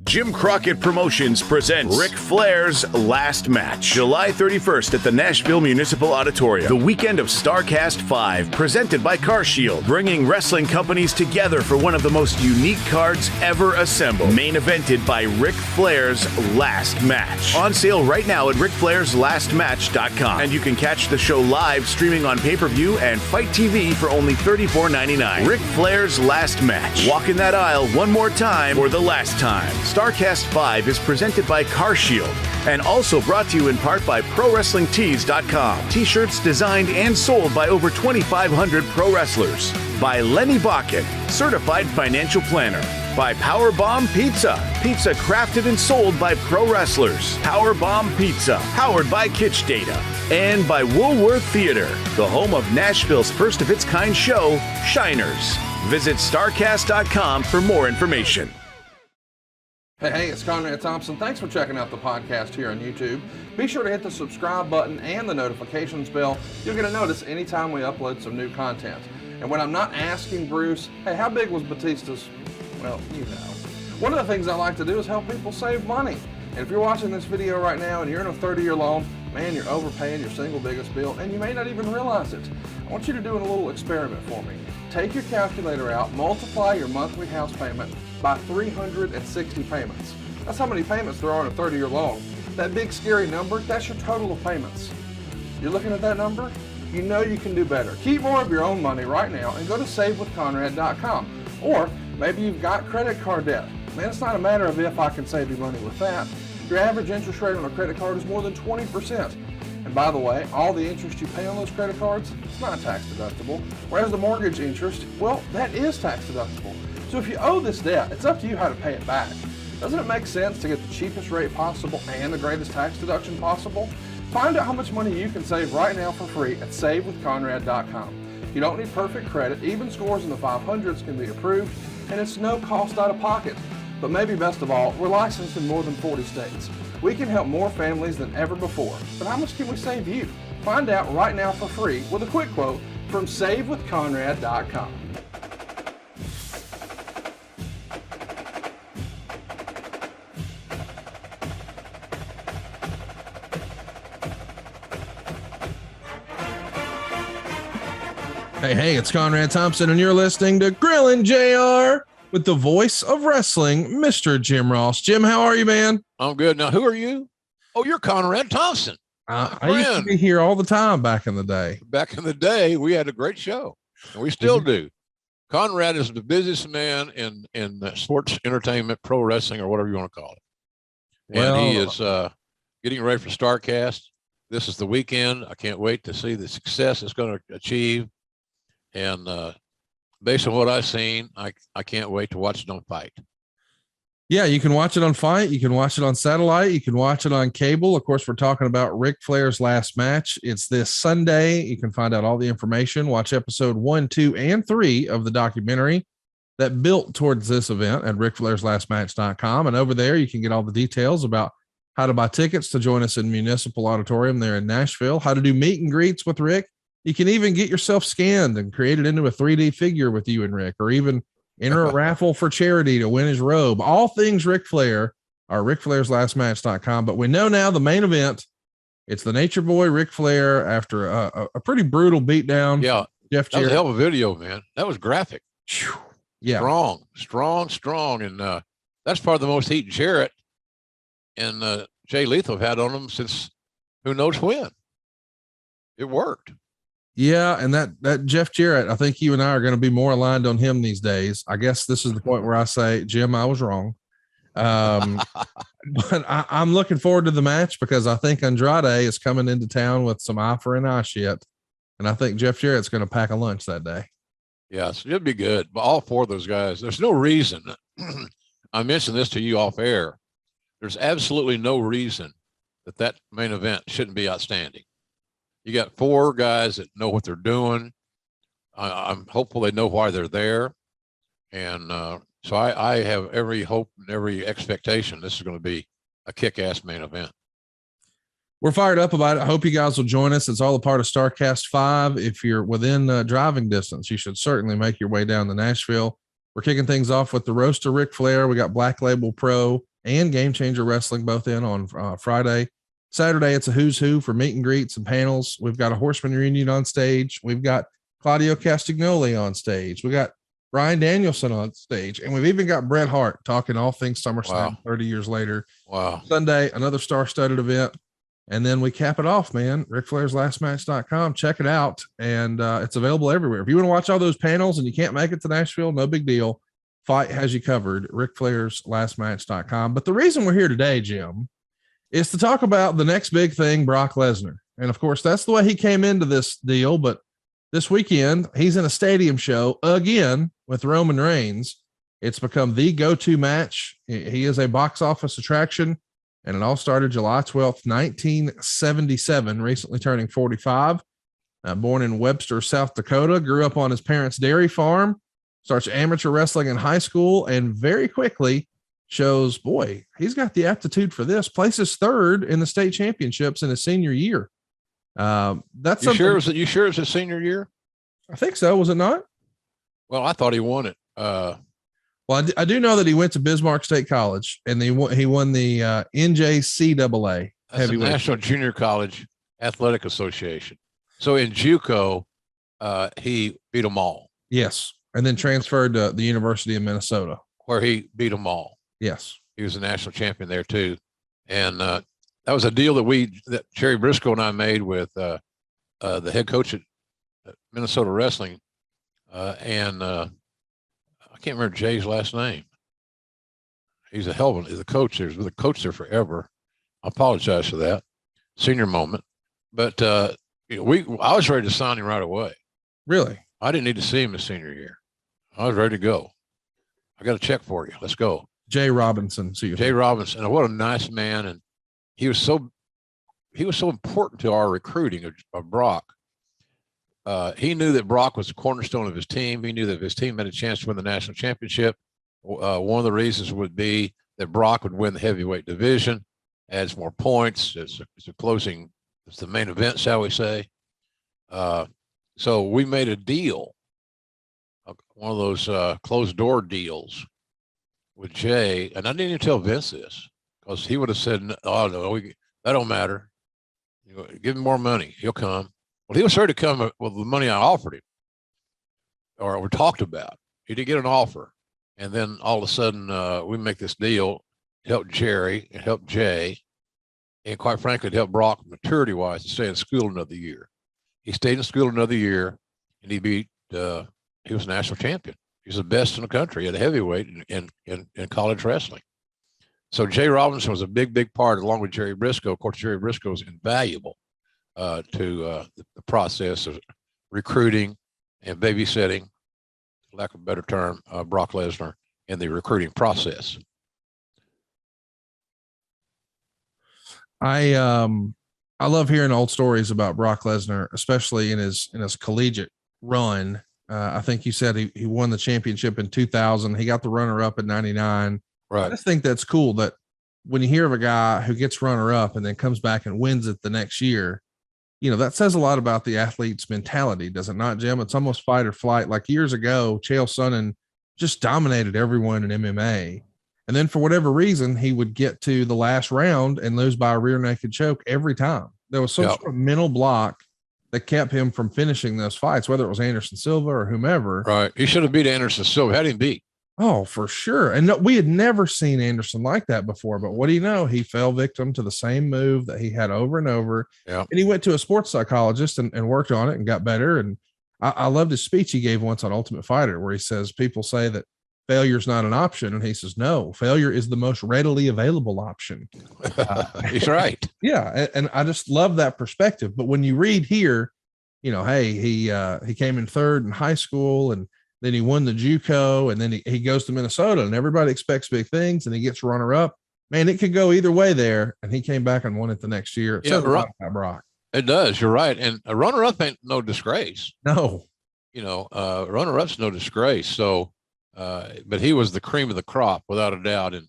Jim Crockett Promotions presents Ric Flair's Last Match, July 31st at the Nashville Municipal Auditorium. The weekend of StarCast 5, presented by CarShield, bringing wrestling companies together for one of the most unique cards ever assembled. Main evented by Ric Flair's Last Match. On sale right now at RicFlairsLastMatch.com. And you can catch the show live streaming on pay-per-view and Fight TV for only $34.99. Ric Flair's Last Match. Walk in that aisle one more time for the last time. StarCast 5 is presented by CarShield and also brought to you in part by ProWrestlingTees.com. T-shirts designed and sold by over 2,500 pro wrestlers. By Lenny Bakken, certified financial planner. By Powerbomb Pizza, pizza crafted and sold by pro wrestlers. Powerbomb Pizza, powered by Kitsch Data. And by Woolworth Theater, the home of Nashville's first of its kind show, Shiners. Visit StarCast.com for more information. Hey, it's Conrad Thompson. Thanks for checking out the podcast here on YouTube. Be sure to hit the subscribe button and the notifications bell. You'll get a notice anytime we upload some new content. And when I'm not asking Bruce, hey, how big was Batista's? Well, you know. One of the things I like to do is help people save money. And if you're watching this video right now and you're in a 30-year loan, man, you're overpaying your single biggest bill and you may not even realize it. I want you to do a little experiment for me. Take your calculator out, multiply your monthly house payment by 360 payments. That's how many payments there are in a 30-year loan. That big scary number, that's your total of payments. You're looking at that number? You know you can do better. Keep more of your own money right now and go to SaveWithConrad.com. Or maybe you've got credit card debt. Man, it's not a matter of if I can save you money with that. Your average interest rate on a credit card is more than 20%. And by the way, all the interest you pay on those credit cards, it's not tax deductible. Whereas the mortgage interest, well, that is tax deductible. So if you owe this debt, it's up to you how to pay it back. Doesn't it make sense to get the cheapest rate possible and the greatest tax deduction possible? Find out how much money you can save right now for free at SaveWithConrad.com. You don't need perfect credit. Even scores in the 500s can be approved, and it's no cost out of pocket. But maybe best of all, we're licensed in more than 40 states. We can help more families than ever before. But how much can we save you? Find out right now for free with a quick quote from SaveWithConrad.com. Hey, it's Conrad Thompson, and you're listening to Grillin' JR with the voice of wrestling, Mr. Jim Ross. Jim, how are you, man? I'm good. Now, who are you? Oh, you're Conrad Thompson. I used to be here all the time back in the day. Back in the day, we had a great show, and we still do. Conrad is the busiest man in sports entertainment, pro wrestling, or whatever you want to call it. And he is getting ready for StarCast. This is the weekend. I can't wait to see the success it's going to achieve. And based on what I've seen, I can't wait to watch it on Fight. Yeah, you can watch it on Fight. You can watch it on satellite. You can watch it on cable. Of course, we're talking about Ric Flair's Last Match. It's this Sunday. You can find out all the information. Watch episode 1, 2, and 3 of the documentary that built towards this event at RicFlairsLastMatch.com. And over there, you can get all the details about how to buy tickets to join us in Municipal Auditorium there in Nashville, how to do meet and greets with Rick. You can even get yourself scanned and create it into a 3D figure with you and Rick, or even enter a raffle for charity to win his robe. All things Ric Flair are RicFlairsLastMatch.com. But we know now the main event, it's the Nature Boy Ric Flair after a pretty brutal beatdown. Yeah, Jeff that was Jarrett. a hell of a video, man. That was graphic. Yeah, strong, and that's part of the most heat Jarrett and Jay Lethal have had on them since who knows when. It worked. Yeah, and that Jeff Jarrett, I think you and I are going to be more aligned on him these days. I guess this is the point where I say, Jim, I was wrong. But I'm looking forward to the match because I think Andrade is coming into town with some eye for an eye shit. And I think Jeff Jarrett's going to pack a lunch that day. Yes, it'd be good. But all four of those guys, there's no reason. I mentioned this to you off air. There's absolutely no reason that main event shouldn't be outstanding. You got four guys that know what they're doing. I'm hopeful they know why they're there. And so I have every hope and every expectation this is going to be a kick-ass main event. We're fired up about it. I hope you guys will join us. It's all a part of StarCast 5. If you're within driving distance, you should certainly make your way down to Nashville. We're kicking things off with the Roast of Ric Flair. We got Black Label Pro and Game Changer Wrestling both in on Friday. Saturday, it's a who's who for meet and greets and panels. We've got a Horseman reunion on stage. We've got Claudio Castagnoli on stage. We got Bryan Danielson on stage, and we've even got Bret Hart talking all things SummerSlam 30 years later. Wow. Sunday, another star-studded event. And then we cap it off, man. RicFlairsLastMatch.com. Check it out. And it's available everywhere. If you want to watch all those panels and you can't make it to Nashville, no big deal. Fight has you covered. RicFlairsLastMatch.com. But the reason we're here today, Jim, is to talk about the next big thing, Brock Lesnar. And of course, that's the way he came into this deal. But this weekend, he's in a stadium show again with Roman Reigns. It's become the go-to match. He is a box office attraction. And it all started July 12th, 1977, recently turning 45. Born in Webster, South Dakota, grew up on his parents' dairy farm, starts amateur wrestling in high school, and very quickly shows, boy, he's got the aptitude for this. Places third in the state championships in his senior year. That's you sure it's his senior year? I think so. Was it not? Well, I thought he won it. Well, I do know that he went to Bismarck State College, and he won the NJCAA. That's the National Junior College Athletic Association. So in JUCO, he beat them all. Yes, and then transferred to the University of Minnesota, where he beat them all. Yes, he was a national champion there too, and that was a deal that Jerry Briscoe and I made with the head coach at Minnesota Wrestling, and I can't remember Jay's last name. He's a hell of the coach there. He's been the coach there forever. I apologize for that senior moment, but I was ready to sign him right away. Really? I didn't need to see him his senior year. I was ready to go. I got a check for you. Let's go. Jay Robinson. Jay Robinson. And what a nice man. And he was so important to our recruiting of Brock. He knew that Brock was the cornerstone of his team. He knew that if his team had a chance to win the national championship, one of the reasons would be that Brock would win the heavyweight division, adds more points. It's the main event, shall we say. So we made a deal, one of those closed door deals with Jay. And I didn't even tell Vince this, because he would have said, oh, no, that don't matter. Give him more money. He'll come. Well, he was ready to come with the money I offered him, or we talked about. He did get an offer. And then all of a sudden, we make this deal. It helped Jerry, it helped Jay, and quite frankly, it helped Brock maturity-wise to stay in school another year. He stayed in school another year, and he was a national champion. He was the best in the country at a heavyweight in college wrestling. So Jay Robinson was a big, big part, along with Jerry Briscoe. Of course, Jerry Briscoe was invaluable to the process of recruiting and babysitting, for lack of a better term, Brock Lesnar in the recruiting process. I love hearing old stories about Brock Lesnar, especially in his collegiate run. I think you said he won the championship in 2000. He got the runner up in 99. Right. I just think that's cool that when you hear of a guy who gets runner up and then comes back and wins it the next year, that says a lot about the athlete's mentality, does it not, Jim? It's almost fight or flight. Like years ago, Chael Sonnen just dominated everyone in MMA. And then for whatever reason, he would get to the last round and lose by a rear naked choke every time. There was some sort of mental block that kept him from finishing those fights, whether it was Anderson Silva or whomever. Right. He should have beat Anderson Silva. Had him beat. Oh, for sure. And we had never seen Anderson like that before, but what do you know? He fell victim to the same move that he had over and over. Yeah. And he went to a sports psychologist and worked on it and got better. And I loved his speech he gave once on Ultimate Fighter, where he says, people say that failure is not an option. And he says, no, failure is the most readily available option. He's right. Yeah. And I just love that perspective. But when you read here, hey, he came in third in high school, and then he won the JUCO, and then he goes to Minnesota, and everybody expects big things, and he gets runner up. Man, it could go either way there. And he came back and won it the next year. It says a lot about Brock. It does. You're right. And a runner up ain't no disgrace. No, runner up's no disgrace. So, but he was the cream of the crop without a doubt. And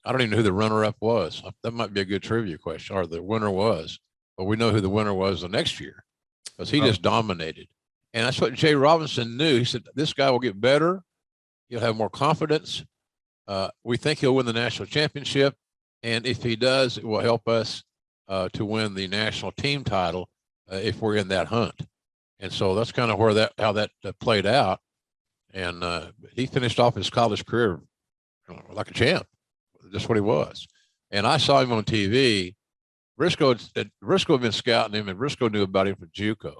I don't even know who the runner up was. That might be a good trivia question, or the winner was, but we know who the winner was the next year, because he just dominated. And that's what Jay Robinson knew. He said, this guy will get better. He'll have more confidence. We think he'll win the national championship. And if he does, it will help us to win the national team title if we're in that hunt. And so that's kind of how that played out. And he finished off his college career like a champ. Just what he was. And I saw him on TV. Briscoe had been scouting him, and Briscoe knew about him from JUCO.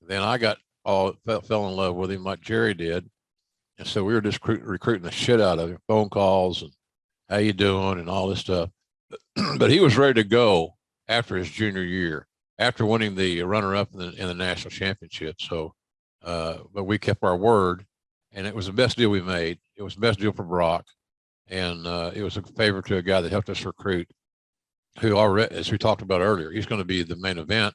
Then I fell in love with him like Jerry did. And so we were just recruiting the shit out of him, phone calls and how you doing and all this stuff. But he was ready to go after his junior year, after winning the runner-up in the national championship. So, but we kept our word, and it was the best deal we made. It was the best deal for Brock, and it was a favor to a guy that helped us recruit, who already, as we talked about earlier, he's going to be the main event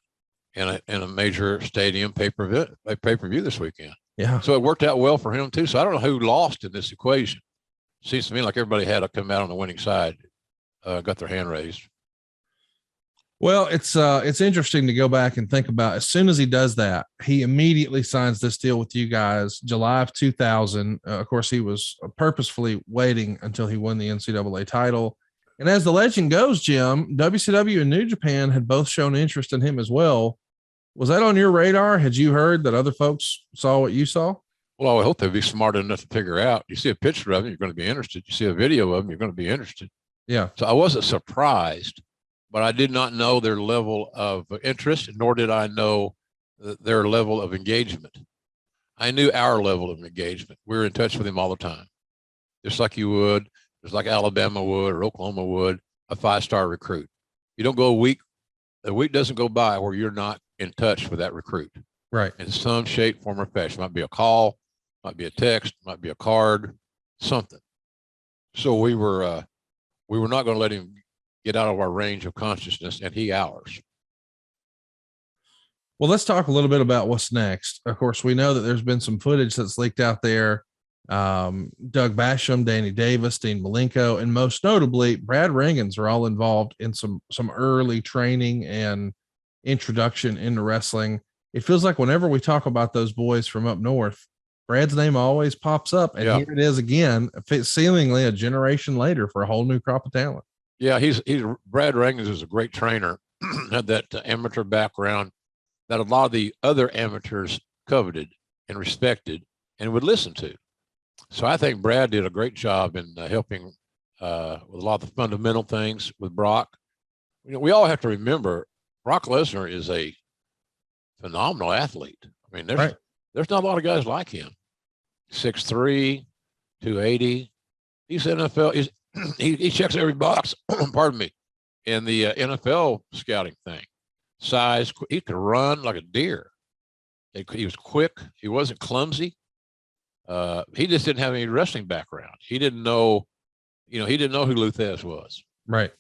in a major stadium pay-per-view this weekend. Yeah. So it worked out well for him too. So I don't know who lost in this equation. Seems to me like everybody had to come out on the winning side, got their hand raised. Well, it's interesting to go back and think about. As soon as he does that, he immediately signs this deal with you guys, July of 2000. Of course, he was purposefully waiting until he won the NCAA title. And as the legend goes, Jim, WCW and New Japan had both shown interest in him as well. Was that on your radar? Had you heard that other folks saw what you saw? Well, I hope they'd be smart enough to figure out. You see a picture of him, you're going to be interested. You see a video of him, you're going to be interested. Yeah. So I wasn't surprised, but I did not know their level of interest, nor did I know their level of engagement. I knew our level of engagement. We were in touch with him all the time, just like you would, just like Alabama would or Oklahoma would, a 5-star recruit. You don't go a week doesn't go by where you're not in touch with that recruit. Right. In some shape, form, or fashion. Might be a call, might be a text, might be a card, something. So we were not going to let him get out of our range of consciousness, and he ours. Well, let's talk a little bit about what's next. Of course, we know that there's been some footage that's leaked out there. Doug Basham, Danny Davis, Dean Malenko, and most notably, Brad Rheingans are all involved in some early training and introduction into wrestling. It feels like whenever we talk about those boys from up north, Brad's name always pops up, and here it is again, seemingly a generation later for a whole new crop of talent. Yeah, he's Brad Rheingans is a great trainer, had that amateur background that a lot of the other amateurs coveted and respected and would listen to. So I think Brad did a great job in helping with a lot of the fundamental things with Brock. You know, we all have to remember Brock Lesnar is a phenomenal athlete. I mean, there's not a lot of guys like him. 6'3", 280. He's NFL. He checks every box. Pardon me. In the NFL scouting thing, size, he could run like a deer. He was quick. He wasn't clumsy. He just didn't have any wrestling background. He didn't know, who Luthez was. Right.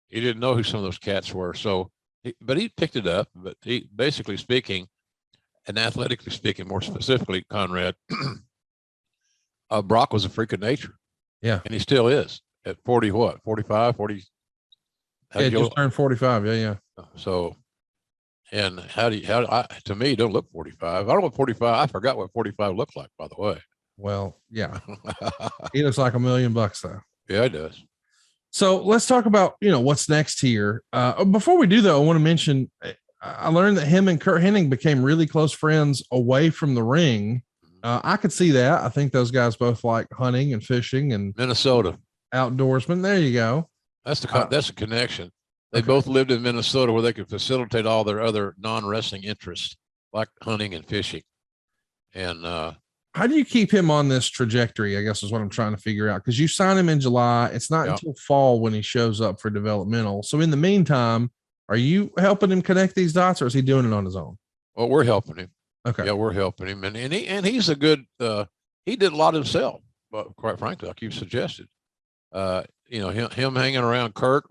He didn't know who some of those cats were. So, but he picked it up. But he, basically speaking, and athletically speaking, more specifically, Conrad, Brock was a freak of nature. Yeah. And he still is at 45, 40. Yeah, just turned 45. Yeah. So, and to me, don't look 45. I don't look 45. I forgot what 45 looked like, by the way. Well, yeah. He looks like $1 million though. Yeah, he does. So let's talk about, what's next here. Before we do though, I want to mention, I learned that him and Kurt Hennig became really close friends away from the ring. I could see that. I think those guys both like hunting and fishing and Minnesota outdoorsmen. There you go. That's the connection. They both lived in Minnesota where they could facilitate all their other non-wrestling interests like hunting and fishing. And how do you keep him on this trajectory, I guess is what I'm trying to figure out. Cause you sign him in July. It's not until fall when he shows up for developmental. So in the meantime, are you helping him connect these dots or is he doing it on his own? Well, we're helping him. Okay. Yeah, we're helping him. And he's a good, he did a lot himself, but quite frankly, like you suggested, him hanging around Kurt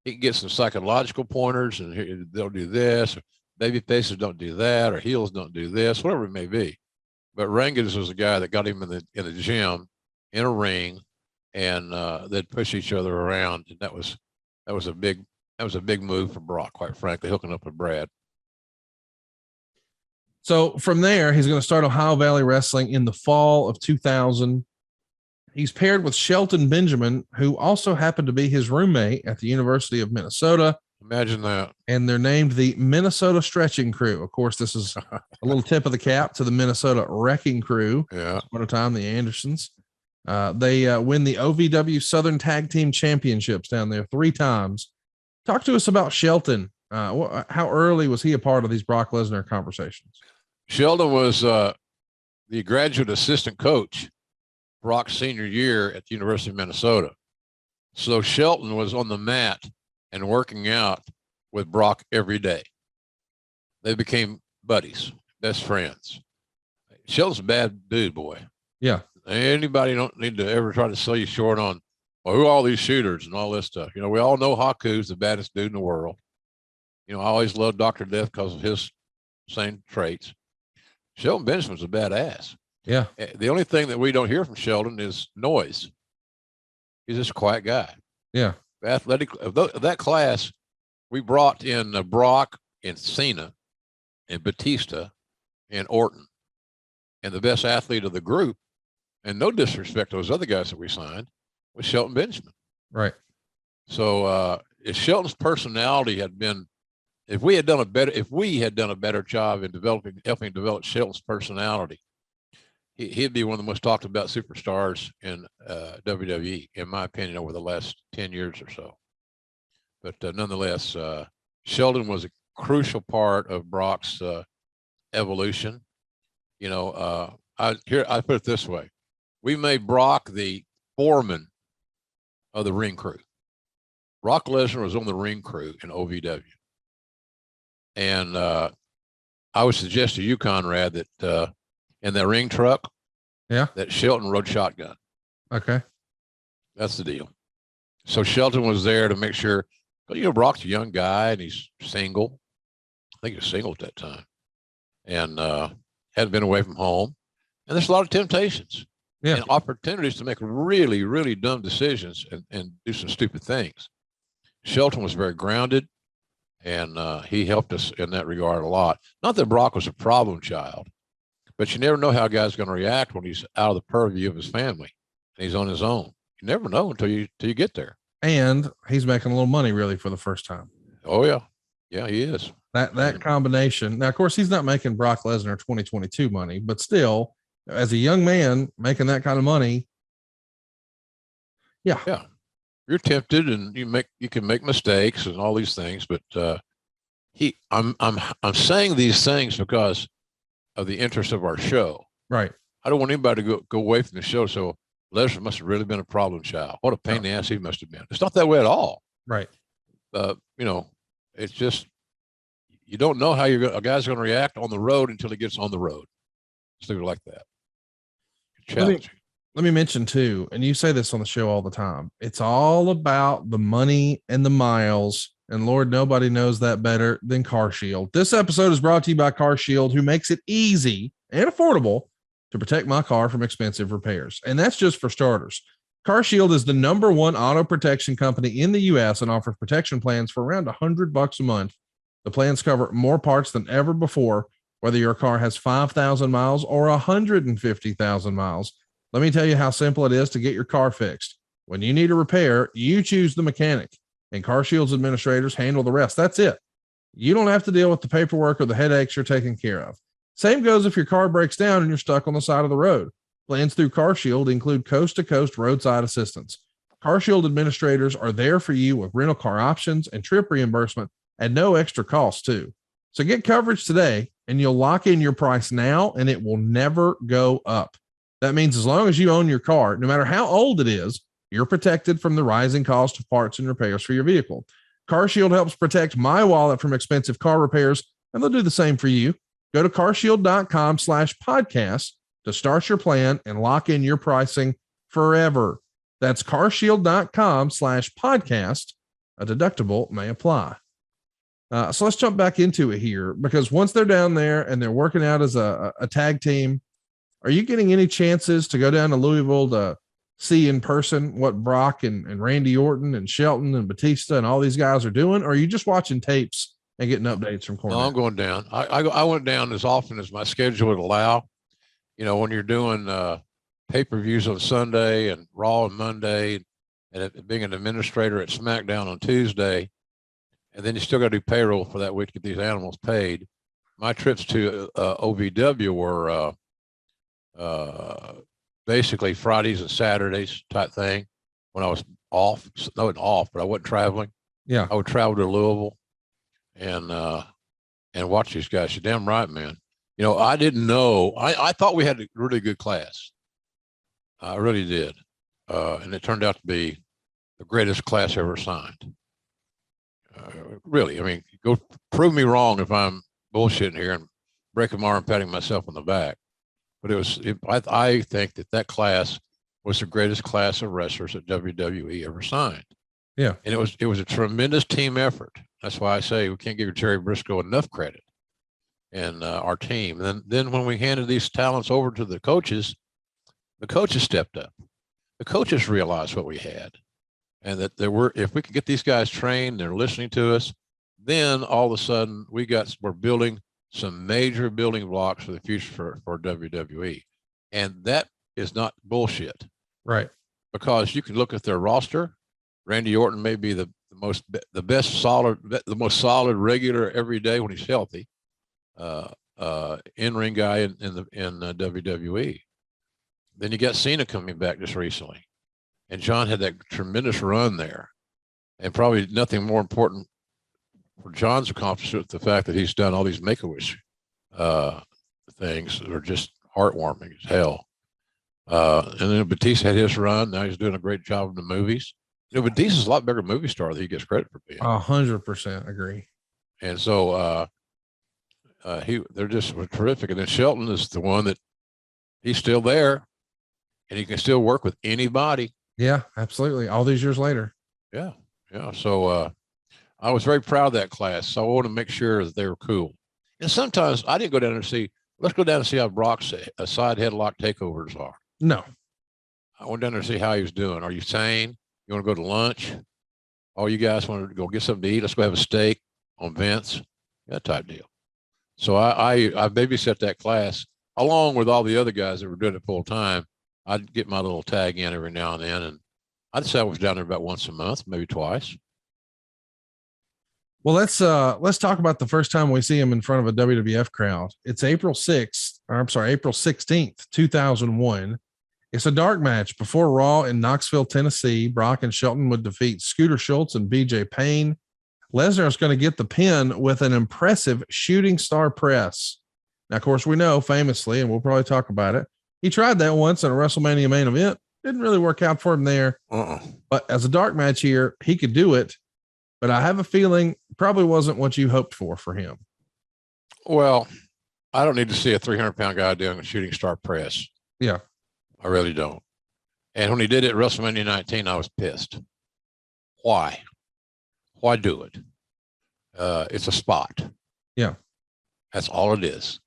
he can get some psychological pointers and they'll do this, or baby faces don't do that, or heels don't do this, whatever it may be. But Rheingans was a guy that got him in the gym, in a ring, and they'd push each other around. And that was a big move for Brock, quite frankly, hooking up with Brad. So from there, he's going to start Ohio Valley Wrestling in the fall of 2000. He's paired with Shelton Benjamin, who also happened to be his roommate at the University of Minnesota. Imagine that. And they're named the Minnesota Stretching Crew. Of course, this is a little tip of the cap to the Minnesota Wrecking Crew. Yeah. One a time, the Andersons. They win the OVW Southern Tag Team Championships down there 3 times. Talk to us about Shelton. How early was he a part of these Brock Lesnar conversations? Sheldon was the graduate assistant coach Brock's senior year at the University of Minnesota. So Shelton was on the mat and working out with Brock every day. They became buddies, best friends. Shelton's a bad dude, boy. Yeah. Anybody don't need to ever try to sell you short on, well, who are all these shooters and all this stuff. You know, we all know Haku's the baddest dude in the world. You know, I always loved Dr. Death because of his same traits. Shelton Benjamin's a badass. Yeah. The only thing that we don't hear from Sheldon is noise. He's just a quiet guy. Yeah. Athletic of that class, we brought in Brock and Cena and Batista and Orton, and the best athlete of the group, and no disrespect to those other guys that we signed, was Shelton Benjamin. Right. So if Shelton's personality had been, if we had done a better job in helping develop Shelton's personality, he'd be one of the most talked about superstars in WWE, in my opinion, over the last 10 years or so. But nonetheless, Sheldon was a crucial part of Brock's evolution. You know, I put it this way. We made Brock the foreman of the ring crew. Brock Lesnar was on the ring crew in OVW. And I would suggest to you, Conrad, that in that ring truck, that Shelton rode shotgun. Okay. That's the deal. So Shelton was there to make sure, you know, Brock's a young guy and he's single. I think he was single at that time. And hadn't been away from home. And there's a lot of temptations and opportunities to make really, really dumb decisions and do some stupid things. Shelton was very grounded, and he helped us in that regard a lot. Not that Brock was a problem child, but you never know how a guy's going to react when he's out of the purview of his family and he's on his own. You never know until you get there. And he's making a little money really for the first time. Oh yeah. Yeah, he is. That combination. Now, of course, he's not making Brock Lesnar 2022 money, but still, as a young man making that kind of money. Yeah. Yeah. You're tempted and you can make mistakes and all these things, but I'm saying these things because of the interest of our show. Right. I don't want anybody to go away from the show. So Lesnar must have really been a problem child. What a pain in the ass he must have been. It's not that way at all. Right. You know, it's just, you don't know how a guy's going to react on the road until he gets on the road. Just leave it like that. Challenging. Let me mention too, and you say this on the show all the time, it's all about the money and the miles. And Lord, nobody knows that better than CarShield. This episode is brought to you by CarShield, who makes it easy and affordable to protect my car from expensive repairs. And that's just for starters. CarShield is the #1 auto protection company in the U.S. and offers protection plans for around $100 a month. The plans cover more parts than ever before, whether your car has 5,000 miles or 150,000 miles. Let me tell you how simple it is to get your car fixed. When you need a repair, you choose the mechanic, and CarShield's administrators handle the rest. That's it. You don't have to deal with the paperwork or the headaches you're taking care of. Same goes if your car breaks down and you're stuck on the side of the road. Plans through CarShield include coast-to-coast roadside assistance. CarShield administrators are there for you with rental car options and trip reimbursement at no extra cost too. So get coverage today and you'll lock in your price now and it will never go up. That means as long as you own your car, no matter how old it is, you're protected from the rising cost of parts and repairs for your vehicle. CarShield helps protect my wallet from expensive car repairs, and they'll do the same for you. Go to carshield.com/podcast to start your plan and lock in your pricing forever. That's carshield.com/podcast. A deductible may apply. So let's jump back into it here, because once they're down there and they're working out as a tag team, are you getting any chances to go down to Louisville to see in person what Brock and Randy Orton and Shelton and Batista and all these guys are doing? Or are you just watching tapes and getting updates from Cornette? No, I'm going down. I went down as often as my schedule would allow. You know, when you're doing pay-per-views on Sunday and Raw on Monday, and being an administrator at SmackDown on Tuesday, and then you still got to do payroll for that week to get these animals paid. My trips to OVW were basically Fridays and Saturdays type thing when I was off. Not off, but I wasn't traveling. Yeah. I would travel to Louisville and watch these guys. You're damn right, man. You know, I didn't know. I thought we had a really good class. I really did. And it turned out to be the greatest class ever signed. Really, I mean, go prove me wrong if I'm bullshitting here and breaking my arm, patting myself on the back. But I think that class was the greatest class of wrestlers that WWE ever signed. Yeah. And it was a tremendous team effort. That's why I say we can't give Terry Briscoe enough credit and our team. And then when we handed these talents over to the coaches stepped up. The coaches realized what we had, and that if we could get these guys trained, they're listening to us, then all of a sudden we're building some major building blocks for the future for WWE. And that is not bullshit. Right. Because you can look at their roster. Randy Orton may be the most solid regular every day when he's healthy in-ring guy in WWE. Then you got Cena coming back just recently, and John had that tremendous run there, and probably nothing more important for John's accomplishment the fact that he's done all these Make-A-Wish things that are just heartwarming as hell. And then Batista had his run. Now he's doing a great job in the movies. You know, Batista's a lot bigger movie star than he gets credit for being. 100% agree. And so they're just terrific. And then Shelton is the one that he's still there, and he can still work with anybody. Yeah, absolutely. All these years later. Yeah. So I was very proud of that class. So I want to make sure that they were cool. And sometimes I didn't go down and let's go down and see how Brock's side headlock takeovers are. No. I went down there to see how he was doing. Are you sane? You want to go to lunch? Oh, you guys want to go get something to eat? Let's go have a steak on Vince. That type deal. So I babysat that class along with all the other guys that were doing it full time. I'd get my little tag in every now and then, and I'd say I was down there about once a month, maybe twice. Well, let's talk about the first time we see him in front of a WWF crowd. It's April 16th, 2001. It's a dark match before Raw in Knoxville, Tennessee. Brock and Shelton would defeat Scooter Schultz and BJ Payne. Lesnar is going to get the pin with an impressive shooting star press. Now, of course, we know famously, and we'll probably talk about it, he tried that once in a WrestleMania main event. Didn't really work out for him there. But as a dark match here, he could do it. But I have a feeling it probably wasn't what you hoped for him. Well, I don't need to see a 300-pound guy doing a shooting star press. Yeah. I really don't. And when he did it at WrestleMania 19, I was pissed. Why? Why do it? It's a spot. Yeah. That's all it is.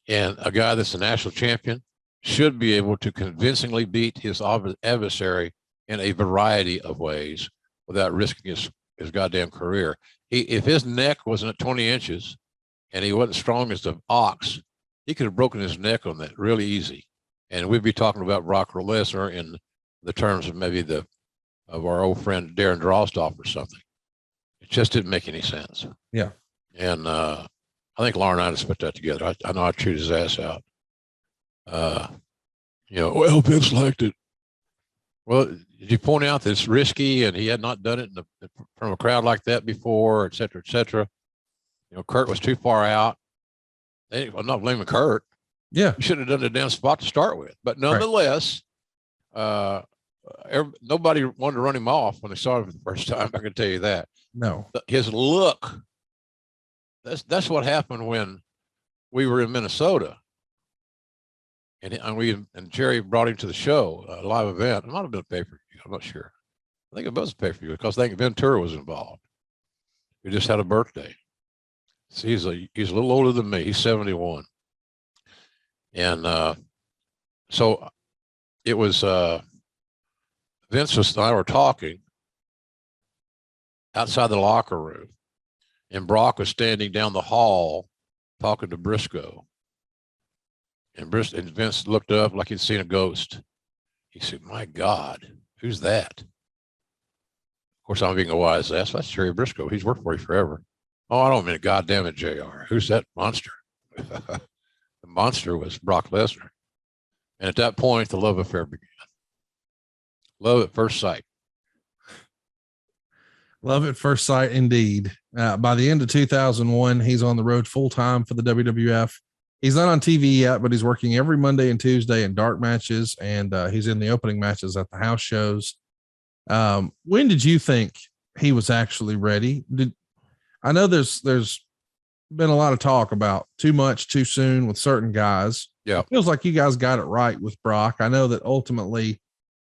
And a guy that's a national champion should be able to convincingly beat his adversary in a variety of ways without risking his goddamn career. If his neck wasn't at 20 inches and he wasn't strong as the ox, he could have broken his neck on that really easy. And we'd be talking about Brock Lesnar in the terms of maybe of our old friend Darren Drozdov or something. It just didn't make any sense. Yeah. And I think Laurinaitis put that together. I know I chewed his ass out. Well, Vince liked it. Well, did you point out that it's risky and he had not done it from a crowd like that before, et cetera, et cetera? Kurt was too far out. I'm not blaming Kurt. Yeah. You should have done the damn spot to start with. But nonetheless, nobody wanted to run him off when they saw him for the first time. I can tell you that. No. His look, that's what happened when we were in Minnesota. And Jerry brought him to the show, a live event. It might have been a pay-per-view. I'm not sure. I think it was a pay-per-view because I think Ventura was involved. We just had a birthday. So he's a little older than me. He's 71. And so it was Vince and I were talking outside the locker room, and Brock was standing down the hall talking to Briscoe. And Vince looked up like he'd seen a ghost. He said, my God, who's that? Of course, I'm being a wise ass. That's Jerry Briscoe. He's worked for you forever. Oh, I don't mean it. God damn it, JR. Who's that monster? The monster was Brock Lesnar. And at that point, the love affair began. Love at first sight. Love at first sight, indeed. By the end of 2001, he's on the road full time for the WWF. He's not on TV yet, but he's working every Monday and Tuesday in dark matches, and he's in the opening matches at the house shows. When did you think he was actually ready? I know there's been a lot of talk about too much too soon with certain guys. Yeah. It feels like you guys got it right with Brock. I know that ultimately,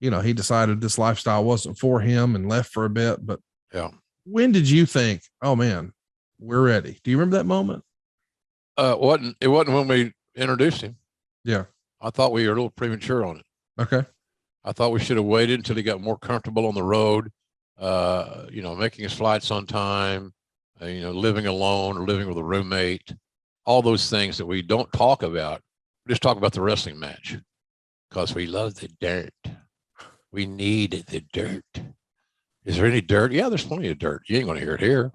he decided this lifestyle wasn't for him and left for a bit, but yeah. When did you think, oh man, we're ready? Do you remember that moment? It wasn't when we introduced him. Yeah. I thought we were a little premature on it. Okay. I thought we should have waited until he got more comfortable on the road, making his flights on time, living alone or living with a roommate, all those things that we don't talk about. We just talk about the wrestling match because we love the dirt. We need the dirt. Is there any dirt? Yeah, there's plenty of dirt. You ain't going to hear it here.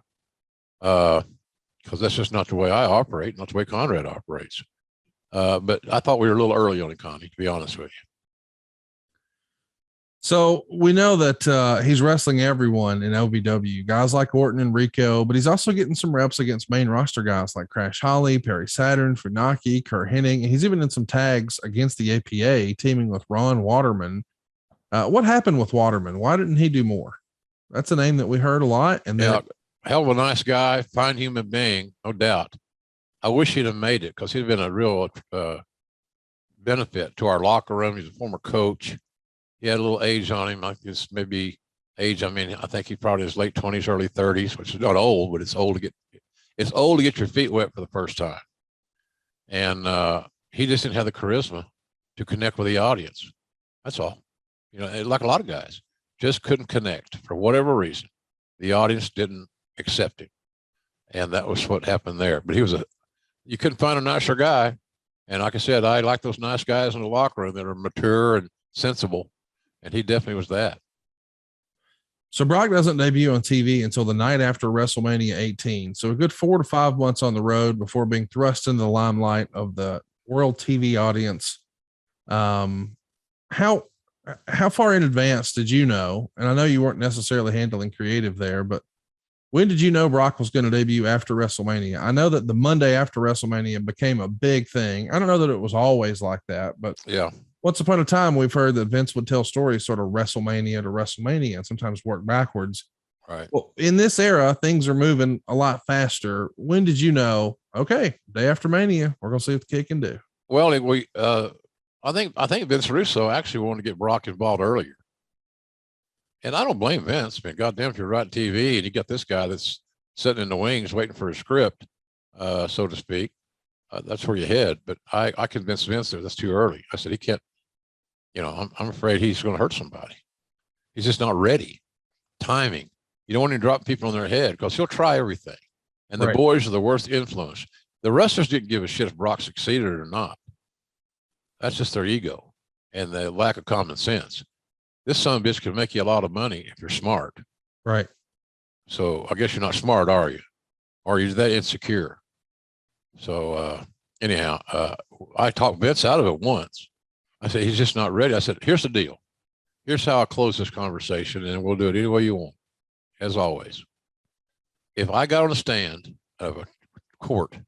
Because that's just not the way I operate, not the way Conrad operates. But I thought we were a little early on it, Connie, to be honest with you. So we know that he's wrestling everyone in LVW, guys like Orton and Rico, but he's also getting some reps against main roster guys like Crash Holly, Perry Saturn, Funaki, Kurt Hennig. He's even in some tags against the APA, teaming with Ron Waterman. What happened with Waterman? Why didn't he do more? That's a name that we heard a lot. And then hell of a nice guy, fine human being, no doubt. I wish he'd have made it because he'd been a real benefit to our locker room. He's a former coach. He had a little age on him, like this maybe age. I mean, I think he's probably his late 20s, early 30s, which is not old, but it's old to get your feet wet for the first time. And he just didn't have the charisma to connect with the audience. That's all. Like a lot of guys, just couldn't connect for whatever reason. The audience didn't accept him. And that was what happened there. But you couldn't find a nicer guy. And like I said, I like those nice guys in the locker room that are mature and sensible. And he definitely was that. So Brock doesn't debut on TV until the night after WrestleMania 18. So a good 4 to 5 months on the road before being thrust into the limelight of the world TV audience. How far in advance did you know? And I know you weren't necessarily handling creative there, but when did you know Brock was going to debut after WrestleMania? I know that the Monday after WrestleMania became a big thing. I don't know that it was always like that, but yeah. Once upon a time, we've heard that Vince would tell stories sort of WrestleMania to WrestleMania and sometimes work backwards. Right. Well, in this era, things are moving a lot faster. When did you know, okay, day after Mania, we're going to see what the kid can do? Well, I think Vince Russo actually wanted to get Brock involved earlier. And I don't blame Vince. I mean, goddamn, if you're writing TV and you got this guy that's sitting in the wings waiting for a script, so to speak, that's where you head. But I convinced Vince that that's too early. I said, he can't, I'm afraid he's going to hurt somebody. He's just not ready. Timing. You don't want to drop people on their head because he'll try everything. And the boys are the worst influence. The wrestlers didn't give a shit if Brock succeeded or not. That's just their ego and the lack of common sense. This son of a bitch can make you a lot of money if you're smart. Right. So I guess you're not smart, are you? Or are you that insecure? So anyhow, I talked Vince out of it once. I said, he's just not ready. I said, here's the deal. Here's how I'll close this conversation, and we'll do it any way you want, as always. If I got on a stand of a court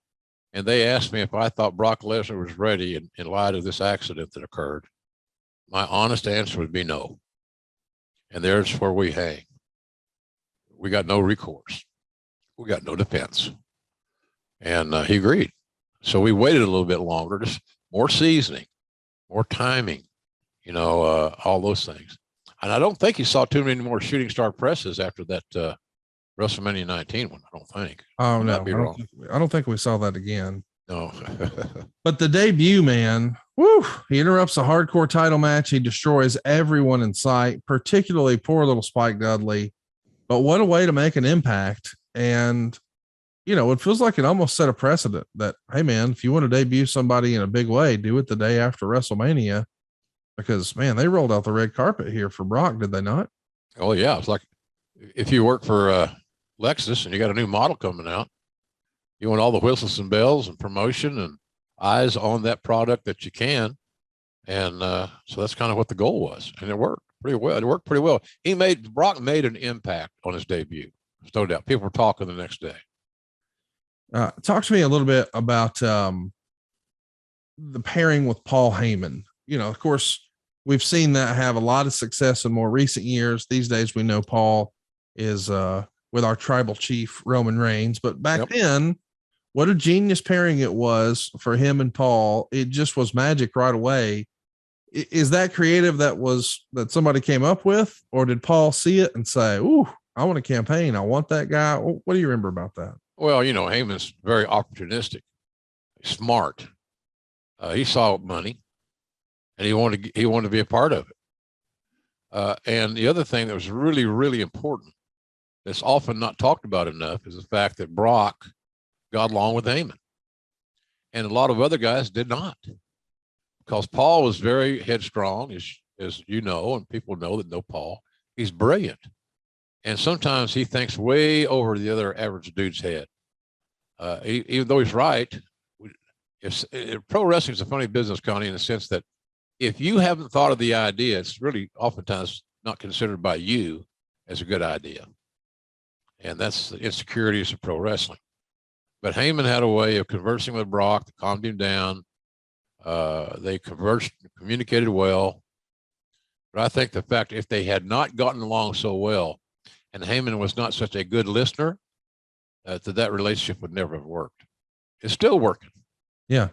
and they asked me if I thought Brock Lesnar was ready in light of this accident that occurred, my honest answer would be no. And there's where we hang. We got no recourse. We got no defense. And he agreed. So we waited a little bit longer, just more seasoning, more timing, all those things. And I don't think he saw too many more shooting star presses after that WrestleMania 19 one, I don't think. Oh, no. I don't think we saw that again. No. But the debut, man, he interrupts a hardcore title match. He destroys everyone in sight, particularly poor little Spike Dudley. But what a way to make an impact. And, it feels like it almost set a precedent that, hey, man, if you want to debut somebody in a big way, do it the day after WrestleMania. because man, they rolled out the red carpet here for Brock, did they not? Oh yeah. It's like if you work for Lexus and you got a new model coming out, you want all the whistles and bells and promotion and eyes on that product that you can. And so that's kind of what the goal was. And it worked pretty well. It worked pretty well. Brock made an impact on his debut. There's no doubt. People were talking the next day. Talk to me a little bit about the pairing with Paul Heyman. You know, of course, we've seen that have a lot of success in more recent years. These days, we know Paul is with our tribal chief, Roman Reigns. But back then, what a genius pairing it was for him and Paul. It just was magic right away. Is that creative that somebody came up with, or did Paul see it and say, "Ooh, I want a campaign. I want that guy"? What do you remember about that? Well, you know, Heyman's very opportunistic, smart. He saw money, and he wanted to be a part of it. And the other thing that was really, really important, that's often not talked about enough, is the fact that Brock got along with Heyman, and a lot of other guys did not, because Paul was very headstrong, as you know, and people know that know Paul. He's brilliant, and sometimes he thinks way over the other average dude's head. Even though he's right, pro wrestling is a funny business, Connie, in the sense that if you haven't thought of the idea, it's really oftentimes not considered by you as a good idea, and that's the insecurities of pro wrestling. But Heyman had a way of conversing with Brock that calmed him down. They communicated well. But I think the fact if they had not gotten along so well, and Heyman was not such a good listener, that relationship would never have worked. It's still working. Yeah.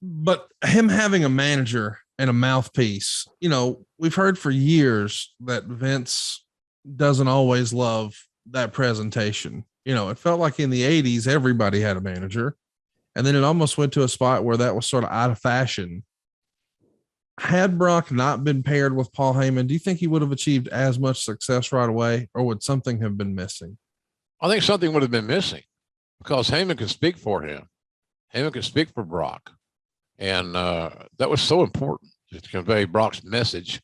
But him having a manager and a mouthpiece, you know, we've heard for years that Vince doesn't always love that presentation. You know, it felt like in the 80s, everybody had a manager. And then it almost went to a spot where that was sort of out of fashion. Had Brock not been paired with Paul Heyman, do you think he would have achieved as much success right away, or would something have been missing? I think something would have been missing, because Heyman could speak for him. Heyman could speak for Brock. And that was so important to convey Brock's message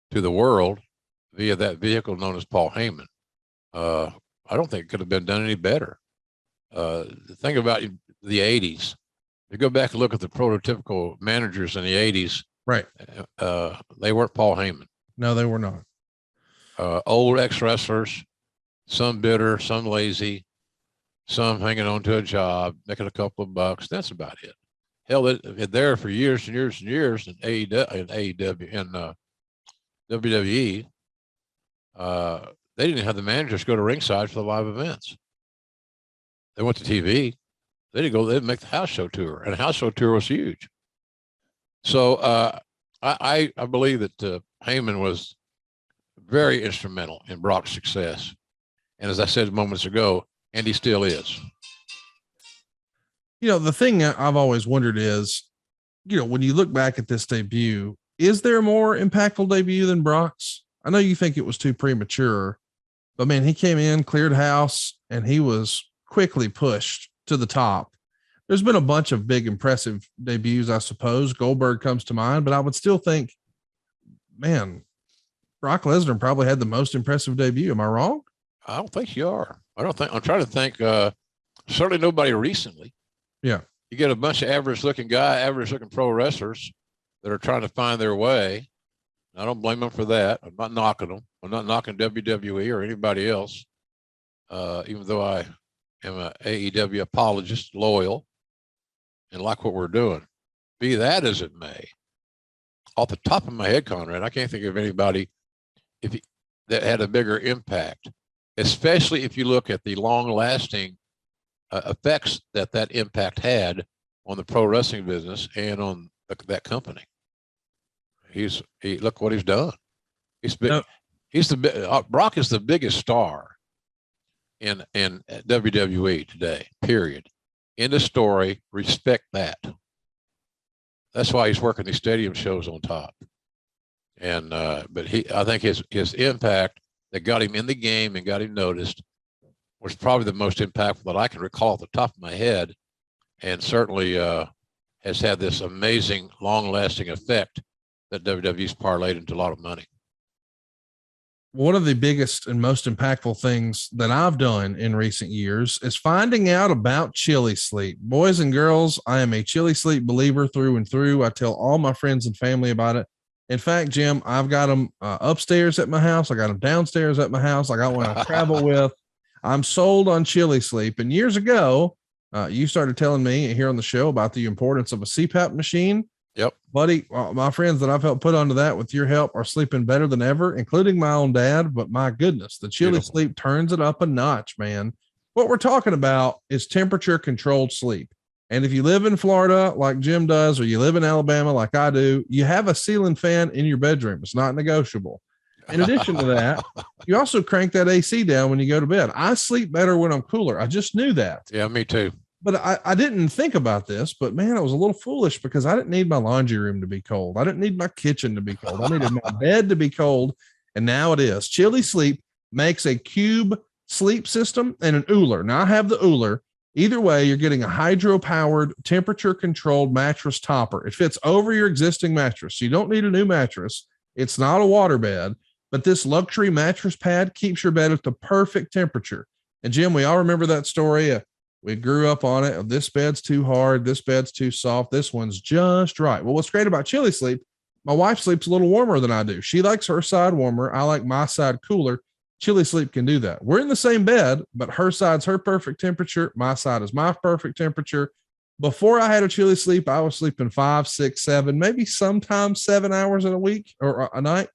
to the world via that vehicle known as Paul Heyman. I don't think it could have been done any better. The thing about the 80s, you go back and look at the prototypical managers in the 80s, right? They weren't Paul Heyman. No, they were not. Old ex-wrestlers, some bitter, some lazy, some hanging on to a job, making a couple of bucks. That's about it. Hell, they're there for years and years and years in AEW and WWE. They didn't have the managers go to ringside for the live events. They went to TV. They didn't go. They'd make the house show tour, and the house show tour was huge. So I believe that Heyman was very instrumental in Brock's success, and as I said moments ago, and he still is. You know, the thing I've always wondered is, you know, when you look back at this debut, is there a more impactful debut than Brock's? I know you think it was too premature, but man, he came in, cleared house, and he was quickly pushed to the top. There's been a bunch of big, impressive debuts, I suppose. Goldberg comes to mind, but I would still think, man, Brock Lesnar probably had the most impressive debut. Am I wrong? I don't think you are. I'm trying to think, certainly nobody recently. Yeah. You get a bunch of average looking pro wrestlers that are trying to find their way. I don't blame them for that. I'm not knocking them. I'm not knocking WWE or anybody else, even though I am an AEW apologist, loyal, and like what we're doing. Be that as it may, off the top of my head, Conrad, I can't think of anybody that had a bigger impact, especially if you look at the long-lasting effects that impact had on the pro wrestling business and on that company. Look what he's done. He's big. No. Brock is the biggest star in WWE today, period. End of story. Respect that. That's why he's working these stadium shows on top. And but I think his impact that got him in the game and got him noticed was probably the most impactful that I can recall off the top of my head. And certainly has had this amazing, long-lasting effect that WWE's parlayed into a lot of money. One of the biggest and most impactful things that I've done in recent years is finding out about chili sleep. Boys and girls, I am a chili sleep believer through and through. I tell all my friends and family about it. In fact, Jim, I've got them upstairs at my house. I got them downstairs at my house. I got one I travel with. I'm sold on chili sleep. And years ago, you started telling me here on the show about the importance of a CPAP machine. Yep. Buddy, my friends that I've helped put onto that with your help are sleeping better than ever, including my own dad. But my goodness, the chili Beautiful. sleep turns it up a notch, man. What we're talking about is temperature controlled sleep. And if you live in Florida like Jim does, or you live in Alabama like I do, you have a ceiling fan in your bedroom. It's not negotiable. In addition to that, you also crank that AC down when you go to bed. I sleep better when I'm cooler. I just knew that. Yeah, me too. But I didn't think about this, but man, I was a little foolish because I didn't need my laundry room to be cold. I didn't need my kitchen to be cold. I needed my bed to be cold. And now it is. Chili Sleep makes a cube sleep system and an Uller. Now I have the Uller. Either way, you're getting a hydro powered, temperature controlled mattress topper. It fits over your existing mattress. So you don't need a new mattress. It's not a water bed, but this luxury mattress pad keeps your bed at the perfect temperature. And Jim, we all remember that story. We grew up on it. This bed's too hard. This bed's too soft. This one's just right. Well, what's great about Chili Sleep, my wife sleeps a little warmer than I do. She likes her side warmer. I like my side cooler. Chili Sleep can do that. We're in the same bed, but her side's her perfect temperature. My side is my perfect temperature. Before I had a Chili Sleep, I was sleeping 5, 6, 7, maybe sometimes 7 hours in a week or a night.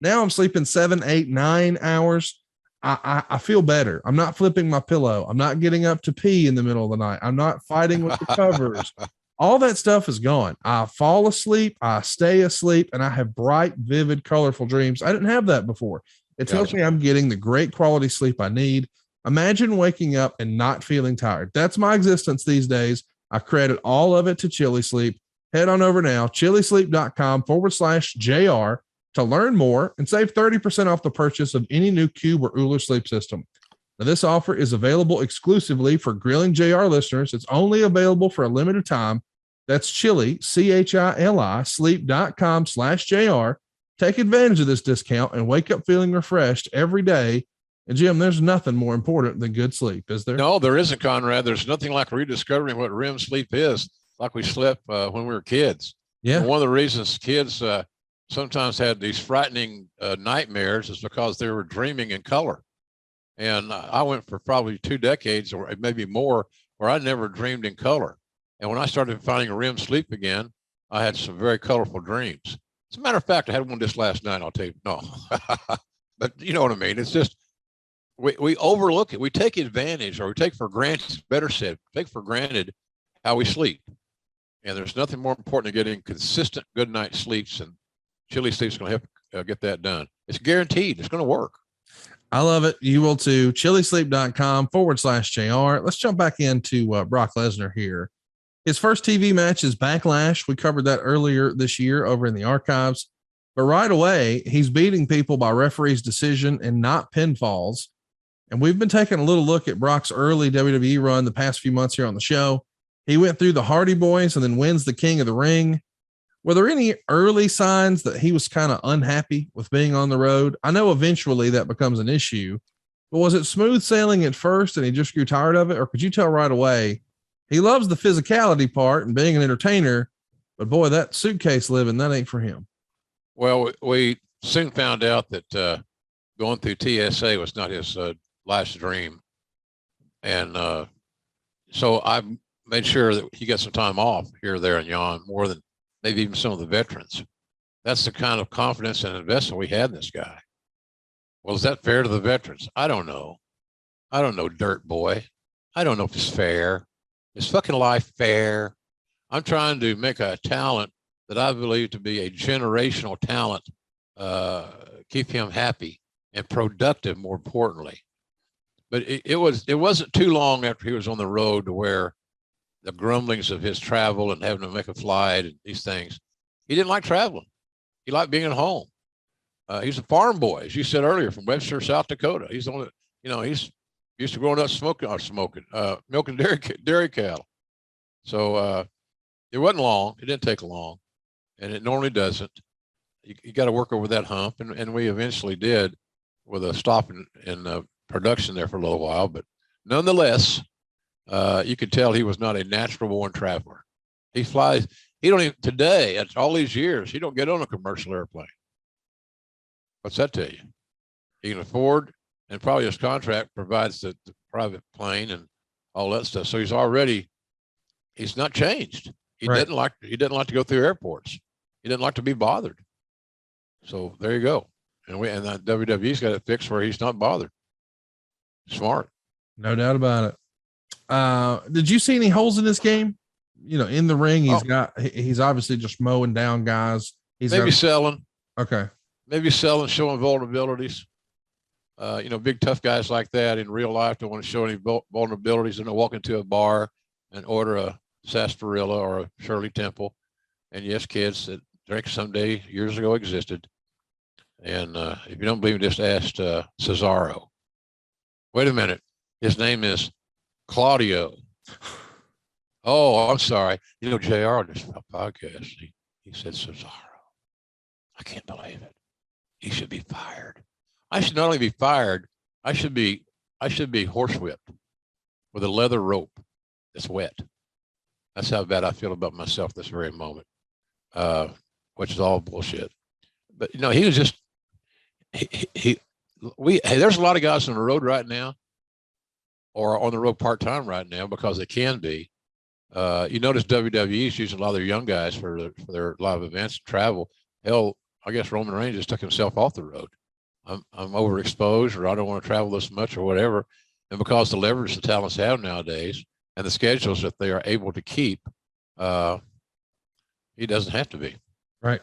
Now I'm sleeping 7, 8, 9 hours. I feel better. I'm not flipping my pillow. I'm not getting up to pee in the middle of the night. I'm not fighting with the covers. All that stuff is gone. I fall asleep. I stay asleep, and I have bright, vivid, colorful dreams. I didn't have that before. It tells me I'm getting the great quality sleep I need. Imagine waking up and not feeling tired. That's my existence these days. I credit all of it to Chili Sleep. Head on over now, chilisleep.com/JR to learn more and save 30% off the purchase of any new Cube or Uller sleep system. Now, this offer is available exclusively for Grilling JR listeners. It's only available for a limited time. That's Chili, CHILI, sleep.com/JR. Take advantage of this discount and wake up feeling refreshed every day. And Jim, there's nothing more important than good sleep, is there? No, there isn't, Conrad. There's nothing like rediscovering what REM sleep is, like we slept when we were kids. Yeah. And one of the reasons kids sometimes had these frightening nightmares is because they were dreaming in color. And I went for probably 2 decades or maybe more where I never dreamed in color. And when I started finding REM sleep again, I had some very colorful dreams. As a matter of fact, I had one just last night. I'll tell you, no, but you know what I mean? It's just, we overlook it. We take advantage, or we take for granted, better said, take for granted how we sleep. And there's nothing more important than getting consistent good night sleeps, and Chili Sleep's going to help get that done. It's guaranteed. It's going to work. I love it. You will too. chilisleep.com/JR. Let's jump back into Brock Lesnar here. His first TV match is Backlash. We covered that earlier this year over in the archives, but right away he's beating people by referee's decision and not pinfalls. And we've been taking a little look at Brock's early WWE run the past few months here on the show. He went through the Hardy Boys and then wins the King of the Ring. Were there any early signs that he was kind of unhappy with being on the road? I know eventually that becomes an issue, but was it smooth sailing at first and he just grew tired of it? Or could you tell right away he loves the physicality part and being an entertainer, but boy, that suitcase living, that ain't for him? Well, we soon found out that going through TSA was not his life's dream. And so I made sure that he got some time off here, there, and yon, more than maybe even some of the veterans. That's the kind of confidence and investment we had in this guy. Well, is that fair to the veterans? I don't know. I don't know, dirt boy. I don't know if it's fair. Is fucking life fair? I'm trying to make a talent that I believe to be a generational talent, keep him happy and productive, more importantly. But it wasn't too long after he was on the road to where the grumblings of his travel and having to make a flight and these things, he didn't like traveling. He liked being at home. He's a farm boy, as you said earlier, from Webster, South Dakota. He's only, he's used to growing up milking dairy cattle. So It wasn't long. It didn't take long, and it normally doesn't. You got to work over that hump, and we eventually did with a stop in production there for a little while. But nonetheless, you could tell he was not a natural born traveler. He flies. He don't even today, after all these years, he don't get on a commercial airplane. What's that tell you? He can afford, and probably his contract provides the private plane and all that stuff. So he's not changed. He Right. didn't like to go through airports. He didn't like to be bothered. So there you go. And the WWE's got it fixed where he's not bothered. Smart. No doubt about it. Did you see any holes in this game? In the ring, he's obviously just mowing down guys. He's selling. Okay. Maybe selling, showing vulnerabilities. Big tough guys like that in real life don't want to show any vulnerabilities. They're going to walk into a bar and order a sarsaparilla or a Shirley Temple. And yes, kids, that drink someday years ago existed. And if you don't believe me, just ask Cesaro. Wait a minute. His name is Claudio. Oh, I'm sorry. JR on this podcast, he said Cesaro. I can't believe it. He should be fired. I should not only be fired, I should be horsewhipped with a leather rope that's wet. That's how bad I feel about myself this very moment, which is all bullshit. But he was just there's a lot of guys on the road right now, or on the road part-time right now because they can be. You notice WWE is using a lot of their young guys for their live events and travel. Hell, I guess Roman Reigns just took himself off the road. I'm overexposed, or I don't want to travel this much, or whatever. And because the leverage the talents have nowadays and the schedules that they are able to keep, he doesn't have to be. Right.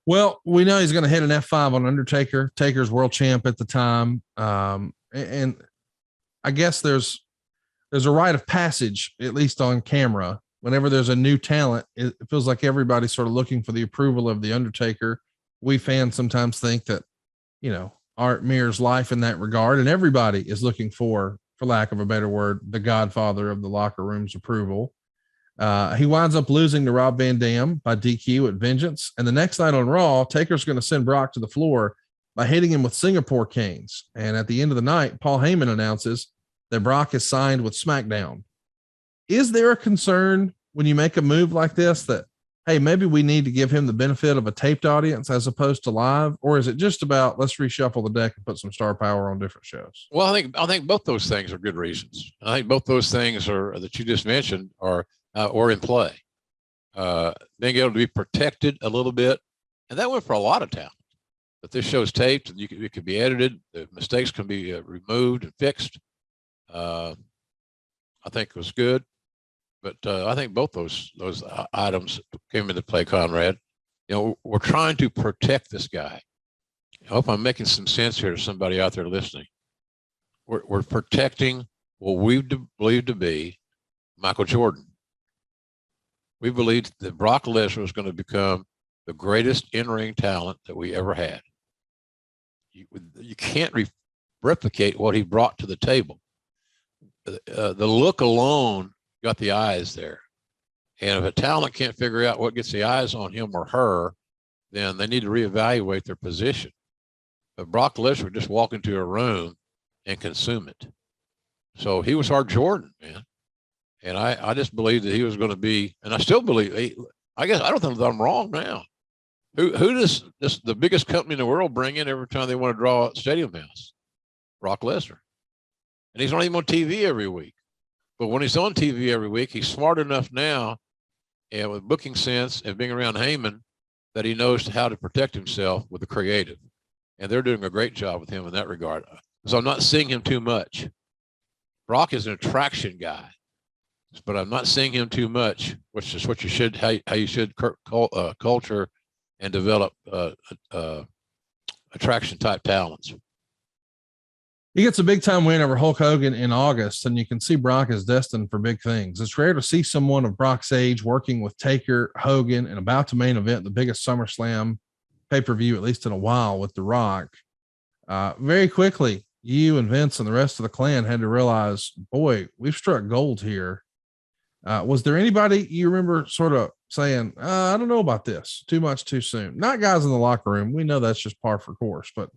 Well, we know he's going to hit an F5 on Undertaker. Taker's world champ at the time. And I guess there's a rite of passage, at least on camera. Whenever there's a new talent, it feels like everybody's sort of looking for the approval of the Undertaker. We fans sometimes think that, art mirrors life in that regard, and everybody is looking for lack of a better word, the godfather of the locker room's approval. He winds up losing to Rob Van Dam by DQ at Vengeance. And the next night on Raw, Taker's going to send Brock to the floor by hitting him with Singapore canes. And at the end of the night, Paul Heyman announces that Brock is signed with SmackDown. Is there a concern when you make a move like this that, hey, maybe we need to give him the benefit of a taped audience as opposed to live? Or is it just about, let's reshuffle the deck and put some star power on different shows? Well, I think both those things are good reasons. I think both those things that you just mentioned are in play. Being able to be protected a little bit. And that went for a lot of talent. But this show's taped and it could be edited. The mistakes can be removed and fixed. I think it was good. But I think both those items came into play, Conrad. We're trying to protect this guy. I hope I'm making some sense here to somebody out there listening. We're protecting what we believe to be Michael Jordan. We believed that Brock Lesnar was going to become the greatest in-ring talent that we ever had. You can't replicate what he brought to the table. The look alone got the eyes there. And if a talent can't figure out what gets the eyes on him or her, then they need to reevaluate their position. But Brock Lesnar would just walk into a room and consume it. So he was our Jordan, man. And I just believed that he was going to be, and I still believe, I guess I don't think that I'm wrong now. Who does the biggest company in the world bring in every time they want to draw a stadium house? Brock Lesnar. And he's not even on TV every week. But when he's on TV every week, he's smart enough now, and with booking sense and being around Heyman, that he knows how to protect himself with the creative. And they're doing a great job with him in that regard. So I'm not seeing him too much. Brock is an attraction guy, but I'm not seeing him too much, which is what you should, how you should culture and develop attraction type talents. He gets a big time win over Hulk Hogan in August, and you can see Brock is destined for big things. It's rare to see someone of Brock's age working with Taker, Hogan, and about to main event the biggest SummerSlam pay-per-view, at least in a while, with The Rock. Very quickly, you and Vince and the rest of the clan had to realize, boy, we've struck gold here. Was there anybody you remember sort of saying, I don't know about this, too much too soon? Not guys in the locker room. We know that's just par for course. But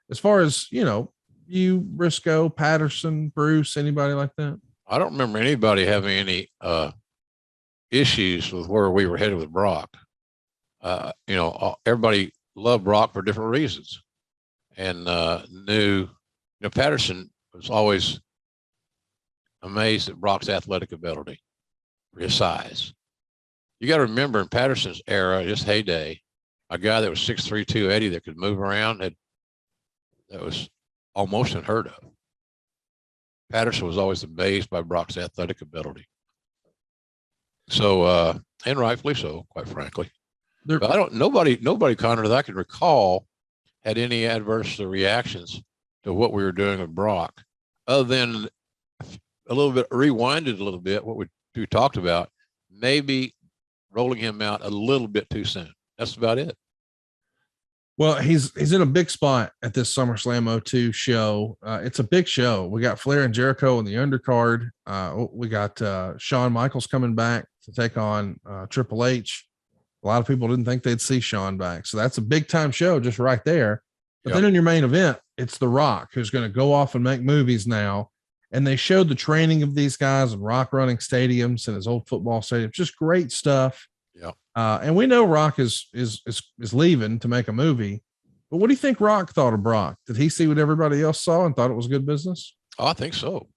as far as, you, Briscoe, Patterson, Bruce, anybody like that? I don't remember anybody having any issues with where we were headed with Brock. Everybody loved Brock for different reasons, and knew, Patterson was always amazed at Brock's athletic ability, for his size. You got to remember, in Patterson's era, his heyday, a guy that was 6'3", 280 that could move around, that was almost unheard of. Patterson was always amazed by Brock's athletic ability. So, and rightfully so, quite frankly. But nobody, Conrad, that I can recall had any adverse reactions to what we were doing with Brock, other than a little bit, rewinded a little bit, what we talked about, maybe rolling him out a little bit too soon. That's about it. Well, he's in a big spot at this SummerSlam 02 show. It's a big show. We got Flair and Jericho in the undercard. We got Shawn Michaels coming back to take on Triple H. A lot of people didn't think they'd see Shawn back. So that's a big time show just right there. But then in your main event, it's The Rock, who's going to go off and make movies now. And they showed the training of these guys and Rock running stadiums and his old football stadium. Just great stuff. Yeah. And we know Rock is leaving to make a movie, but what do you think Rock thought of Brock? Did he see what everybody else saw and thought it was good business? Oh, I think so,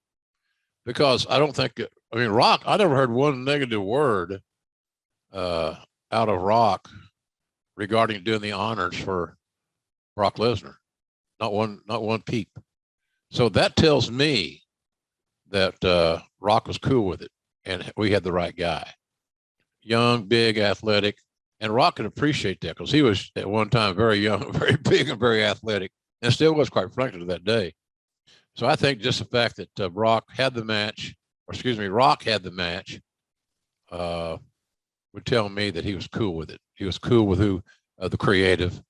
because I don't think, Rock, I never heard one negative word out of Rock regarding doing the honors for Brock Lesnar. Not one peep. So that tells me that Rock was cool with it and we had the right guy. Young, big, athletic, and Rock could appreciate that because he was at one time very young, very big, and very athletic, and still was, quite frankly, to that day. So I think just the fact that Rock had the match, would tell me that he was cool with it. He was cool with the creative,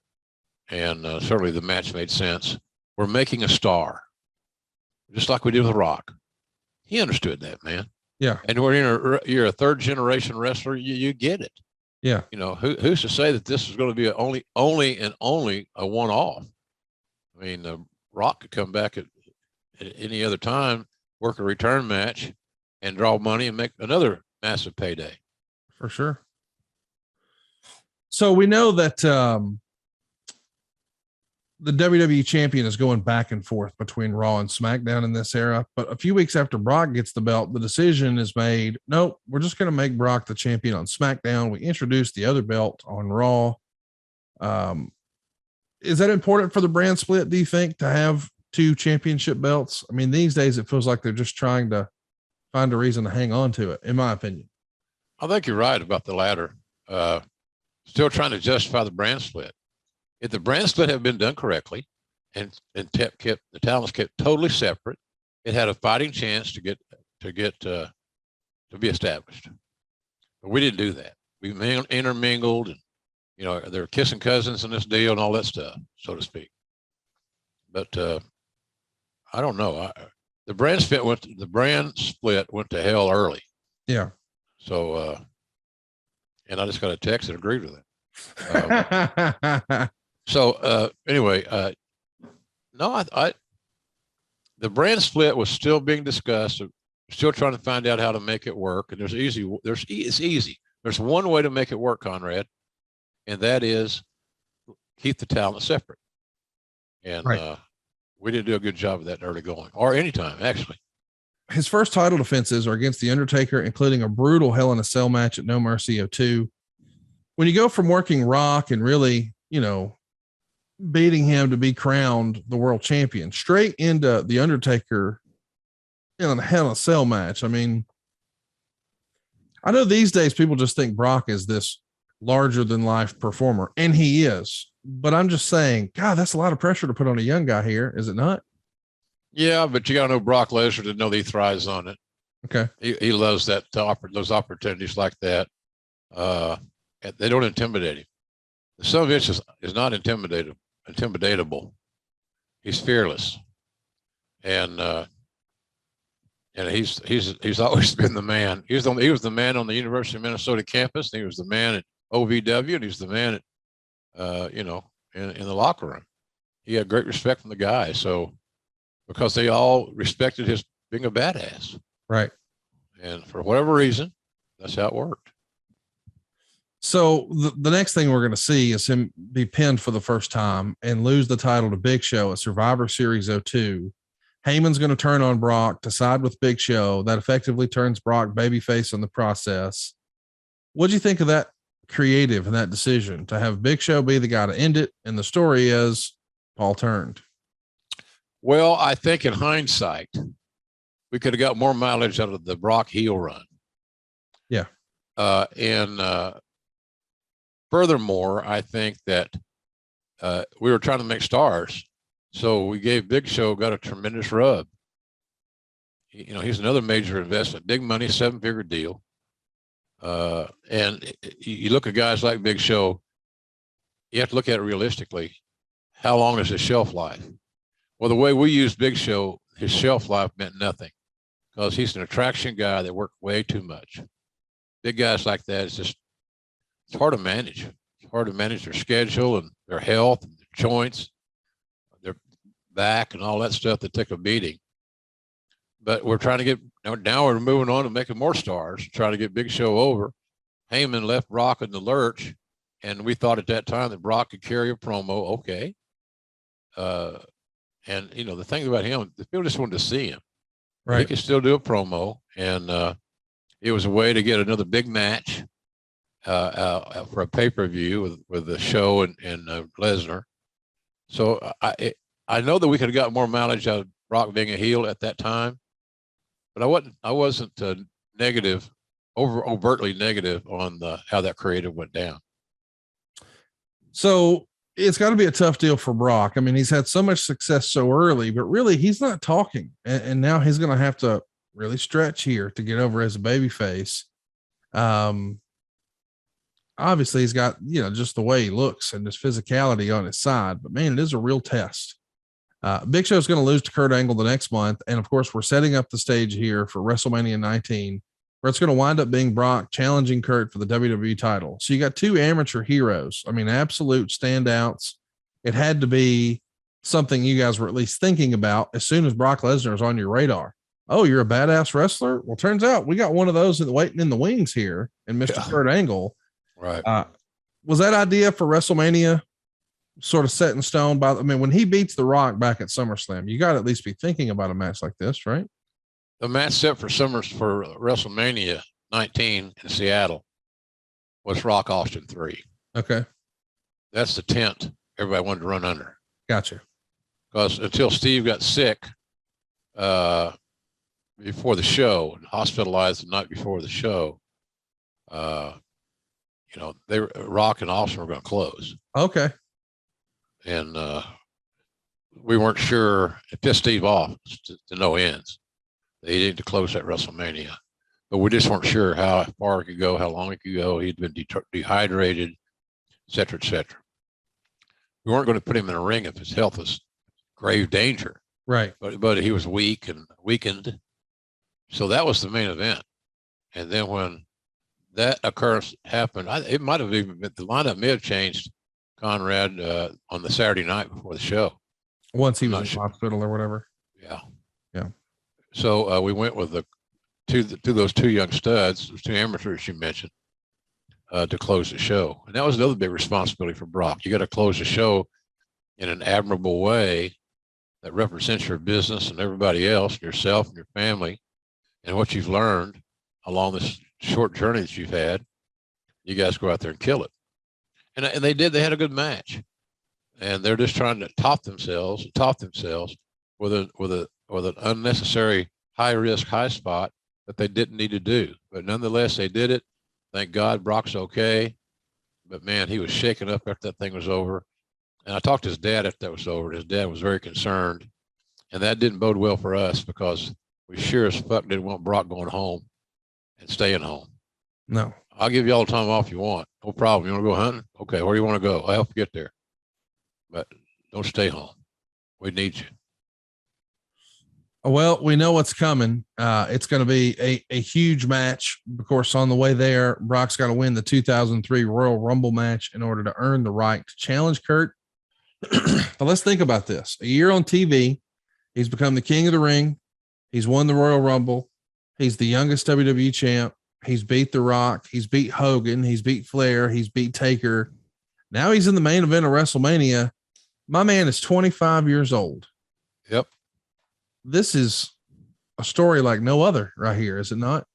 and certainly the match made sense. We're making a star, just like we did with Rock. He understood that, man. Yeah. And when you're a third generation wrestler, you get it. Yeah. Who's to say that this is going to be only a one-off? Rock could come back at any other time, work a return match, and draw money and make another massive payday. For sure. So we know that the WWE champion is going back and forth between Raw and SmackDown in this era. But a few weeks after Brock gets the belt, the decision is made, nope, we're just going to make Brock the champion on SmackDown. We introduced the other belt on Raw. Is that important for the brand split, do you think, to have two championship belts? These days it feels like they're just trying to find a reason to hang on to it, in my opinion. I think you're right about the latter. Still trying to justify the brand split. If the brand split had been done correctly and kept the talents kept totally separate, it had a fighting chance to be established. But we didn't do that. We intermingled, and they're kissing cousins in this deal and all that stuff, so to speak. But I don't know. The brand split went to hell early. Yeah. So, and I just got a text that agreed with it. Anyway, no, the brand split was still being discussed. Still trying to find out how to make it work. And it's easy. There's one way to make it work, Conrad, and that is keep the talent separate. And right. We didn't do a good job of that early going, or anytime, actually. His first title defenses are against The Undertaker, including a brutal Hell in a Cell match at No Mercy 02. When you go from working Rock and really, beating him to be crowned the world champion straight into The Undertaker in a Hell in a Cell match. I know these days people just think Brock is this larger than life performer, and he is, but I'm just saying, God, that's a lot of pressure to put on a young guy here. Is it not? Yeah, but you got to know Brock Lesnar to know that he thrives on it. Okay. He loves that, those opportunities like that. They don't intimidate him. Some of it is not intimidatable. He's fearless. And and he's always been the man. He was the man on the University of Minnesota campus. And he was the man at OVW, and he's the man at in the locker room. He had great respect from the guys. So because they all respected his being a badass, right? And for whatever reason, that's how it worked. So the next thing we're going to see is him be pinned for the first time and lose the title to Big Show at Survivor Series 02. Heyman's going to turn on Brock to side with Big Show. That effectively turns Brock babyface in the process. What'd you think of that creative and that decision to have Big Show be the guy to end it? And the story is Paul turned. Well, I think in hindsight, we could have got more mileage out of the Brock heel run. Yeah. Furthermore, I think that we were trying to make stars. So we gave Big Show, got a tremendous rub. He's another major investment, big money, 7-figure deal. And you look at guys like Big Show, you have to look at it realistically. How long is his shelf life? Well, the way we used Big Show, his shelf life meant nothing because he's an attraction guy that worked way too much. Big guys like that, it's hard to manage. It's hard to manage their schedule and their health and their joints, their back and all that stuff that take a beating. But we're trying to get, now we're moving on to making more stars, trying to get Big Show over. Heyman left Brock in the lurch, and we thought at that time that Brock could carry a promo. Okay. And the thing about him, the people just wanted to see him. Right. He could still do a promo, and it was a way to get another big match for a pay-per-view with the Show and Lesnar. So I know that we could have got more mileage out of Brock being a heel at that time, but I wasn't negative, overtly negative on how that creative went down. So it's got to be a tough deal for Brock. I mean, he's had so much success so early, but really he's not talking. And now he's going to have to really stretch here to get over as a babyface. Obviously he's got, just the way he looks and his physicality on his side, but man, it is a real test. Big Show is going to lose to Kurt Angle the next month. And of course we're setting up the stage here for WrestleMania 19, where it's going to wind up being Brock challenging Kurt for the WWE title. So you got two amateur heroes. I mean, absolute standouts. It had to be something you guys were at least thinking about as soon as Brock Lesnar is on your radar. Oh, you're a badass wrestler? Well, turns out we got one of those waiting in the wings here and Mr. Kurt Angle. Right. Was that idea for WrestleMania sort of set in stone when he beats The Rock back at SummerSlam, you got to at least be thinking about a match like this, right? The match set for WrestleMania 19 in Seattle was Rock Austin 3. Okay. That's the tent everybody wanted to run under. Gotcha. Because until Steve got sick before the show and hospitalized the night before the show, Rock and Austin were going to close. Okay. And we weren't sure. It pissed Steve off to no ends. They needed to close that WrestleMania, but we just weren't sure how far it could go, how long it could go. He'd been dehydrated, et cetera, et cetera. We weren't going to put him in a ring if his health was grave danger. Right. But he was weak and weakened. So that was the main event. And then when that occurrence happened, it might have even been, the lineup may have changed, Conrad, on the Saturday night before the show. Once he was in the hospital or whatever. Yeah. Yeah. So we went with those two young studs, those two amateurs you mentioned, to close the show. And that was another big responsibility for Brock. You got to close the show in an admirable way that represents your business and everybody else, and yourself and your family, and what you've learned along this short journey that you've had. You guys go out there and kill it. And they did. They had a good match. And they're just trying to top themselves with an unnecessary high risk, high spot that they didn't need to do. But nonetheless, they did it. Thank God Brock's okay. But man, he was shaken up after that thing was over. And I talked to his dad after that was over. His dad was very concerned. And that didn't bode well for us because we sure as fuck didn't want Brock going home and staying home. No. I'll give you all the time off you want. No problem. You want to go hunting? Okay, where do you want to go? I'll help you get there. But don't stay home. We need you. Well, we know what's coming. It's going to be a huge match. Of course, on the way there, Brock's got to win the 2003 Royal Rumble match in order to earn the right to challenge Kurt. But let's think about this. A year on TV, he's become the king of the ring. He's won the Royal Rumble. He's the youngest WWE champ. He's beat The Rock. He's beat Hogan. He's beat Flair. He's beat Taker. Now he's in the main event of WrestleMania. My man is 25 years old. Yep. This is a story like no other right here, is it not?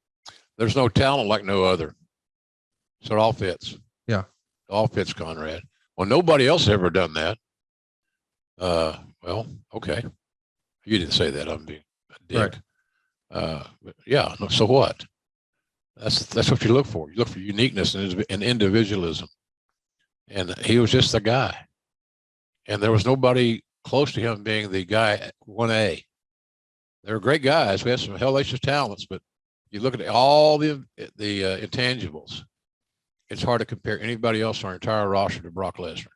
There's no talent like no other. So it all fits. Yeah. It all fits, Conrad. Well, nobody else has ever done that. Well, okay. You didn't say that. I'm being a dick. Right. But yeah. No, so what? That's what you look for. You look for uniqueness and individualism. And he was just the guy. And there was nobody close to him being the guy at 1A. They were great guys. We had some hellacious talents, but you look at all the intangibles. It's hard to compare anybody else on our entire roster to Brock Lesnar.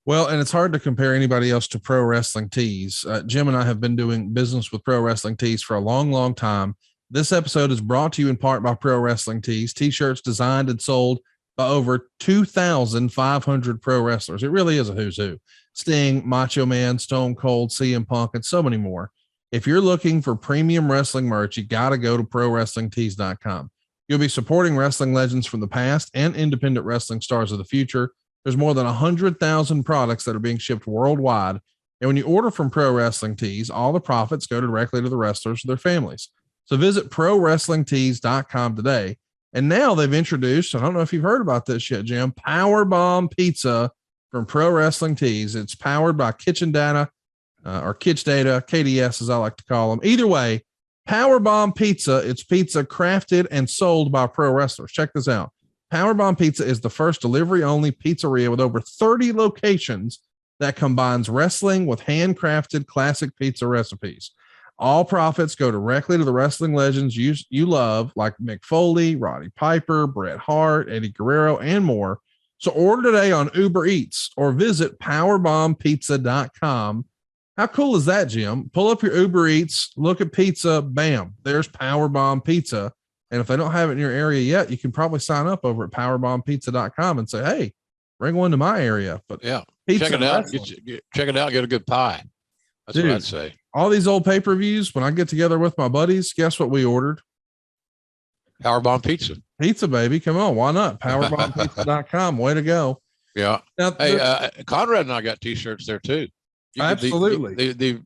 Well, and it's hard to compare anybody else to Pro Wrestling Tees. Jim and I have been doing business with Pro Wrestling Tees for a long, long time. This episode is brought to you in part by Pro Wrestling Tees, t-shirts designed and sold by over 2,500 pro wrestlers. It really is a who's who. Sting, Macho Man, Stone Cold, CM Punk, and so many more. If you're looking for premium wrestling merch, you got to go to ProWrestlingTees.com. You'll be supporting wrestling legends from the past and independent wrestling stars of the future. There's more than 100,000 products that are being shipped worldwide. And when you order from Pro Wrestling Tees, all the profits go directly to the wrestlers or their families. So visit ProWrestlingTees.com today. And now they've introduced, I don't know if you've heard about this yet, Jim, Powerbomb Pizza from Pro Wrestling Tees. It's powered by Kitchen Data or Kitch Data, KDS as I like to call them. Either way, Powerbomb Pizza, it's pizza crafted and sold by pro wrestlers. Check this out. Powerbomb Pizza is the first delivery-only pizzeria with over 30 locations that combines wrestling with handcrafted classic pizza recipes. All profits go directly to the wrestling legends you love, like Mick Foley, Roddy Piper, Bret Hart, Eddie Guerrero, and more. So order today on Uber Eats or visit powerbombpizza.com. How cool is that, Jim? Pull up your Uber Eats, look at pizza, bam, there's Powerbomb Pizza. And if they don't have it in your area yet, you can probably sign up over at powerbombpizza.com and say, hey, bring one to my area. But yeah, pizza check it out. Check it out. Get a good pie. That's Dude, what I'd say. All these old pay-per-views, when I get together with my buddies, guess what we ordered? Powerbomb Pizza. Pizza, baby. Come on. Why not? Powerbombpizza.com. Way to go. Yeah. Now, hey, Conrad and I got t-shirts there too. Absolutely. The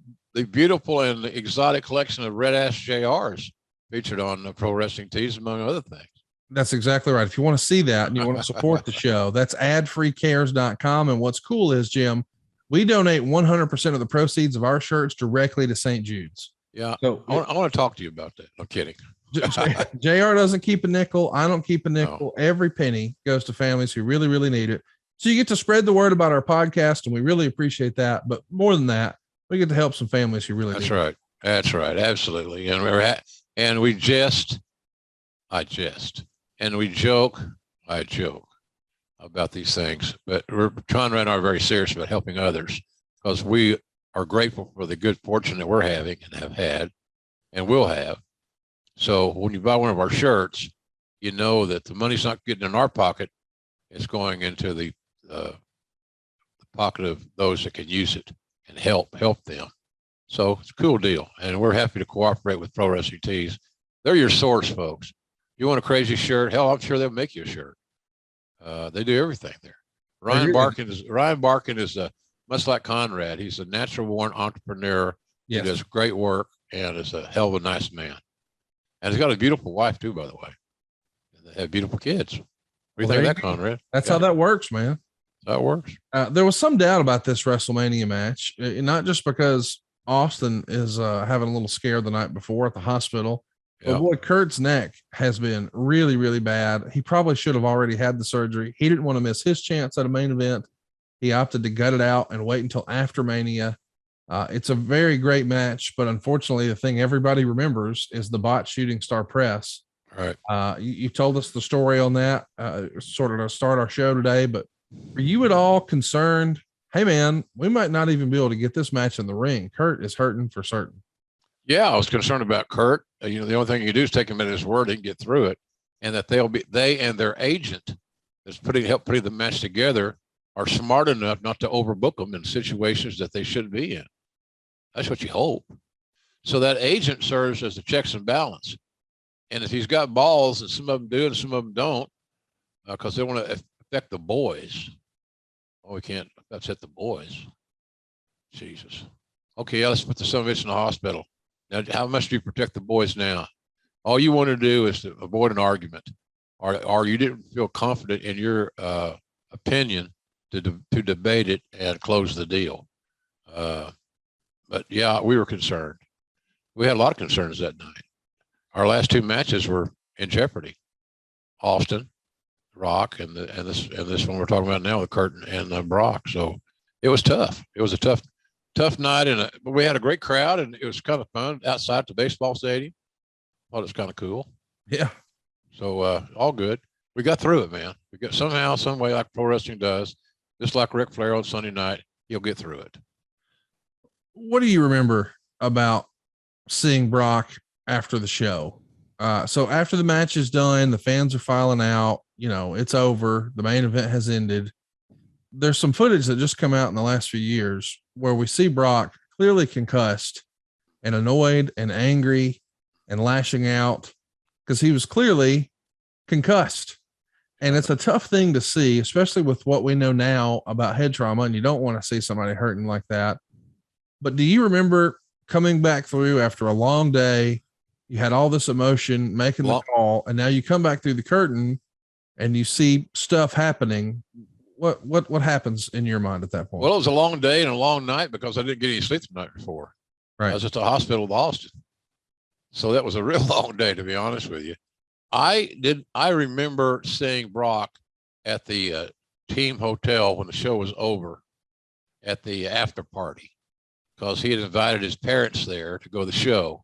beautiful and exotic collection of Red Ass JRs featured on Pro Wrestling Tees, among other things. That's exactly right. If you want to see that and you want to support the show, that's adfreecares.com. And what's cool is, Jim, we donate 100% of the proceeds of our shirts directly to St. Jude's. Yeah. So I want to talk to you about that. I'm kidding. JR doesn't keep a nickel. I don't keep a nickel. No. Every penny goes to families who really, really need it. So you get to spread the word about our podcast, and we really appreciate that. But more than that, we get to help some families who really need it. That's right. Absolutely. And we jest, I jest, and we joke, I joke about these things. But Conrad and I are very serious about helping others because we are grateful for the good fortune that we're having and have had and will have. So when you buy one of our shirts, you know that the money's not getting in our pocket. It's going into the pocket of those that can use it and help them. So it's a cool deal. And we're happy to cooperate with Pro Wrestling Tees. They're your source, folks. You want a crazy shirt? Hell, I'm sure they'll make you a shirt. They do everything there. Ryan Barkin is much like Conrad. He's a natural born entrepreneur. Yes. He does great work and is a hell of a nice man. And he's got a beautiful wife too, by the way. And they have beautiful kids. What do you think of that, Conrad? That's how that works, man. That works. There was some doubt about this WrestleMania match, not just because Austin is having a little scare the night before at the hospital. But boy, Kurt's neck has been really, really bad. He probably should have already had the surgery. He didn't want to miss his chance at a main event. He opted to gut it out and wait until after Mania. It's a very great match, but unfortunately, the thing everybody remembers is the bot shooting star press. All right. You told us the story on that, sort of to start our show today, but were you at all concerned hey man, we might not even be able to get this match in the ring. Kurt is hurting for certain. Yeah, I was concerned about Kurt. The only thing you can do is take him at his word and get through it, and that they and their agent that's help putting the match together are smart enough not to overbook them in situations that they shouldn't be in. That's what you hope. So that agent serves as the checks and balance. And if he's got balls, and some of them do and some of them don't, because they want to affect the boys. Oh, we can't upset the boys. Jesus. Okay, let's put the son of a bitch in the hospital. Now, how much do you protect the boys now? All you want to do is to avoid an argument, or you didn't feel confident in your opinion to debate it and close the deal. But yeah, we were concerned. We had a lot of concerns that night. Our last two matches were in jeopardy. Austin, Rock, and this one we're talking about now with Kurt and Brock. So it was tough. It was a tough night, but we had a great crowd, and it was kind of fun outside the baseball stadium. Thought it was kind of cool. Yeah. So all good. We got through it, man. We got somehow, some way, like pro wrestling does, just like Ric Flair on Sunday night. He'll get through it. What do you remember about seeing Brock after the show? So after the match is done, the fans are filing out, it's over. The main event has ended. There's some footage that just come out in the last few years where we see Brock clearly concussed and annoyed and angry and lashing out because he was clearly concussed. And it's a tough thing to see, especially with what we know now about head trauma. And you don't want to see somebody hurting like that. But do you remember coming back through after a long day? You had all this emotion, making the call, and now you come back through the curtain and you see stuff happening. What happens in your mind at that point? Well, it was a long day and a long night because I didn't get any sleep the night before. Right. I was at the hospital with Austin. So that was a real long day, to be honest with you. I remember seeing Brock at the team hotel when the show was over at the after party, because he had invited his parents there to go to the show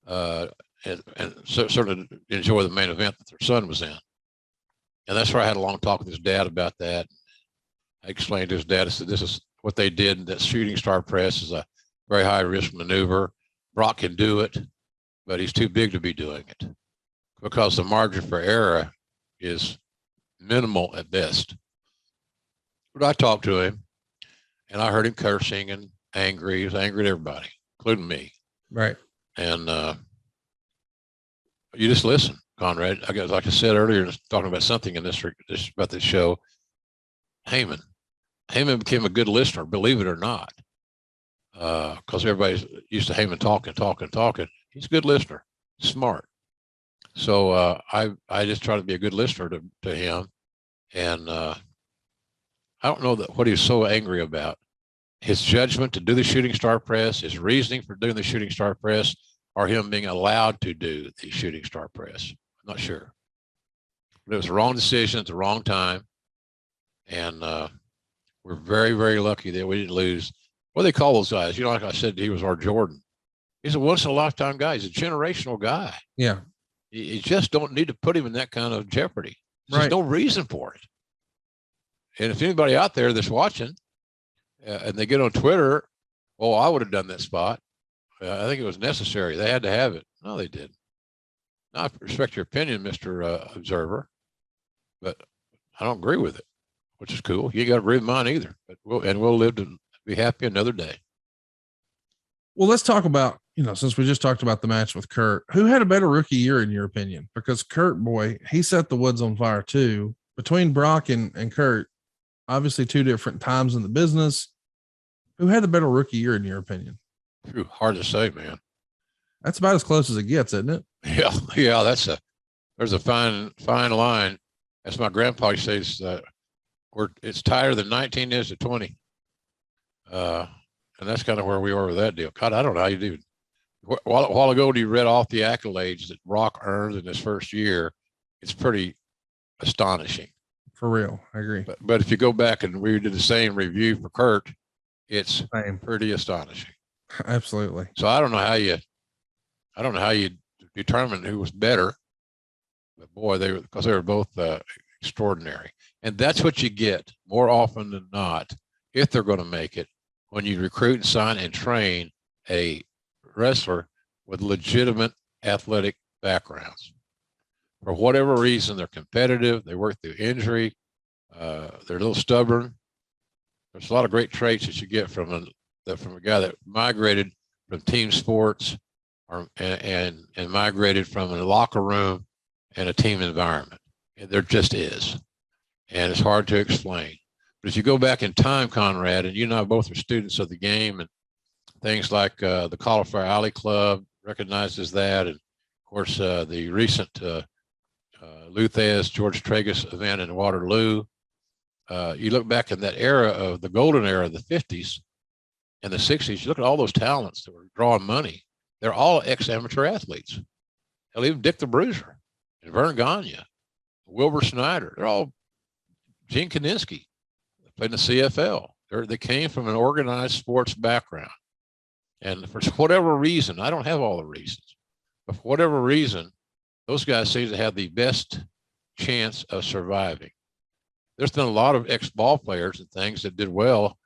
and sort of enjoy the main event that their son was in. And that's where I had a long talk with his dad about that. I explained to his dad, I said, this is what they did. That shooting star press is a very high risk maneuver. Brock can do it, but he's too big to be doing it because the margin for error is minimal at best. But I talked to him and I heard him cursing and angry. He was angry at everybody, including me. Right. And you just listen, Conrad. I guess, like I said earlier, talking about something in this about this show, Heyman became a good listener, believe it or not, because everybody's used to Heyman talking. He's a good listener, smart. So I just try to be a good listener to him, and I don't know what he was so angry about. His judgment to do the shooting star press, his reasoning for doing the shooting star press, or him being allowed to do the shooting star press. I'm not sure. But it was the wrong decision at the wrong time. And we're very, very lucky that we didn't lose. What do they call those guys? Like I said, he was our Jordan. He's a once-in-a-lifetime guy. He's a generational guy. Yeah. You just don't need to put him in that kind of jeopardy. There's Right. no reason for it. And if anybody out there that's watching, and they get on Twitter, I would have done that spot. I think it was necessary. They had to have it. No, they didn't. I respect your opinion, Mr. Observer, but I don't agree with it, which is cool. You got to agree with mine either. But we'll live to be happy another day. Well, let's talk about, since we just talked about the match with Kurt, who had a better rookie year in your opinion? Because Kurt, boy, he set the woods on fire too. Between Brock and Kurt, obviously two different times in the business. Who had a better rookie year in your opinion? Hard to say, man. That's about as close as it gets, isn't it? Yeah. There's a fine line. As my grandpa says, it's tighter than 19 is to 20. And that's kind of where we are with that deal. God, I don't know how you do. A while ago, when you read off the accolades that Brock earned in his first year, it's pretty astonishing. For real. I agree. But if you go back and we did the same review for Kurt, it's pretty astonishing. Absolutely. So I don't know how you determine who was better, but boy, because they were both extraordinary. And that's what you get more often than not if they're going to make it, when you recruit and sign and train a wrestler with legitimate athletic backgrounds. For whatever reason, they're competitive. They work through injury. They're a little stubborn. There's a lot of great traits that you get from a guy that migrated from team sports and migrated from a locker room and a team environment. And there just is. And it's hard to explain. But if you go back in time, Conrad, and you and I both are students of the game, and things like the Cauliflower Alley Club recognizes that, and of course the recent Luthez George Tragus event in Waterloo. You look back in that era of the golden era of the 50s and the 60s, you look at all those talents that were drawing money. They're all ex-amateur athletes. Hell, even Dick the Bruiser and Vern Gagne, Wilbur Snyder, they're all Gene Kaninsky, played in the CFL. They came from an organized sports background. And for whatever reason, I don't have all the reasons, but for whatever reason, those guys seem to have the best chance of surviving. There's been a lot of ex-ball players and things that did well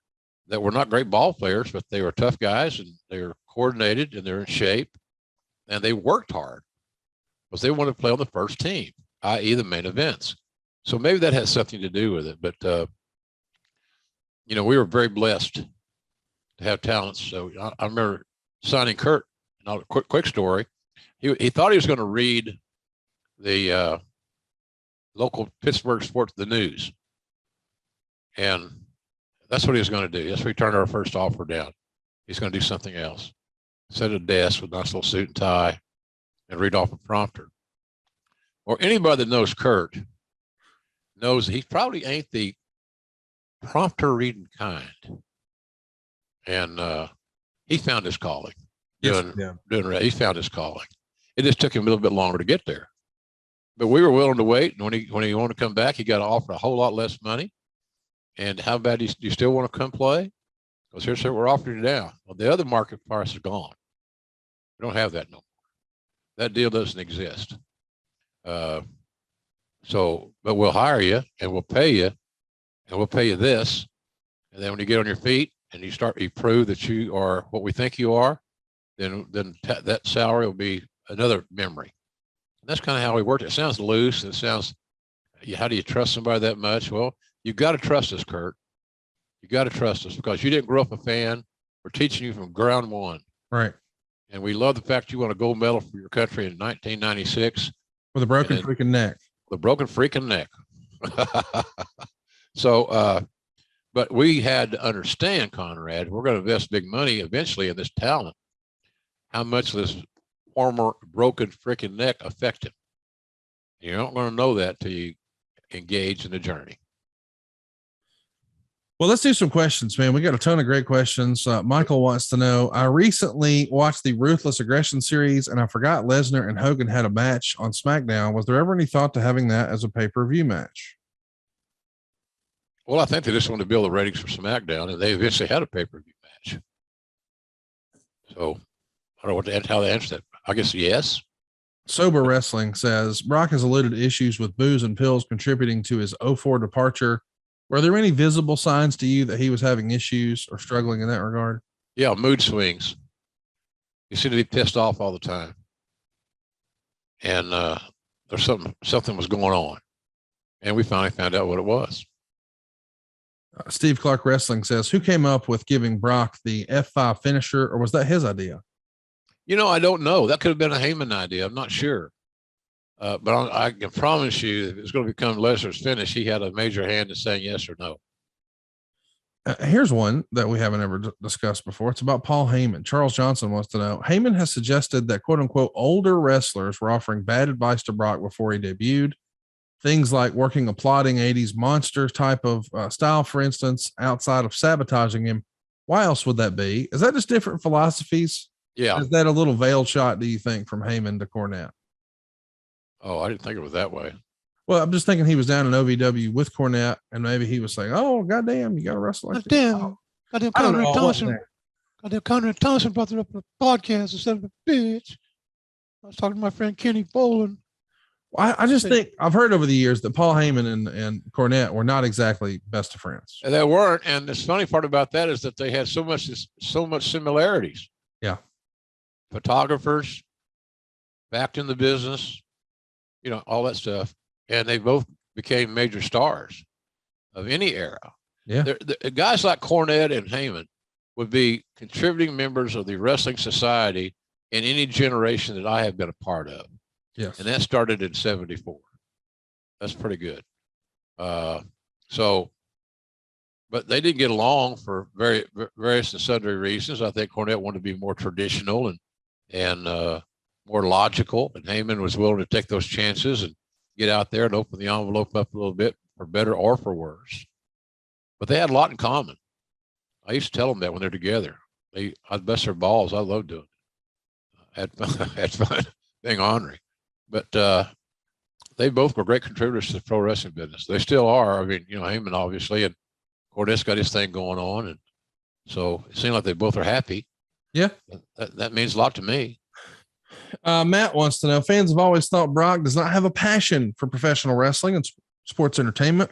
that were not great ball players, but they were tough guys and they were coordinated and they're in shape and they worked hard because they wanted to play on the first team, i.e. the main events. So maybe that has something to do with it. But, we were very blessed to have talents. So I remember signing Kurt, and a quick story. He thought he was going to read the local Pittsburgh Sports, the news. And that's what he was going to do. That's what he turned our first offer down. He's going to do something else. Sit at a desk with a nice little suit and tie and read off a prompter. Or anybody that knows Kurt knows that he probably ain't the prompter reading kind. And he found his calling. He found his calling. It just took him a little bit longer to get there. But we were willing to wait. And when he wanted to come back, he got offered a whole lot less money. And how bad do you still want to come play? Because here's what we're offering you now. Well, the other market price is gone. We don't have that no more. That deal doesn't exist. But we'll hire you and we'll pay you and we'll pay you this. And then when you get on your feet and you prove that you are what we think you are, then that salary will be another memory. And that's kind of how we worked. It sounds loose. It sounds, how do you trust somebody that much? Well, you've got to trust us, Kurt. You got to trust us because you didn't grow up a fan. We're teaching you from ground one. Right. And we love the fact you won a gold medal for your country in 1996. With a broken freaking neck. With a broken freaking neck. So, but we had to understand, Conrad, we're going to invest big money eventually in this talent. How much this former broken freaking neck affect him? You're not going to know that till you engage in the journey. Well, let's do some questions, man. We got a ton of great questions. Michael wants to know, I recently watched the Ruthless Aggression series and I forgot Lesnar and Hogan had a match on SmackDown. Was there ever any thought to having that as a pay-per-view match? Well, I think they just wanted to build the ratings for SmackDown and they eventually had a pay-per-view match. So I don't know how they answer that. I guess yes. Sober Wrestling says, Brock has alluded to issues with booze and pills contributing to his 04 departure. Were there any visible signs to you that he was having issues or struggling in that regard? Yeah, mood swings. He seemed to be pissed off all the time. And there's something was going on. And we finally found out what it was. Steve Clark Wrestling says, who came up with giving Brock the F5 finisher, or was that his idea? I don't know. That could have been a Heyman idea. I'm not sure. But I can promise you, if it's going to become Lesnar's finish, he had a major hand in saying yes or no. Here's one that we haven't ever discussed before. It's about Paul Heyman. Charles Johnson wants to know, Heyman has suggested that quote unquote older wrestlers were offering bad advice to Brock before he debuted. Things like working a plotting 80s monster type of style, for instance, outside of sabotaging him. Why else would that be? Is that just different philosophies? Yeah. Is that a little veiled shot, do you think, from Heyman to Cornette? Oh, I didn't think of it that way. Well, I'm just thinking he was down in OVW with Cornette, and maybe he was saying, "Oh, goddamn, you got to wrestle like this." Goddamn, Conrad Thompson brought that up in a podcast instead of a bitch. I was talking to my friend Kenny Boland. I just think I've heard over the years that Paul Heyman and Cornette were not exactly best of friends. They weren't. And the funny part about that is that they had so much similarities. Yeah. Photographers, backed in the business, all that stuff. And they both became major stars of any era. Yeah. The guys like Cornette and Heyman would be contributing members of the wrestling society in any generation that I have been a part of. Yes. And that started in 74. That's pretty good. But they didn't get along for various and sundry reasons. I think Cornette wanted to be more traditional and more logical, and Heyman was willing to take those chances and get out there and open the envelope up a little bit, for better or for worse. But they had a lot in common. I used to tell them that when they're together. I'd bust their balls. I love doing it. Had fun being ornery. But they both were great contributors to the pro wrestling business. They still are. I mean, Heyman obviously, and Cornette's got his thing going on, and so it seems like they both are happy. Yeah, that means a lot to me. Matt wants to know, fans have always thought Brock does not have a passion for professional wrestling and sports entertainment,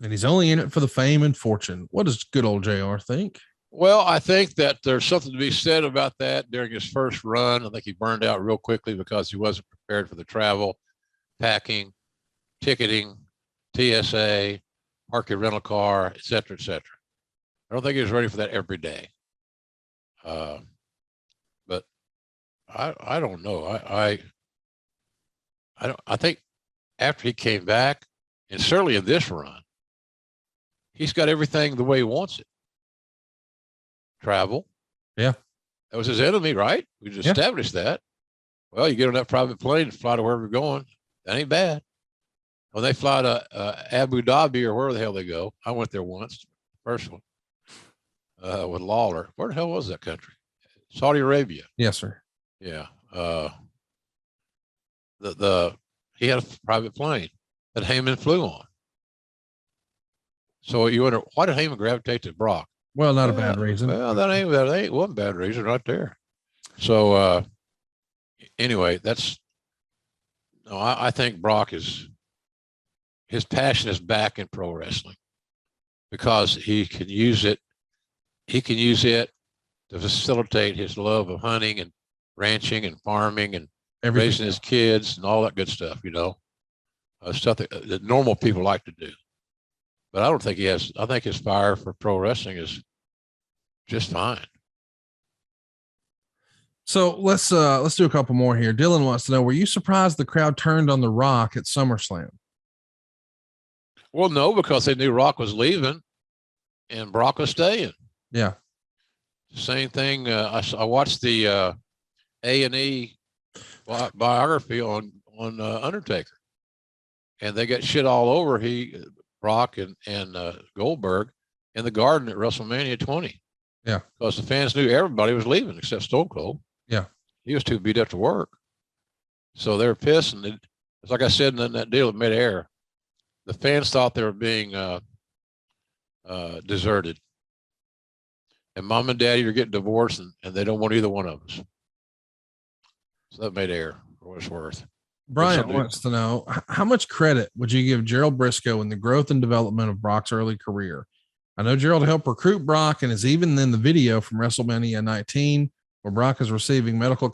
and he's only in it for the fame and fortune. What does good old JR think? Well, I think that there's something to be said about that. During his first run, I think he burned out real quickly because he wasn't prepared for the travel, packing, ticketing, TSA, parking rental car, et cetera, et cetera. I don't think he was ready for that every day. But I don't know. I think after he came back, and certainly in this run, he's got everything the way he wants it. Travel. Yeah. That was his enemy, right? We just established that. Well, you get on that private plane and fly to wherever you're going. That ain't bad. When they fly to Abu Dhabi or wherever the hell they go, I went there once, first one, with Lawler. Where the hell was that country? Saudi Arabia. Yes, sir. Yeah. He had a private plane that Heyman flew on. So you wonder, why did Heyman gravitate to Brock? Well, not a bad reason. Well, that ain't one bad reason right there. So anyway, I think Brock his passion is back in pro wrestling because he can use it. He can use it to facilitate his love of hunting and ranching and farming and raising his kids and all that good stuff, stuff that normal people like to do. But I don't think he has. I think his fire for pro wrestling is just fine. So let's do a couple more here. Dylan wants to know, were you surprised the crowd turned on The Rock at SummerSlam? Well, no, because they knew Rock was leaving and Brock was staying. Yeah. Same thing. I watched the A&E biography on Undertaker, and they got shit all over Brock and Goldberg in the Garden at WrestleMania 20. Yeah. Because the fans knew everybody was leaving except Stone Cold. Yeah. He was too beat up to work. So they were pissed. And it's like I said in that deal at mid-air, the fans thought they were being deserted. And mom and daddy are getting divorced and they don't want either one of us. So that made air for what it's worth. Brian wants to know, how much credit would you give Gerald Briscoe in the growth and development of Brock's early career? I know Gerald helped recruit Brock and is even in the video from WrestleMania 19 where Brock is receiving medical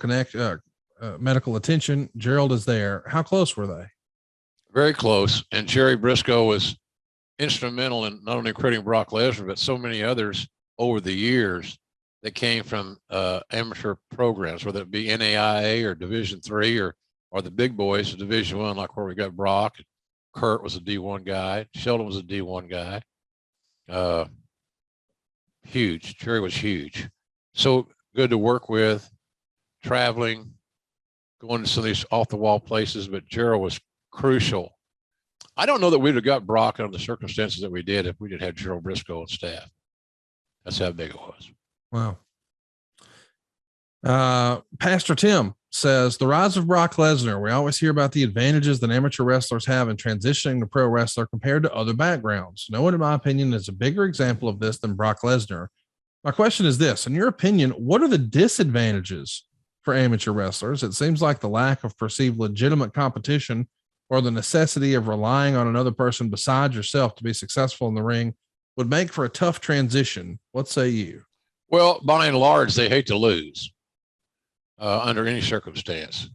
attention. Gerald is there. How close were they? Very close. And Jerry Briscoe was instrumental in not only creating Brock Lesnar, but so many others over the years that came from amateur programs, whether it be NAIA or Division III or the big boys of Division I, like where we got Brock. Kurt was a D1 guy. Sheldon was a D1 guy. Huge. Jerry was huge. So good to work with, traveling, going to some of these off the wall places, but Gerald was crucial. I don't know that we'd have got Brock under the circumstances that we did if we didn't have Gerald Briscoe on staff. That's how big it was. Wow. Pastor Tim says, the rise of Brock Lesnar. We always hear about the advantages that amateur wrestlers have in transitioning to pro wrestler compared to other backgrounds. No one, in my opinion, is a bigger example of this than Brock Lesnar. My question is this: in your opinion, what are the disadvantages for amateur wrestlers. It seems like the lack of perceived legitimate competition or the necessity of relying on another person besides yourself to be successful in the ring would make for a tough transition. What say you? Well, by and large, they hate to lose under any circumstance.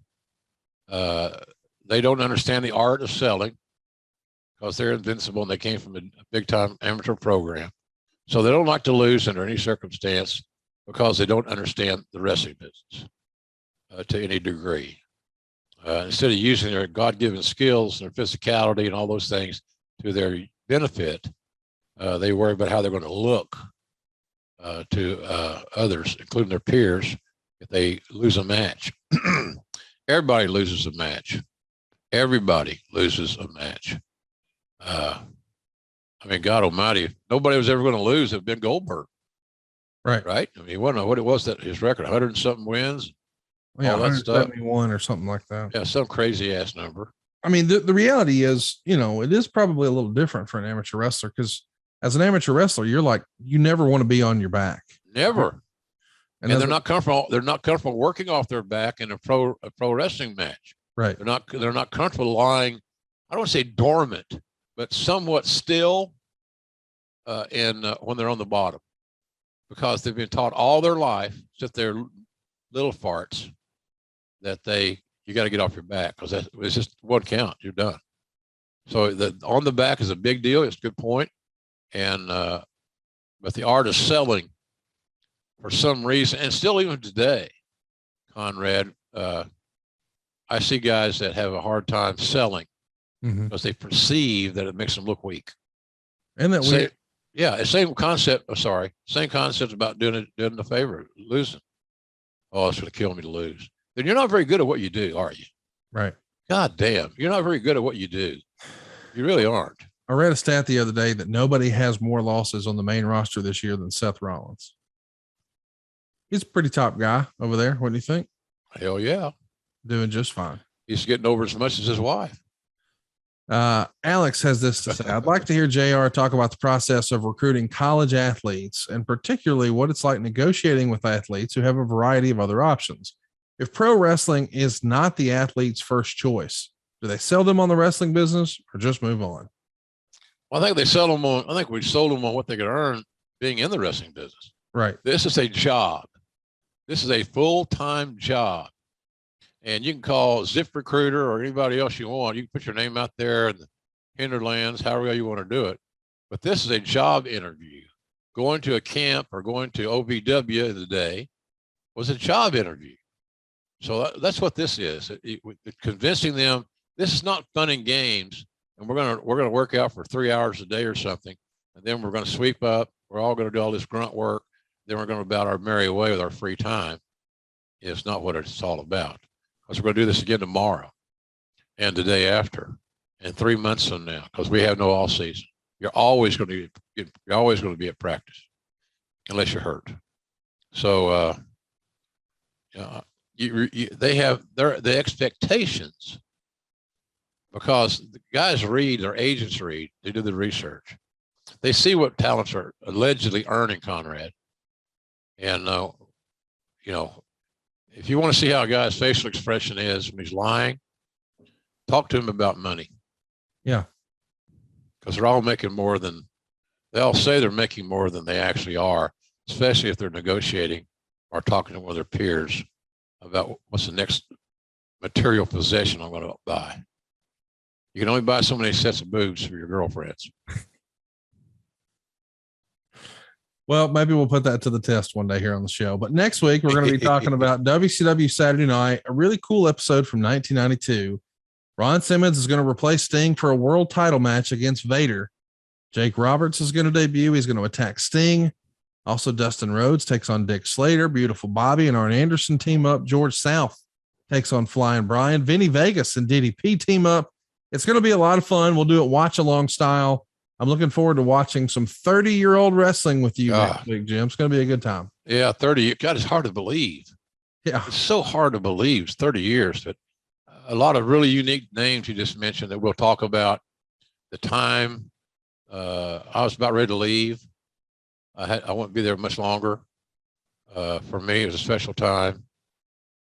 They don't understand the art of selling because they're invincible and they came from a big time amateur program. So they don't like to lose under any circumstance because they don't understand the wrestling business to any degree. Instead of using their God-given skills and their physicality and all those things to their benefit, they worry about how they're going to look to others, including their peers, if they lose a match. Everybody loses a match. Everybody loses a match. I mean, God Almighty, nobody was ever going to lose if Ben Goldberg. Right. Right. I mean, you want to know what it was that his record, 100 and something wins. Yeah, all that stuff. 171 or something like that. Yeah, some crazy ass number. I mean, the reality is, it is probably a little different for an amateur wrestler because as an amateur wrestler, you're like, you never want to be on your back. Never. And they're not comfortable. They're not comfortable working off their back in a pro wrestling match. Right. They're not comfortable lying. I don't want to say dormant, but somewhat still when they're on the bottom, because they've been taught all their life, sit there little farts, that you got to get off your back because it's just one count, you're done. So the on the back is a big deal. It's a good point. And but the art of selling, for some reason, and still even today, Conrad, I see guys that have a hard time selling because they perceive that it makes them look weak. And that same concept. Same concept about doing a favor, losing. Oh, it's going to kill me to lose. Then you're not very good at what you do, are you? Right. God damn, you're not very good at what you do. You really aren't. I read a stat the other day that nobody has more losses on the main roster this year than Seth Rollins. He's a pretty top guy over there. What do you think? Hell yeah. Doing just fine. He's getting over as much as his wife. Alex has this to say. I'd like to hear JR talk about the process of recruiting college athletes and particularly what it's like negotiating with athletes who have a variety of other options. If pro wrestling is not the athlete's first choice, do they sell them on the wrestling business or just move on? Well, I think we sold them on what they could earn being in the wrestling business. Right. This is a job. This is a full-time job. And you can call ZipRecruiter or anybody else you want. You can put your name out there in the hinterlands, however you want to do it. But this is a job interview. Going to a camp or going to OVW in the day was a job interview. So that's what this is. Convincing them this is not fun and games, and we're gonna work out for 3 hours a day or something, and then we're gonna sweep up. We're all gonna do all this grunt work. Then we're gonna about our merry way with our free time. It's not what it's all about. Because we're going to do this again tomorrow and the day after and 3 months from now, because we have no all season. You're always going to be at practice unless you're hurt. So they have the expectations, because the guys read, their agents read, they do the research. They see what talents are allegedly earning, Conrad. And, if you want to see how a guy's facial expression is when he's lying, talk to him about money. Yeah. Because they're all making more than, they all say they're making more than they actually are, especially if they're negotiating or talking to one of their peers about what's the next material possession I'm going to buy. You can only buy so many sets of boobs for your girlfriends. Well, maybe we'll put that to the test one day here on the show. But next week, we're going to be talking about WCW Saturday Night, a really cool episode from 1992. Ron Simmons is going to replace Sting for a world title match against Vader. Jake Roberts is going to debut. He's going to attack Sting. Also, Dustin Rhodes takes on Dick Slater. Beautiful Bobby and Arn Anderson team up. George South takes on Flying Brian. Vinny Vegas and DDP team up. It's going to be a lot of fun. We'll do it watch along style. I'm looking forward to watching some 30-year-old wrestling with you next week, Jim. It's going to be a good time. Yeah, 30. God, it's hard to believe. Yeah. It's so hard to believe. It's 30 years. But a lot of really unique names you just mentioned that we'll talk about. The time. I was about ready to leave. I won't be there much longer. For me, it was a special time.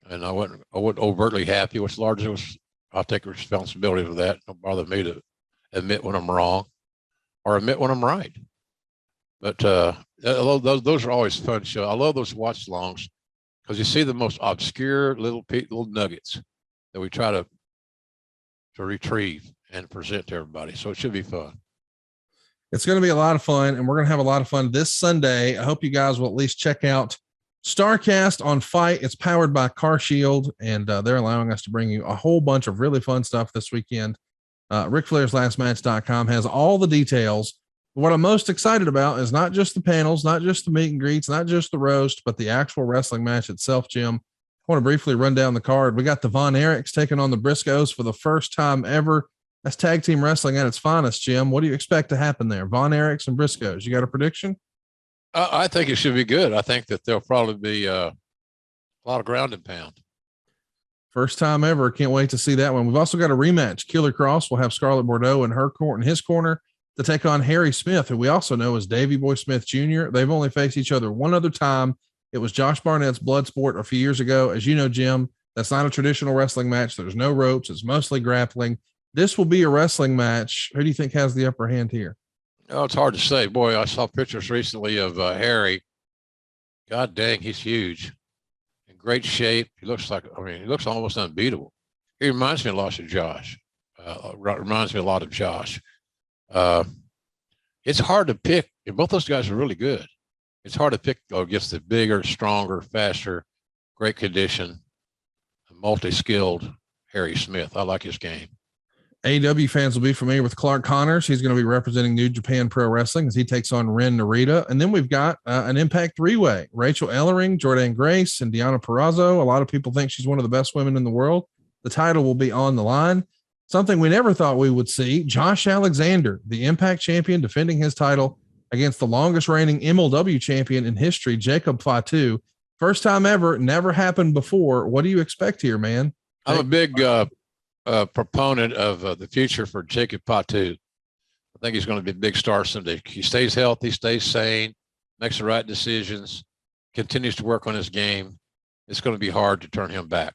and I wasn't overtly happy, which largely was, I'll take responsibility for that. Don't bother me to admit when I'm wrong or admit when I'm right. But those are always fun shows. I love those watch alongs because you see the most obscure little nuggets that we try to retrieve and present to everybody. So it should be fun. It's going to be a lot of fun, and we're going to have a lot of fun this Sunday. I hope you guys will at least check out Starcast on Fight. It's powered by Car Shield, and they're allowing us to bring you a whole bunch of really fun stuff this weekend. RickFlairsLastMatch.com has all the details. What I'm most excited about is not just the panels, not just the meet and greets, not just the roast, but the actual wrestling match itself, Jim. I want to briefly run down the card. We got the Von Erichs taking on the Briscoes for the first time ever. That's tag team wrestling at its finest, Jim. What do you expect to happen there? Von Erichs and Briscoes. You got a prediction? I think it should be good. I think that there'll probably be a lot of ground and pound. First time ever. Can't wait to see that one. We've also got a rematch. Killer Cross will have Scarlett Bordeaux in his corner to take on Harry Smith, who we also know as Davey Boy Smith Jr. They've only faced each other one other time. It was Josh Barnett's Bloodsport a few years ago. As you know, Jim, that's not a traditional wrestling match. There's no ropes. It's mostly grappling. This will be a wrestling match. Who do you think has the upper hand here? Oh, it's hard to say. Boy, I saw pictures recently of Harry. God dang, he's huge. In great shape. He looks almost unbeatable. He reminds me a lot of Josh. It's hard to pick. And both those guys are really good. It's hard to pick against the bigger, stronger, faster, great condition, multi-skilled Harry Smith. I like his game. AEW fans will be familiar with Clark Connors. He's going to be representing New Japan Pro Wrestling as he takes on Ren Narita. And then we've got an Impact three-way. Rachel Ellering, Jordan Grace, and Deonna Purrazzo. A lot of people think she's one of the best women in the world. The title will be on the line. Something we never thought we would see. Josh Alexander, the Impact champion, defending his title against the longest reigning MLW champion in history, Jacob Fatu. First time ever, never happened before. What do you expect here, man? I'm a big proponent of the future for Jacob Fatu. I think he's going to be a big star someday. He stays healthy, stays sane, makes the right decisions, continues to work on his game. It's going to be hard to turn him back.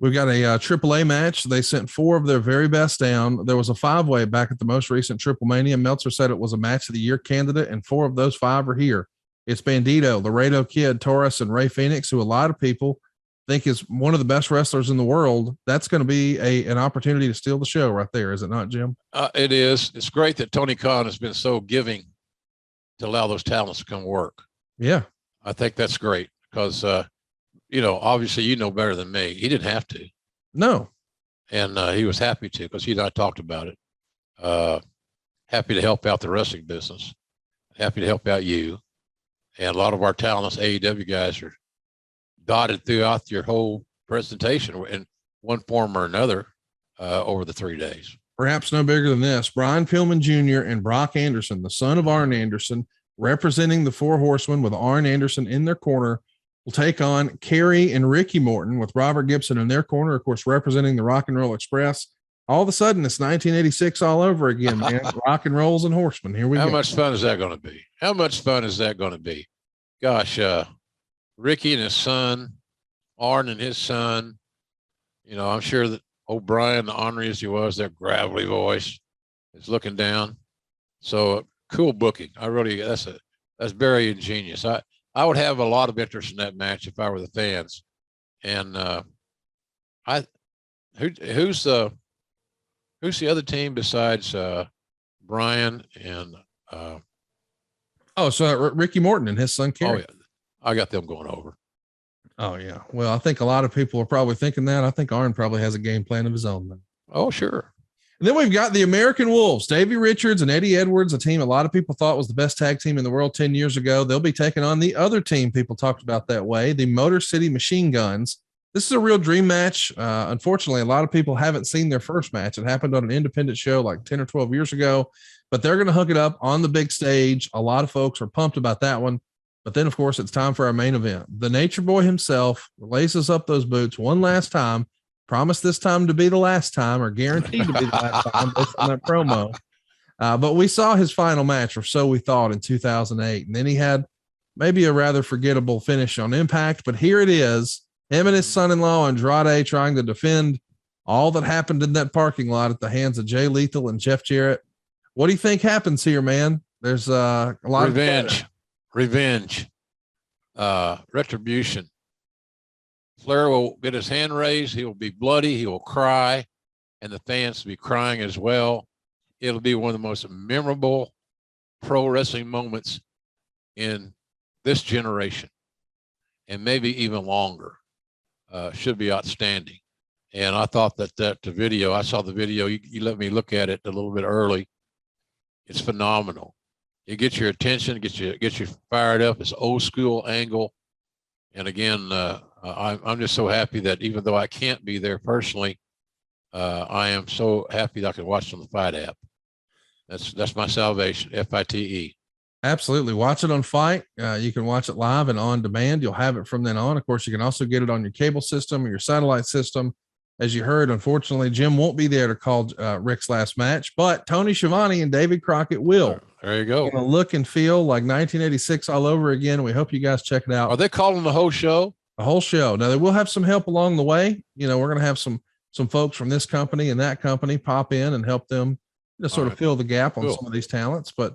We've got a AAA match. They sent 4 of their very best down. There was a 5-way back at the most recent Triple Mania. Meltzer said it was a match of the year candidate, and 4 of those 5 are here. It's Bandito, Laredo Kid, Taurus, and Ray Phoenix, who a lot of people think is one of the best wrestlers in the world. That's going to be an opportunity to steal the show right there. Is it not, Jim? It is. It's great that Tony Khan has been so giving to allow those talents to come work. Yeah. I think that's great because, obviously you know better than me. He didn't have to. No. And he was happy to because he and I talked about it. Happy to help out the wrestling business. Happy to help out you. And a lot of our talentless AEW guys are dotted throughout your whole presentation in one form or another over the 3 days. Perhaps no bigger than this. Brian Pillman Jr. and Brock Anderson, the son of Arn Anderson, representing the 4 Horsemen with Arn Anderson in their corner, will take on Kerry and Ricky Morton with Robert Gibson in their corner, of course, representing the Rock and Roll Express. All of a sudden, it's 1986 all over again, man. Rock and Rolls and Horsemen. Here we go. How much fun is that going to be? How much fun is that going to be? Gosh, Ricky and his son, Arn and his son, I'm sure that O'Brien, the ornery as he was, that gravelly voice is looking down. So cool booking. That's very ingenious. I would have a lot of interest in that match if I were the fans. And who's the other team besides Brian and Ricky Morton and his son Kerry. Oh yeah, I got them going over. Oh yeah. Well, I think a lot of people are probably thinking that. I think Arn probably has a game plan of his own. Then. Oh sure. And then we've got the American Wolves, Davey Richards and Eddie Edwards, a team a lot of people thought was the best tag team in the world 10 years ago. They'll be taking on the other team people talked about that way, the Motor City Machine Guns. This is a real dream match. Unfortunately, a lot of people haven't seen their first match. It happened on an independent show like 10 or 12 years ago, but they're going to hook it up on the big stage. A lot of folks are pumped about that one. But then, of course, it's time for our main event. The Nature Boy himself laces up those boots one last time. Promise this time to be the last time, or guaranteed to be the last time based on that promo. But we saw his final match, or so we thought, in 2008. And then he had maybe a rather forgettable finish on Impact. But here it is. Him and his son-in-law Andrade trying to defend all that happened in that parking lot at the hands of Jay Lethal and Jeff Jarrett. What do you think happens here, man? There's a lot of revenge, retribution. Flair will get his hand raised. He will be bloody. He will cry, and the fans will be crying as well. It'll be one of the most memorable pro wrestling moments in this generation, and maybe even longer. Should be outstanding. And I thought that the video, I saw the video, you let me look at it a little bit early. It's phenomenal. It gets your attention, gets you fired up. It's old school angle. And again, I'm just so happy that even though I can't be there personally, I am so happy that I can watch it on the Fight app. That's my salvation, FITE. Absolutely. Watch it on Fight. You can watch it live and on demand. You'll have it from then on. Of course, you can also get it on your cable system or your satellite system. As you heard, unfortunately, Jim won't be there to call Rick's last match, but Tony Schiavone and David Crockett will. There you go. It'll look and feel like 1986 all over again. We hope you guys check it out. Are they calling the whole show? The whole show. Now, they will have some help along the way. You know, we're going to have some folks from this company and that company pop in and help them sort of fill the gap on some of these talents, but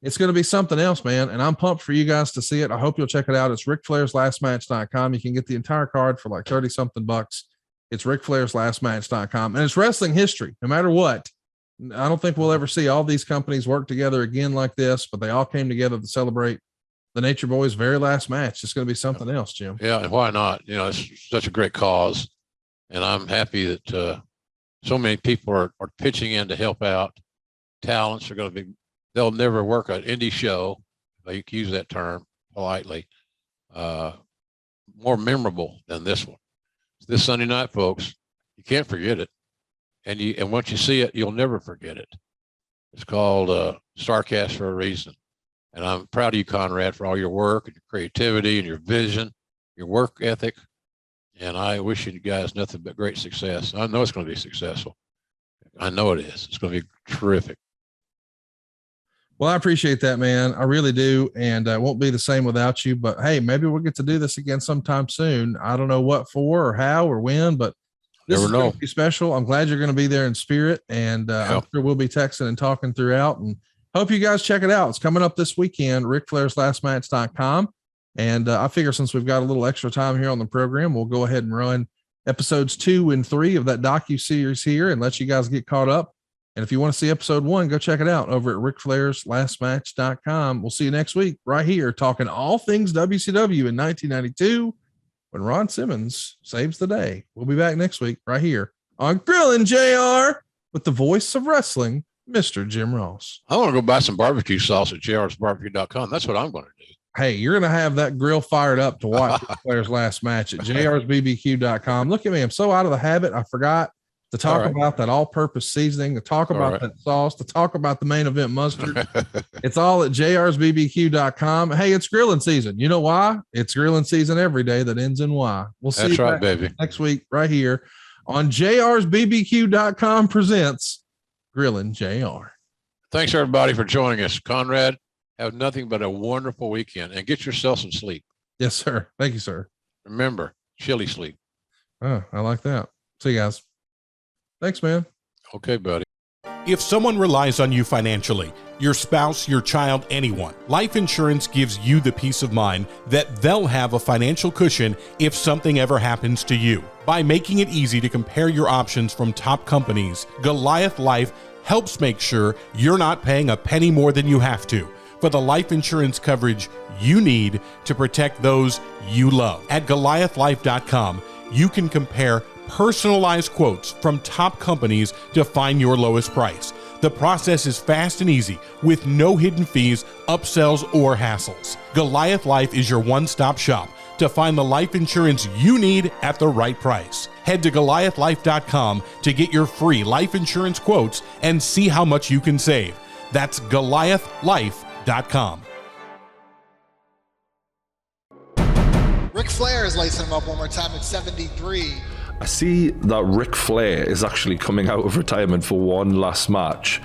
it's going to be something else, man. And I'm pumped for you guys to see it. I hope you'll check it out. It's RickFlairsLastMatch.com. You can get the entire card for like 30 something bucks. It's RickFlairsLastMatch.com, and it's wrestling history. No matter what, I don't think we'll ever see all these companies work together again like this, but they all came together to celebrate the Nature Boys' very last match. It's going to be something else, Jim. Yeah. And why not? You know, it's such a great cause, and I'm happy that so many people are pitching in to help out. Talents are going to be, they'll never work an indie show. You can use that term politely, more memorable than this one. This Sunday night, folks, you can't forget it. And once you see it, you'll never forget it. It's called StarCast for a reason. And I'm proud of you, Conrad, for all your work and your creativity and your vision, your work ethic. And I wish you guys nothing but great success. I know it's going to be successful. I know it is. It's going to be terrific. Well, I appreciate that, man. I really do. And it won't be the same without you, but hey, maybe we'll get to do this again sometime soon. I don't know what for or how or when, but this is going to be special. I'm glad you're going to be there in spirit, and I'm sure we'll be texting and talking throughout, and hope you guys check it out. It's coming up this weekend, RickFlairsLastMatch.com. And I figure since we've got a little extra time here on the program, we'll go ahead and run episodes 2 and 3 of that docu-series here and let you guys get caught up. And if you want to see episode 1, go check it out over at RickFlairsLastMatch.com. We'll see you next week right here talking all things WCW in 1992 when Ron Simmons saves the day. We'll be back next week right here on Grillin' JR with the voice of wrestling, Mr. Jim Ross. I want to go buy some barbecue sauce at jrsbarbecue.com. That's what I'm going to do. Hey, you're going to have that grill fired up to watch Flair's last match at jrsbbq.com. Look at me. I'm so out of the habit. I forgot to talk about that all-purpose seasoning, to talk about that sauce, to talk about the main event mustard. It's all at jrsbbq.com. Hey, it's grilling season. You know why? It's grilling season every day that ends in Y. We'll see you right, baby. Next week right here on jrsbbq.com presents Grillin' JR. Thanks, everybody, for joining us. Conrad, have nothing but a wonderful weekend, and get yourself some sleep. Yes, sir. Thank you, sir. Remember, chilly sleep. Oh, I like that. See you guys. Thanks, man. Okay, buddy. If someone relies on you financially, your spouse, your child, anyone, life insurance gives you the peace of mind that they'll have a financial cushion if something ever happens to you. By making it easy to compare your options from top companies, Goliath Life helps make sure you're not paying a penny more than you have to for the life insurance coverage you need to protect those you love. At GoliathLife.com, you can compare personalized quotes from top companies to find your lowest price. The process is fast and easy with no hidden fees, upsells, or hassles. Goliath Life is your one-stop shop to find the life insurance you need at the right price. Head to GoliathLife.com to get your free life insurance quotes and see how much you can save. That's GoliathLife.com. Ric Flair is lacing him up one more time at 73. I see that Ric Flair is actually coming out of retirement for one last match.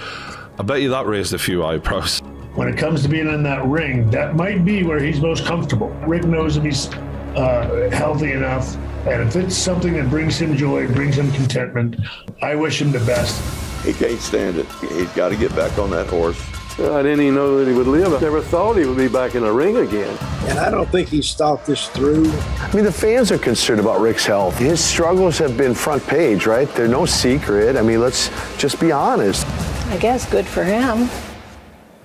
I bet you that raised a few eyebrows. When it comes to being in that ring, that might be where he's most comfortable. Rick knows if he's healthy enough. And if it's something that brings him joy, brings him contentment, I wish him the best. He can't stand it. He's got to get back on that horse. I didn't even know that he would live. I never thought he would be back in the ring again. And I don't think he's thought this through. I mean, the fans are concerned about Rick's health. His struggles have been front page, right? They're no secret. I mean, let's just be honest. I guess good for him.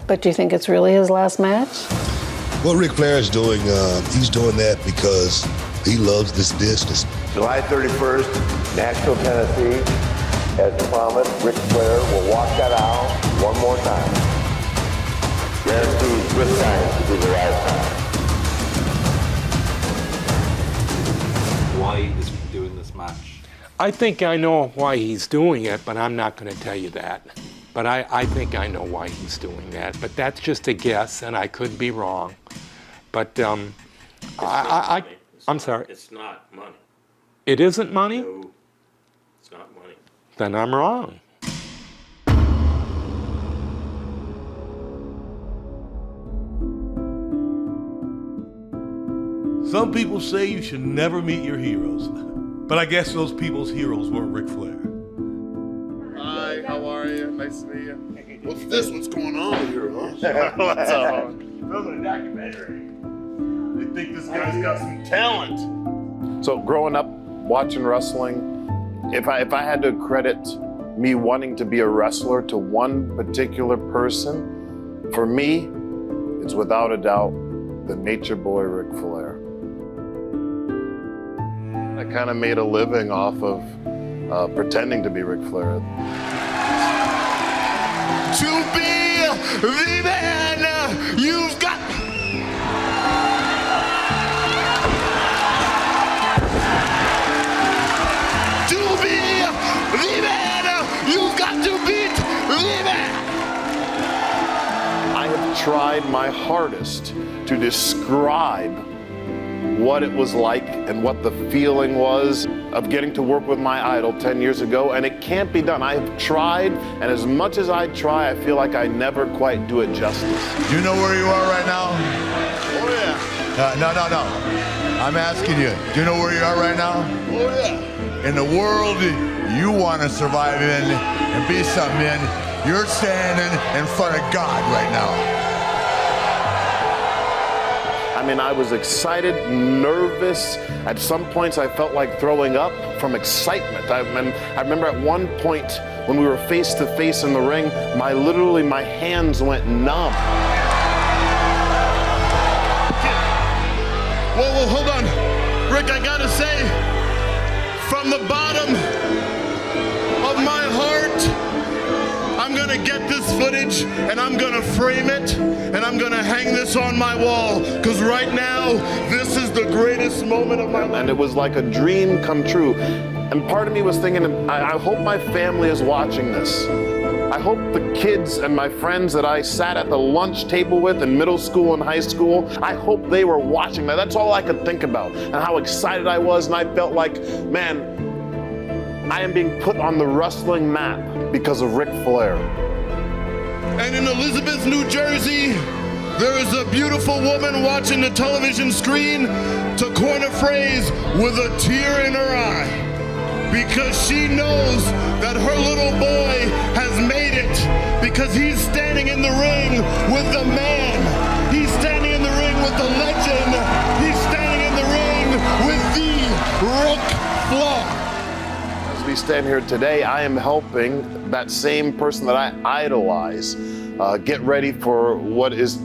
But do you think it's really his last match? What Ric Flair is doing, he's doing that because he loves this business. July 31st, Nashville, Tennessee. As promised, Ric Flair will walk that out one more time. Guaranteed this time to be the last time. Why is he doing this match? I think I know why he's doing it, but I'm not going to tell you that. But I think I know why he's doing that. But that's just a guess, and I could be wrong. But I'm sorry. It's not money. It isn't money? No, it's not money. Then I'm wrong. Some people say you should never meet your heroes. But I guess those people's heroes weren't Ric Flair. Hi, how are you? Nice to meet you. What's this? What's going on here, huh? What's up? Filming a documentary. They think this guy's got some talent. So growing up, watching wrestling, if I had to credit me wanting to be a wrestler to one particular person, for me, it's without a doubt the Nature Boy Ric Flair. I kind of made a living off of pretending to be Ric Flair. To be the man you've got. To be the man you've got to beat the man. I have tried my hardest to describe what it was like and what the feeling was of getting to work with my idol 10 years ago, and it can't be done. I have tried, and as much as I try, I feel like I never quite do it justice. Do you know where you are right now? Oh, yeah. No. I'm asking you, do you know where you are right now? Oh, yeah. In the world you want to survive in and be something in, you're standing in front of God right now. I mean, I was excited, nervous. At some points, I felt like throwing up from excitement. I remember at one point when we were face to face in the ring, my hands went numb. Whoa, hold on. Rick, I gotta say, from the bottom of my heart, I'm gonna get this footage and I'm gonna frame it and I'm gonna hang this on my wall, because right now, this is the greatest moment of my life. And it was like a dream come true. And part of me was thinking, I hope my family is watching this. I hope the kids and my friends that I sat at the lunch table with in middle school and high school, I hope they were watching that. That's all I could think about, and how excited I was, and I felt like, man, I am being put on the wrestling map because of Ric Flair. And in Elizabeth, New Jersey, there is a beautiful woman watching the television screen, to coin a phrase, with a tear in her eye, because she knows that her little boy has made it, because he's standing in the ring with the man. He's standing in the ring with the legend. He's standing in the ring with the Ric Flair. As we stand here today, I am helping that same person that I idolize get ready for what is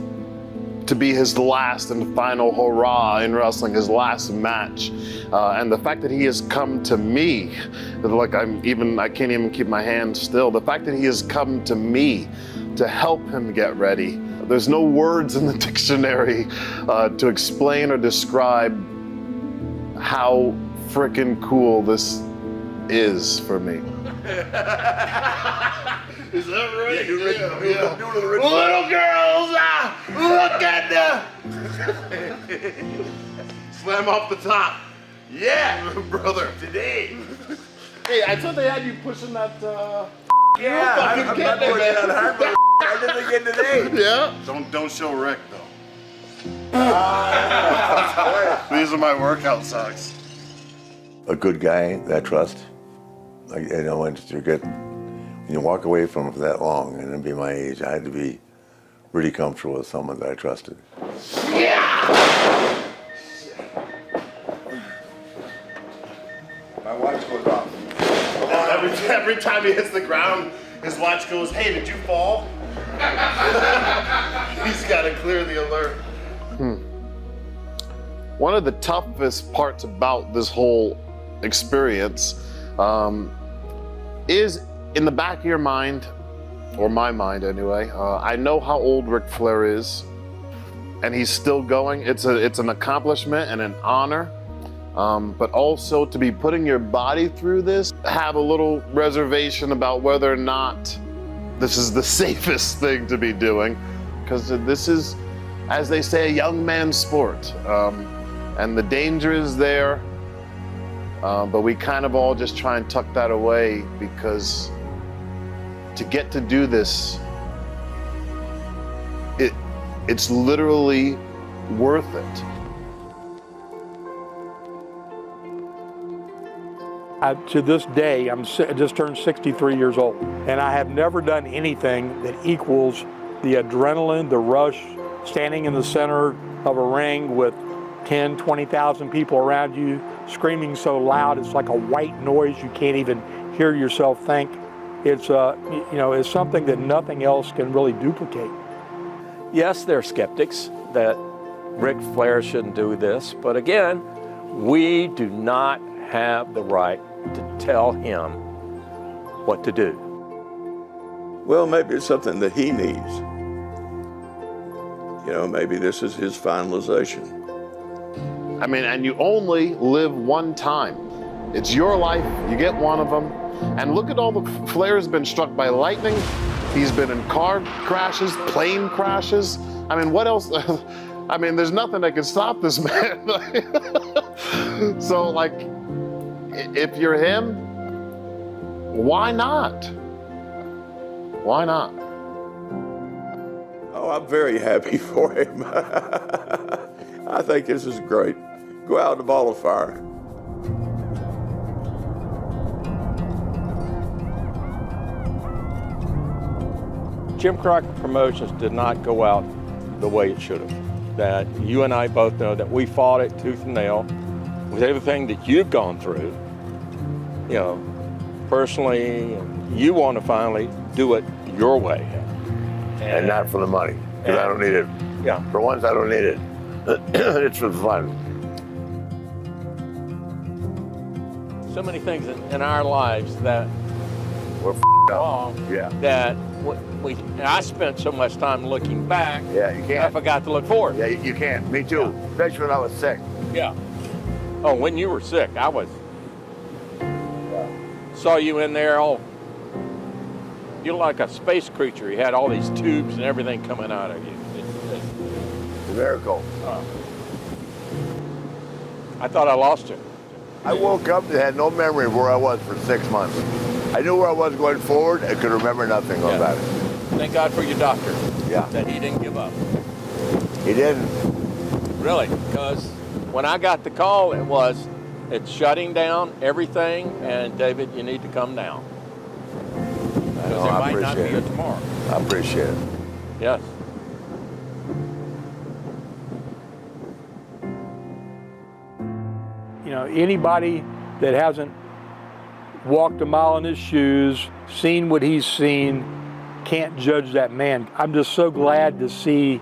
to be his last and final hurrah in wrestling, his last match. And the fact that he has come to me, like I can't even keep my hand still. The fact that he has come to me to help him get ready. There's no words in the dictionary to explain or describe how freaking cool this is for me. Is that right? Yeah. Little girls, look at the slam off the top. Yeah, brother. Today. Hey, I thought they had you pushing that. Yeah, I'm not doing that on hard, but I did it again today. Yeah. Don't show Rick though. These are my workout socks. A good guy that I trust. Like, you know, when you walk away from it for that long, and then be my age, I had to be really comfortable with someone that I trusted. My watch goes off. Every time he hits the ground, his watch goes, "Hey, did you fall?" He's got to clear the alert. One of the toughest parts about this whole experience is in the back of your mind, or my mind anyway. I know how old Ric Flair is, and he's still going. It's an accomplishment and an honor, but also to be putting your body through this, have a little reservation about whether or not this is the safest thing to be doing, because this is, as they say, a young man's sport, and the danger is there, but we kind of all just try and tuck that away, because to get to do this, it's literally worth it. To this day, I just turned 63 years old, and I have never done anything that equals the adrenaline, the rush, standing in the center of a ring with 10, 20,000 people around you, screaming so loud, it's like a white noise, you can't even hear yourself think. It's it's something that nothing else can really duplicate. Yes, there are skeptics that Ric Flair shouldn't do this, but again, we do not have the right to tell him what to do. Well, maybe it's something that he needs. You know, maybe this is his finalization. I mean, and you only live one time. It's your life, you get one of them. And look at all the Flair's been struck by lightning. He's been in car crashes, plane crashes. I mean, what else? I mean, there's nothing that can stop this man. So, like, if you're him, why not? Why not? Oh, I'm very happy for him. I think this is great. Go out in a ball of fire. Jim Crockett Promotions did not go out the way it should have. That you and I both know that we fought it tooth and nail with everything that you've gone through, you know, personally, and you want to finally do it your way. And not for the money, because I don't need it. Yeah. For once, I don't need it. It's for fun. So many things in our lives that we're wrong. Yeah. That and I spent so much time looking back. Yeah, you can't. I forgot to look forward. Yeah, you can't. Me too. Yeah. Especially when I was sick. Yeah. Oh, when you were sick, I was. Saw you in there all. You're like a space creature. You had all these tubes and everything coming out of you. It's a miracle. I thought I lost you. I woke up and had no memory of where I was for 6 months. I knew where I was going forward. I could remember nothing about it. Thank God for your doctor. Yeah. That he didn't give up. He didn't. Really, because when I got the call, it's shutting down everything, and David, you need to come down. Because it might not be here tomorrow. I appreciate it. Yes. You know, anybody that hasn't walked a mile in his shoes, seen what he's seen, can't judge that man. I'm just so glad to see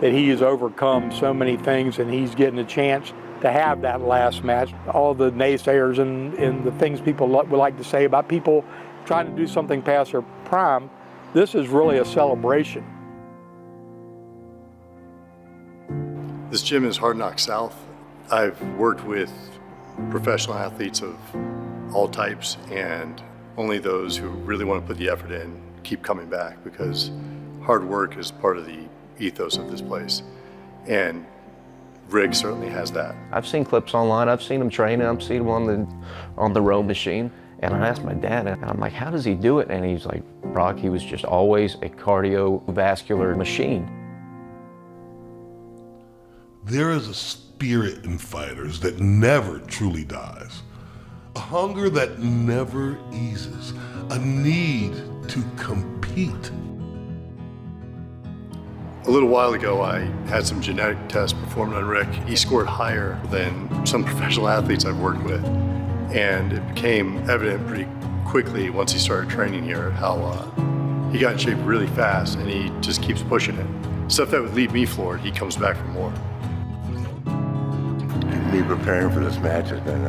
that he has overcome so many things and he's getting a chance to have that last match. All the naysayers and the things people would like to say about people trying to do something past their prime, this is really a celebration. This gym is Hard Knock South. I've worked with professional athletes of all types, and only those who really want to put the effort in keep coming back, because hard work is part of the ethos of this place. And Rick certainly has that. I've seen clips online, I've seen him training, I've seen him on the row machine. And I asked my dad, and I'm like, how does he do it? And he's like, Brock, he was just always a cardiovascular machine. There is a spirit in fighters that never truly dies. A hunger that never eases. A need to compete. A little while ago, I had some genetic tests performed on Rick. He scored higher than some professional athletes I've worked with. And it became evident pretty quickly once he started training here how he got in shape really fast, and he just keeps pushing it. Stuff that would leave me floored, he comes back for more. Me preparing for this match has been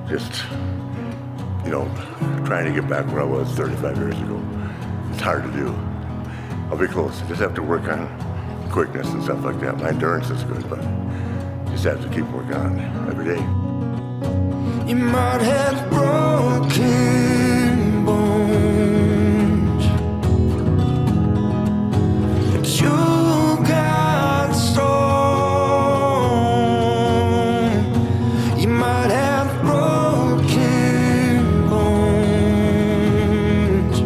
just, trying to get back where I was 35 years ago. It's hard to do. I'll be close. I just have to work on quickness and stuff like that. My endurance is good, but just have to keep working on it every day. You might have broken bones, but you got strong. You might have broken bones,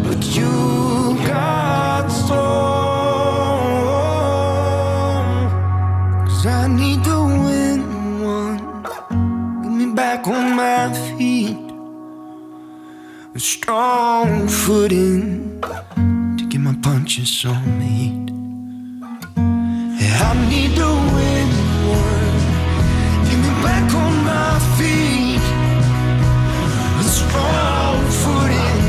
but you got strong. 'Cause I need to win one, get me back on my feet, a strong footing to get my punches on the heat. Yeah, I need to win one, get me back on my feet, a strong footing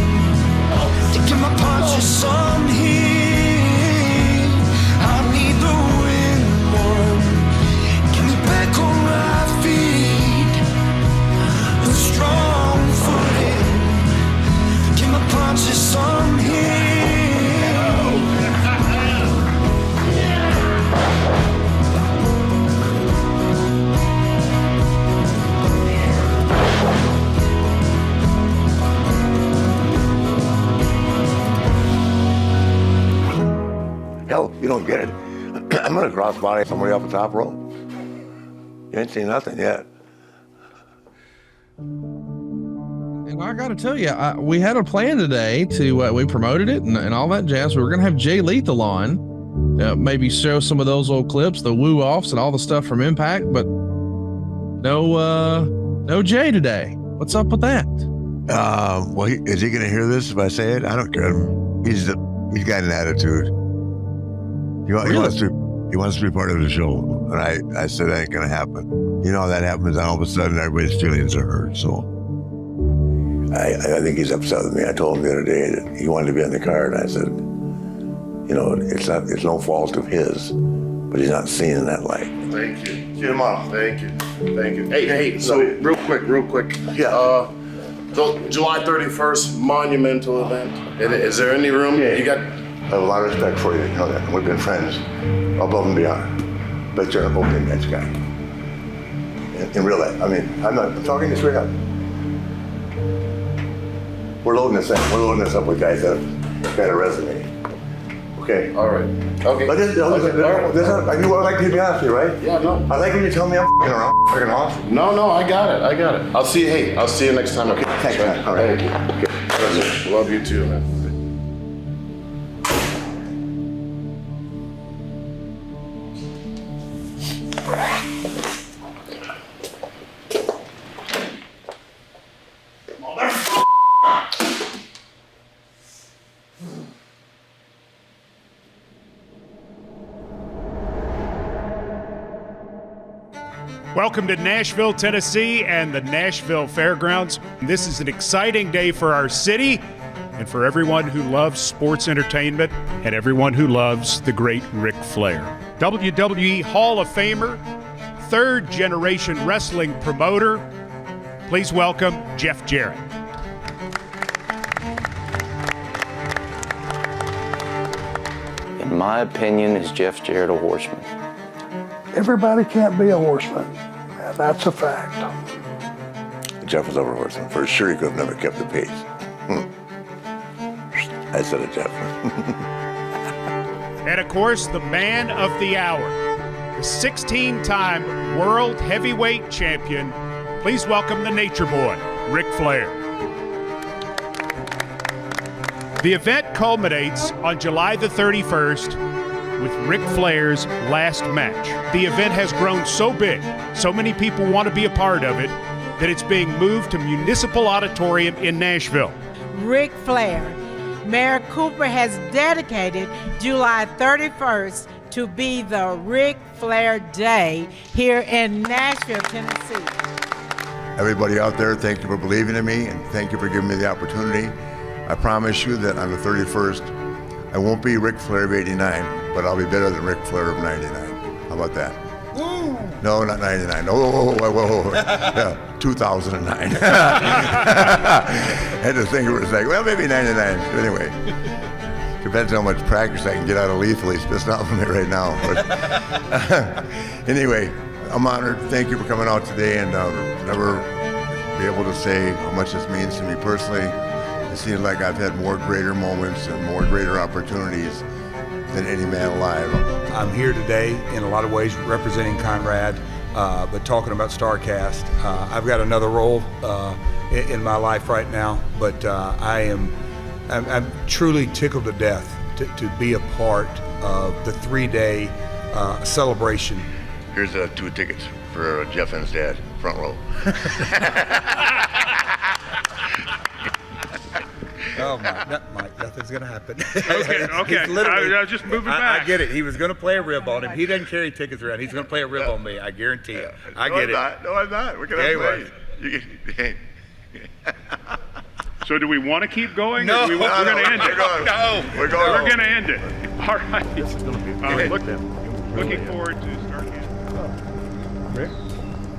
to get my punches on the heat. I need to win one, get me back on my feet, a strong footing, get my punches on the heat. Hell, you don't get it. I'm gonna crossbody somebody off the top rope. You ain't seen nothing yet. And I got to tell you, we had a plan today to, we promoted it and all that jazz. We were going to have Jay Lethal on, maybe show some of those old clips, the woo-offs and all the stuff from Impact, but no Jay today. What's up with that? Well, is he going to hear this if I say it? I don't care. He's got an attitude. He wants to be part of the show. And I said that ain't going to happen. You know how that happens, and all of a sudden everybody's feelings are hurt, so. I think he's upset with me. I told him the other day that he wanted to be on the card. I said, it's no fault of his, but he's not seen in that light. Thank you. Jim, thank you. Hey, so real quick. Yeah. So July 31st, monumental event. Is there any room? Yeah. You got. I have a lot of respect for you. You know that. We've been friends above and beyond. But you're an opening match guy. In real life. I mean, I'm talking to you straight up. We're loading this up with guys that have got a resume. Okay. All right. Okay. But you would like to be honest with you, right? Yeah, no. I like when you tell me I'm fucking off. No, I got it. I'll see you next time. Okay, thanks, man. All right. Thank you. Okay. Love you too, man. Welcome to Nashville, Tennessee and the Nashville Fairgrounds. This is an exciting day for our city and for everyone who loves sports entertainment and everyone who loves the great Ric Flair. WWE Hall of Famer, third generation wrestling promoter. Please welcome Jeff Jarrett. In my opinion, is Jeff Jarrett a horseman? Everybody can't be a horseman. That's a fact. Jeff was over horseman. For sure, he could have never kept the pace. I said it, Jeff. And of course, the man of the hour, the 16-time world heavyweight champion. Please welcome the Nature Boy, Ric Flair. The event culminates on July the 31st with Ric Flair's last match. The event has grown so big, so many people want to be a part of it, that it's being moved to Municipal Auditorium in Nashville. Ric Flair. Mayor Cooper has dedicated July 31st to be the Ric Flair Day here in Nashville, Tennessee. Everybody out there, thank you for believing in me, and thank you for giving me the opportunity. I promise you that on the 31st, I won't be Ric Flair of 89, but I'll be better than Ric Flair of 99. How about that? Woo! No, not 99. Whoa. Yeah, 2009. I had to think it was like, well, maybe 99. Anyway, depends how much practice I can get out of lethal. He's pissed off at me right now. But anyway, I'm honored. Thank you for coming out today, and never be able to say how much this means to me personally. It seems like I've had more greater moments and more greater opportunities than any man alive. I'm here today in a lot of ways representing Conrad, but talking about StarCast. I've got another role in my life right now, but I'm truly tickled to death to be a part of the 3-day celebration. Here's 2 tickets for Jeff and his dad, front row. Oh, Mike, nothing's going to happen. Okay. I was just moving back. I get it. He was going to play a rib on him. He doesn't carry tickets around. He's going to play a rib on me. I guarantee it. I get it. No, I'm not. We're going to play. So do we want to keep going? No. We're going to end it. No. We're going. We're going to end it. All right. Looking forward to StarCast. Rick?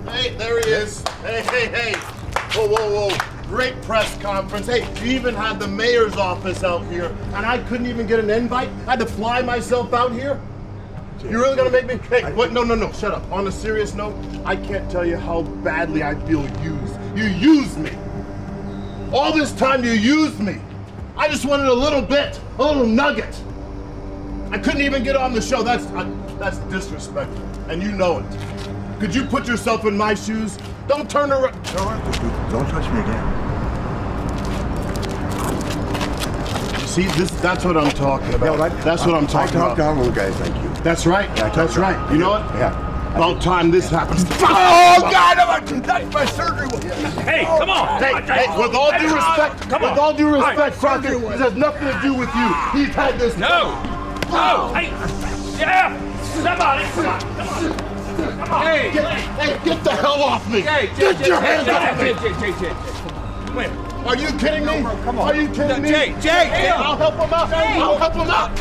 Hey, there he is. Hey. Whoa. Great press conference. Hey, you even had the mayor's office out here, and I couldn't even get an invite? I had to fly myself out here? You're really gonna make me? Hey, what? No, shut up. On a serious note, I can't tell you how badly I feel used. You used me. All this time you used me. I just wanted a little bit, a little nugget. I couldn't even get on the show. That's disrespectful, and you know it. Could you put yourself in my shoes? Don't turn around. Don't touch me again. See, that's what I'm talking about. That's what I'm talking about. I talk down little guys like you. That's right. That's right. You know what? Yeah. About time this happens. Oh God! That's my surgery. Hey, come on! Hey, with all due respect, Crocker, this has nothing to do with you. He's had this. No! Hey! Yeah! Somebody! Come on! Hey, get the hell off me! Get your hands off me! Wait. Are you kidding me? Come on. Are you kidding me? Jay! I'll help him out! I'll help him out!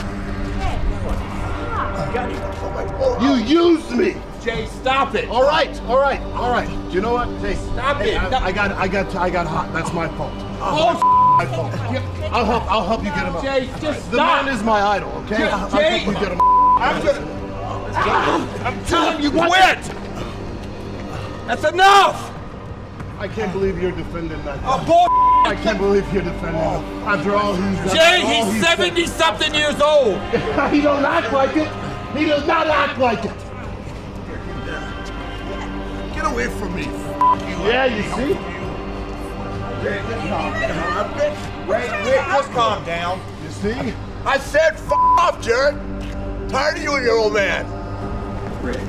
You used me! Jay, stop it! All right. You know what? Jay, stop it! I got hot. That's my fault. My fault. I'll help you get him out. Jay, just the stop! man is my idol, okay? Jay, I'll help you get him out. I'm telling you, quit! That's enough! I can't believe you're defending that. Oh, bull! I can't believe you're defending him. After all he's done. Jay, he's 70-something years old! He don't act like it. He does not act like it. Get away from me. Yeah, you see? Rick, just calm down. You see? I said off, Jarrett. Tired of you and your old man.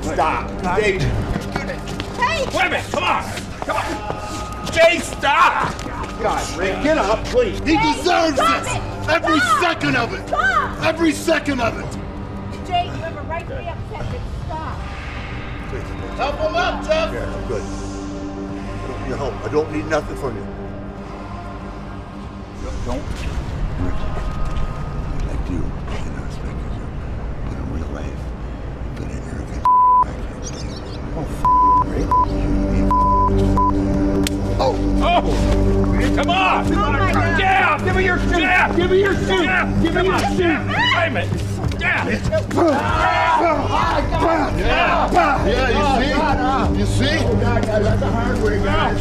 Stop. Hey. Wait a minute, come on! Jay, stop! God, Rick, get up, please. He deserves this. Every second of it. Stop! Every second of it. Jay, you have a right to be upset, but stop. Help him up, Jeff. Yeah, I'm good. I don't need your help. I don't need nothing from you. Don't. I like you, and I respect you. But in real life, you've been an arrogant I can't stand. Oh, Rick. Come on! Jab! Give me your shoe! Give me your shoe! Give me your shoe! Wait a minute! Yeah, you see? That's the hard way, guys.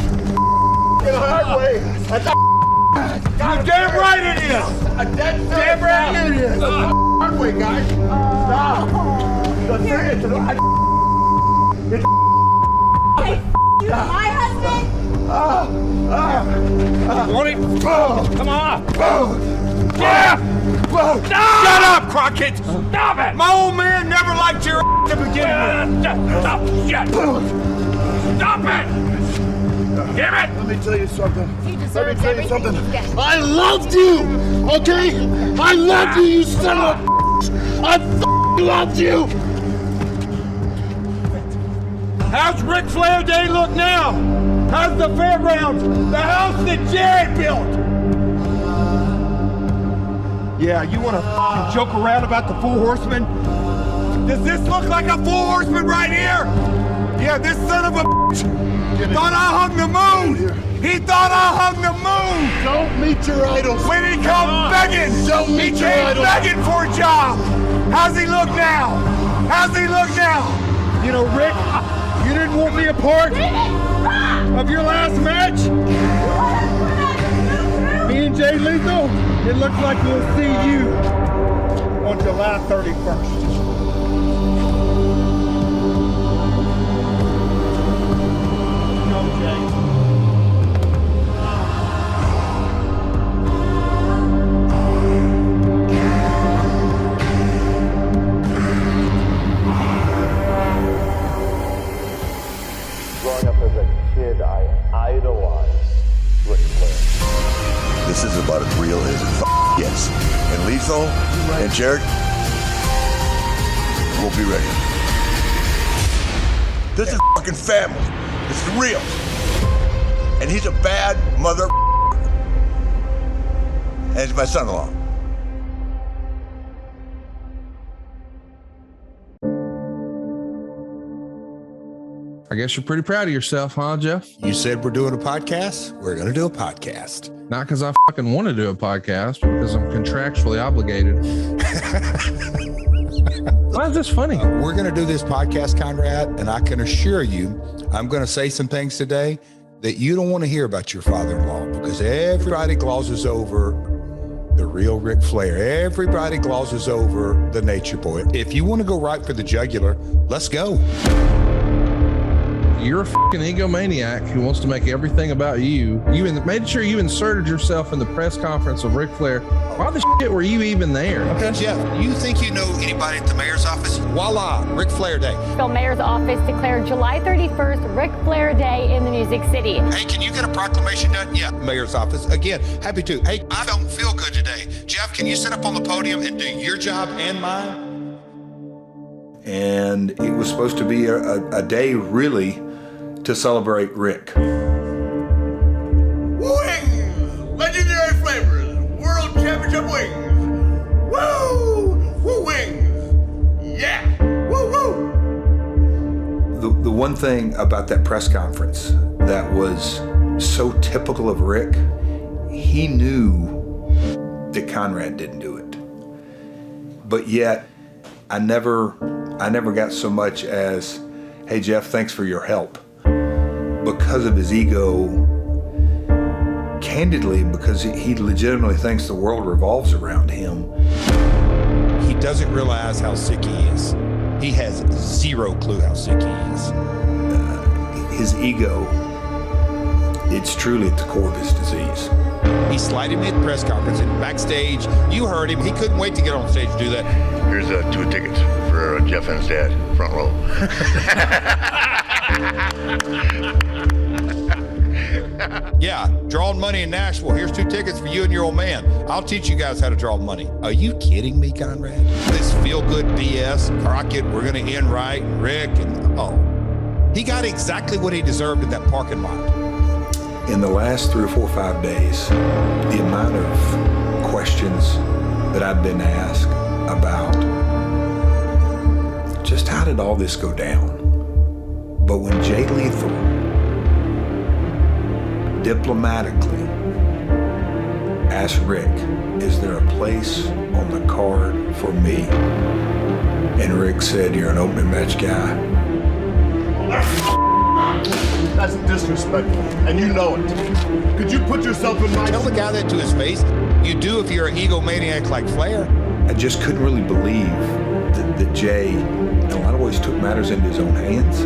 The hard way. you're damn right it is! Damn right it is. Hard way, guys. Stop. Hey, my husband? Want it? Come on! Yeah! Whoa. No! Shut up, Crockett! Stop it! My old man never liked your to begin with. Stop! Shit! Stop it! Damn it! Let me tell you something. He Let me tell you something. I loved you, okay? I loved you, you son of a I loved you! How's Ric Flair Day look now? How's the fairgrounds? The house that Jarrett built? Yeah, you want to joke around about the Four Horsemen? Does this look like a Four Horseman right here? Yeah, this son of a thought I hung the moon. He thought I hung the moon. Don't meet your idols. When he come begging, Don't meet your idols. begging for a job. How's he look now? How's he look now? You know, Rick, you didn't want me a part of your last match? Me and Jay Lethal, it looks like we'll see you on July 31st. Come, Jay. Growing up as a kid, I idolized Ric Flair. This is about as real as it gets. And Lethal and Jarrett will be ready. This is fucking family. This is real. And he's a bad mother. And he's my son-in-law. I guess you're pretty proud of yourself, huh, Jeff? You said we're doing a podcast. We're going to do a podcast. Not because I fucking want to do a podcast, but because I'm contractually obligated. Why is this funny? We're going to do this podcast, Conrad, and I can assure you, I'm going to say some things today that you don't want to hear about your father-in-law, because everybody glosses over the real Ric Flair. Everybody glosses over the Nature Boy. If you want to go right for the jugular, let's go. You're a fucking egomaniac who wants to make everything about you. You made sure you inserted yourself in the press conference of Ric Flair. Why the shit were you even there? Okay, Jeff, you think you know anybody at the mayor's office? Voila, Ric Flair Day. The mayor's office declared July 31st Ric Flair Day in the Music City. Hey, can you get a proclamation done? Yeah, mayor's office. Again, happy to. Hey, I don't feel good today. Jeff, can you sit up on the podium and do your job and mine? And it was supposed to be a day really to celebrate Rick. Wings! Legendary flavors! World Championship wings! Woo! Woo wings! Yeah! Woo woo! The one thing about that press conference that was so typical of Rick, he knew that Conrad didn't do it. But yet, I never got so much as, hey Jeff, thanks for your help. Because of his ego, candidly, because he legitimately thinks the world revolves around him. He doesn't realize how sick he is. He has zero clue how sick he is. His ego, it's truly at the core of his disease. He slighted me at the press conference and backstage. You heard him. He couldn't wait to get on stage and do that. Here's 2 tickets for Jeff and his dad, front row. Yeah, drawing money in Nashville. Here's 2 tickets for you and your old man. I'll teach you guys how to draw money. Are you kidding me, Conrad? This feel-good BS, Crockett, we're going to end right, Rick, and he got exactly what he deserved in that parking lot. In the last 3 or 4 or 5 days, the amount of questions that I've been asked about just how did all this go down? But when Jay Lethal diplomatically asked Rick, is there a place on the card for me? And Rick said, you're an opening match guy. That's disrespectful, and you know it. Could you put yourself in my... Tell the guy that to his face. You do if you're an egomaniac like Flair. I just couldn't really believe that Jay, in a lot of ways, took matters into his own hands.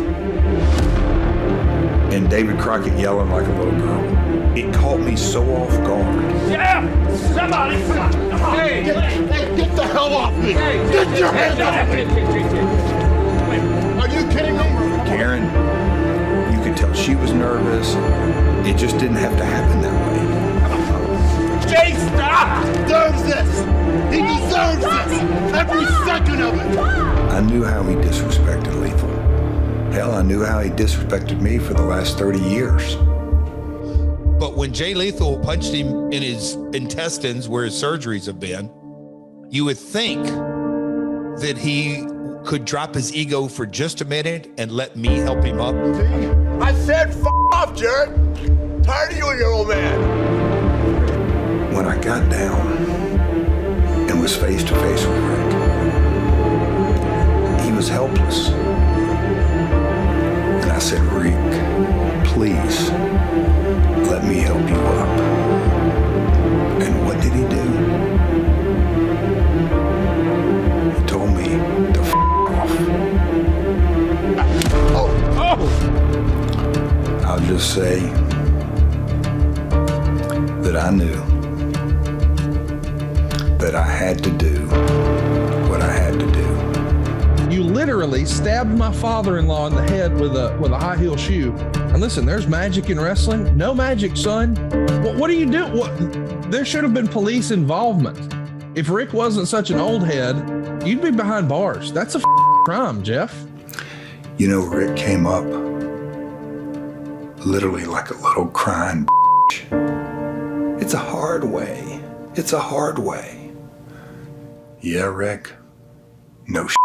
and David Crockett yelling like a little girl. It caught me so off guard. Yeah! Somebody! Come on! Hey, get the hell off me! Get your hands off me! Are you kidding me? Karen, you could tell she was nervous. It just didn't have to happen that way. Jay, stop! He deserves this! He deserves this! Every second of it! I knew how he disrespected Lethal. Hell, I knew how he disrespected me for the last 30 years. But when Jay Lethal punched him in his intestines where his surgeries have been, you would think that he could drop his ego for just a minute and let me help him up. I said f off, Jarrett. Tired of you and your old man. When I got down and was face to face with Rick, he was helpless. And I said, Rick, please, let me help you up. And what did he do? He told me to f off. I'll just say that I knew that I had to do what I had to do. You literally stabbed my father-in-law in the head with a high heel shoe. And listen, there's magic in wrestling. No magic, son. What do you do? There should have been police involvement. If Rick wasn't such an old head, you'd be behind bars. That's a crime, Jeff. You know, Rick came up literally like a little crying bitch. It's a hard way. It's a hard way. Yeah, Rick. No shit.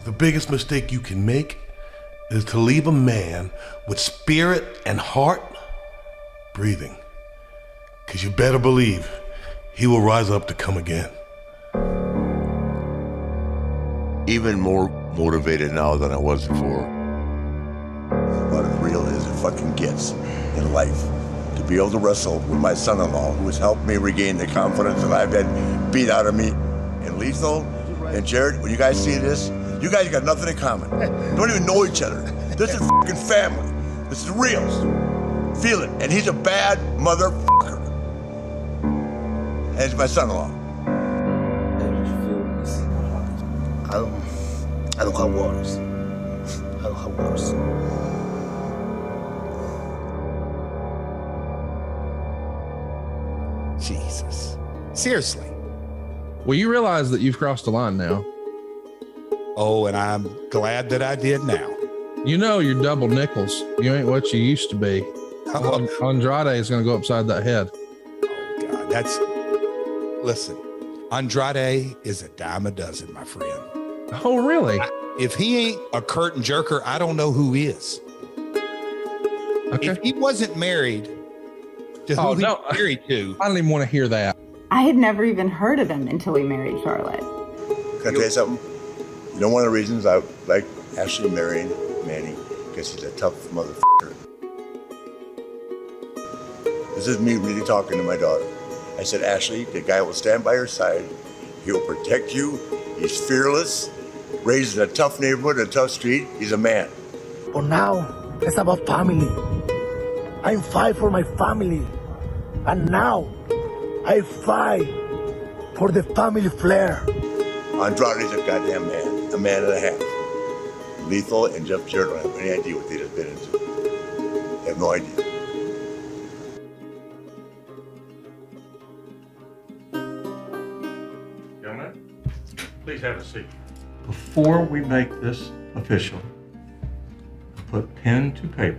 The biggest mistake you can make is to leave a man with spirit and heart breathing. Because you better believe he will rise up to come again. Even more motivated now than I was before. About as real as it fucking gets in life. To be able to wrestle with my son-in-law, who has helped me regain the confidence that I've had beat out of me. And Lethal and Jarrett, when you guys see this, you guys got nothing in common. You don't even know each other. This is fucking family. This is real. Feel it. And he's a bad motherfucker. And he's my son-in-law. I don't have words. I don't have words. Jesus. Seriously. Well, you realize that you've crossed the line now. Oh, and I'm glad that I did now. You know you're double nickels. You ain't what you used to be. Andrade is going to go upside that head. Oh, God, listen, Andrade is a dime a dozen, my friend. Oh, really? If he ain't a curtain jerker, I don't know who is. Okay. If he wasn't married to who he was married to. I don't even want to hear that. I had never even heard of him until he married Charlotte. Can I tell you something? You know, one of the reasons I like Ashley marrying Manny, because he's a tough motherfucker. This is me really talking to my daughter. I said, Ashley, the guy will stand by your side. He'll protect you. He's fearless. Raised in a tough neighborhood, a tough street. He's a man. But now, it's about family. I fight for my family. And now, I fight for the family Flair. Andrade's a goddamn man. A man and a half. Lethal and Jeff Jarrett don't have any idea what they just been into. They have no idea. Gentlemen, please have a seat. Before we make this official, put pen to paper.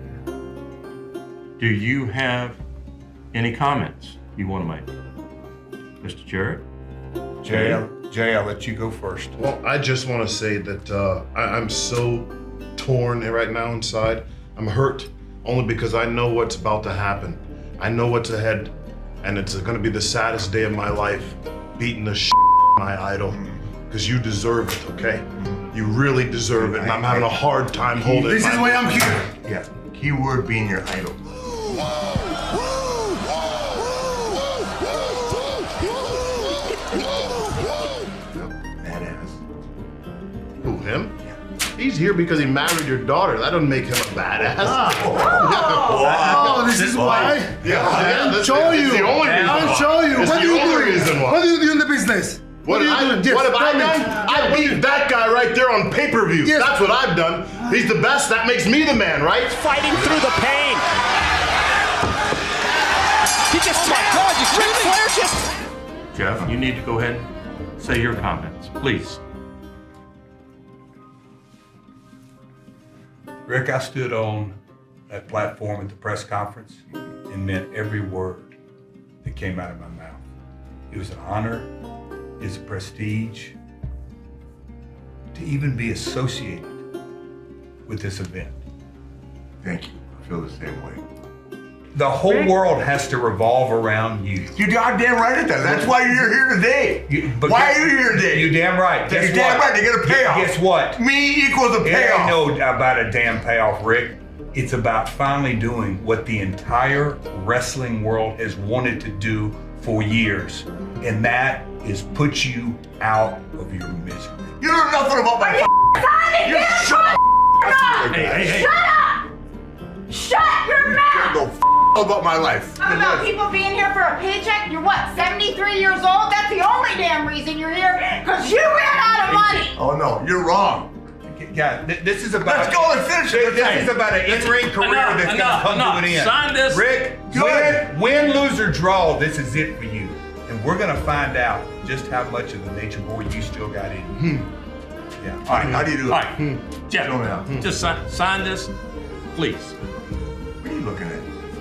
Do you have any comments you want to make? Mr. Jarrett? Jay, I'll let you go first. Well, I just want to say that I'm so torn right now inside. I'm hurt only because I know what's about to happen. I know what's ahead, and it's going to be the saddest day of my life, beating the shit out of my idol, because you deserve it, okay? You really deserve it, and I'm having a hard time holding it. This is why I'm here. Yeah, keyword being your idol. him. He's here because he married your daughter. That doesn't make him a badass. Oh, this is why? I'll show you. The only reason I'll why. show you. It's What the do you only do? reason why. What do you do in the business? What have I done? I beat that guy right there on pay-per-view. Yes. That's what I've done. He's the best. That makes me the man, right? Fighting through the pain. He just Ric Flair just. Jeff, you need to go ahead and say your comments, please. Rick, I stood on that platform at the press conference and meant every word that came out of my mouth. It was an honor, it's a prestige to even be associated with this event. Thank you. I feel the same way. The whole world has to revolve around you. You're goddamn right it does. That's why you're here today. Why are you here today? You're damn right. You're Guess damn what? right. They get a payoff. Guess what? Me equals a It payoff. ain't no about a damn payoff, Rick. It's about finally doing what the entire wrestling world has wanted to do for years, and that is put you out of your misery. You know nothing about my You shut up! Hey. Shut up! Shut your mouth! Don't go about my life. How about people being here for a paycheck? You're what, 73 years old? That's the only damn reason you're here, because you ran out of money! Oh no, you're wrong. Yeah, this is about. Let's go and finish it. This is about an in-ring career that's going to come to an end. Sign this. Rick, win, lose, or draw, this is it for you. And we're going to find out just how much of the nature boy you still got in you. Yeah. All right, how do you do it? All right, Jeff, just sign this, please. What are you looking at?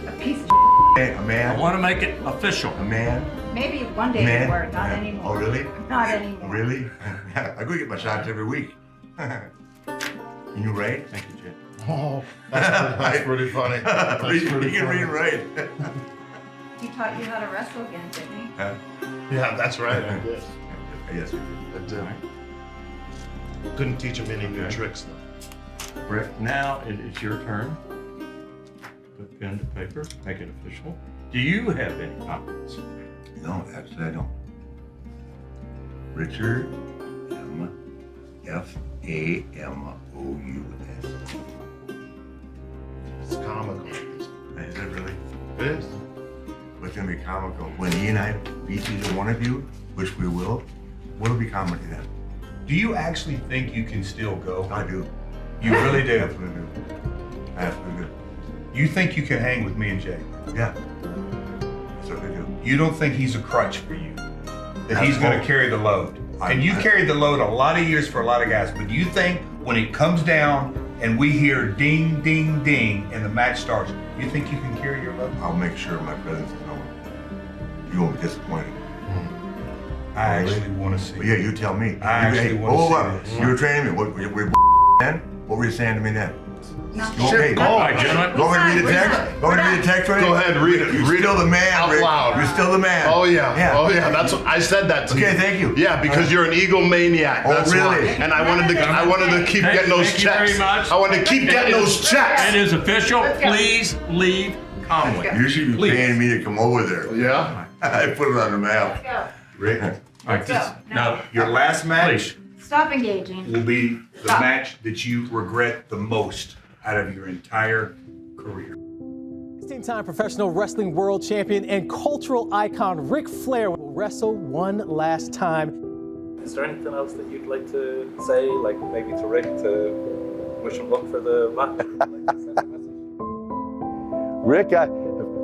A piece of A man? I want to make it official. A man? Maybe one day Man? at work, not Man. anymore. Oh, really? Not anymore. Really? I go get my shots every week. Can you write? Thank you, Jeff. Oh, that's pretty funny. That's You pretty can read funny. and write. He taught you how to wrestle again, didn't he? Yeah, that's right. I did. Yes, sir. I did. Couldn't teach him any new tricks though. Rick, now it is your turn. Put pen to paper, make it official. Do you have any comments? No, actually I don't. Richard Famous. It's comical. Is it really? It is. What's gonna be comical? When he and I beat either one of you, which we will, what'll be comedy then? Do you actually think you can still go? I do. You really do? Absolutely do. Absolutely do. You think you can hang with me and Jay? Yeah. I certainly do. You don't think he's a crutch for you? That That's he's going to cool. carry the load? And you carried the load a lot of years for a lot of guys, but do you think when it comes down and we hear ding, ding, ding, and the match starts, you think you can carry your load? I'll make sure my presence is known. You won't be disappointed. I actually want to see. But yeah, you tell me. I actually want to see this. You were training me. What then? What were you saying to me then? Nothing. Okay, Go. go. All right, gentlemen. You want me to read the text? You want me to read the text right Go ahead, read it. You're Read still it the man, out Rick. loud. You're still the man. Oh yeah. Oh yeah. That's what I said that to you. Okay, thank you. Yeah, because you're an egomaniac. Oh, That's why. really? And I wanted to keep getting those Thank you checks. very much. I wanted to keep getting those checks. It is official. Let's go. Please leave calmly. You should be Please. paying me to come over there. Yeah. I put it on the Let's map. go. Rick. All right, Let's go. just, Now, your last match Stop engaging. will be the Stop. match that you regret the most out of your entire career. 16-time professional wrestling world champion and cultural icon Ric Flair will wrestle one last time. Is there anything else that you'd like to say, like maybe to Rick to wish him luck for the match? Rick,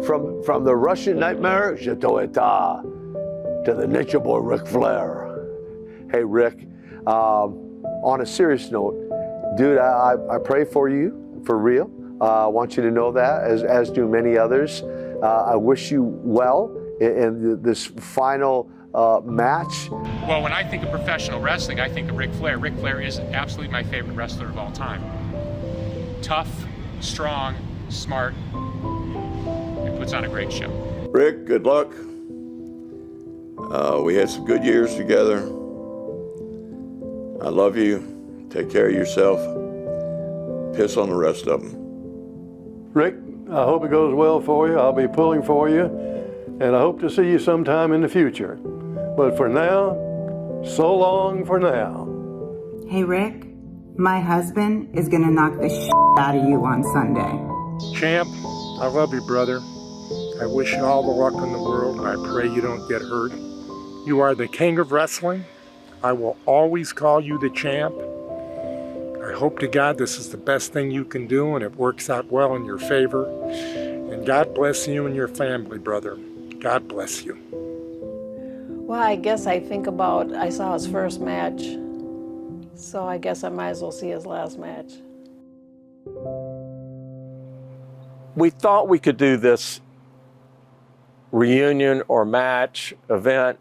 from the Russian Nightmare, to the Nature Boy Ric Flair. Hey, Rick, on a serious note, dude, I pray for you, for real. I want you to know that, as do many others. I wish you well in this final match. Well, when I think of professional wrestling, I think of Ric Flair. Ric Flair is absolutely my favorite wrestler of all time. Tough, strong, smart, and puts on a great show. Rick, good luck. We had some good years together. I love you. Take care of yourself. Piss on the rest of them. Rick, I hope it goes well for you. I'll be pulling for you, and I hope to see you sometime in the future. But for now, so long for now. Hey, Rick, My husband is gonna knock the shit out of you on Sunday. Champ, I love you, brother. I wish you all the luck in the world, and I pray you don't get hurt. You are the king of wrestling. I will always call you the champ. I hope to God this is the best thing you can do, and it works out well in your favor. And God bless you and your family, brother. God bless you. Well, I guess I think about, I saw his first match, so I guess I might as well see his last match. We thought we could do this reunion or match event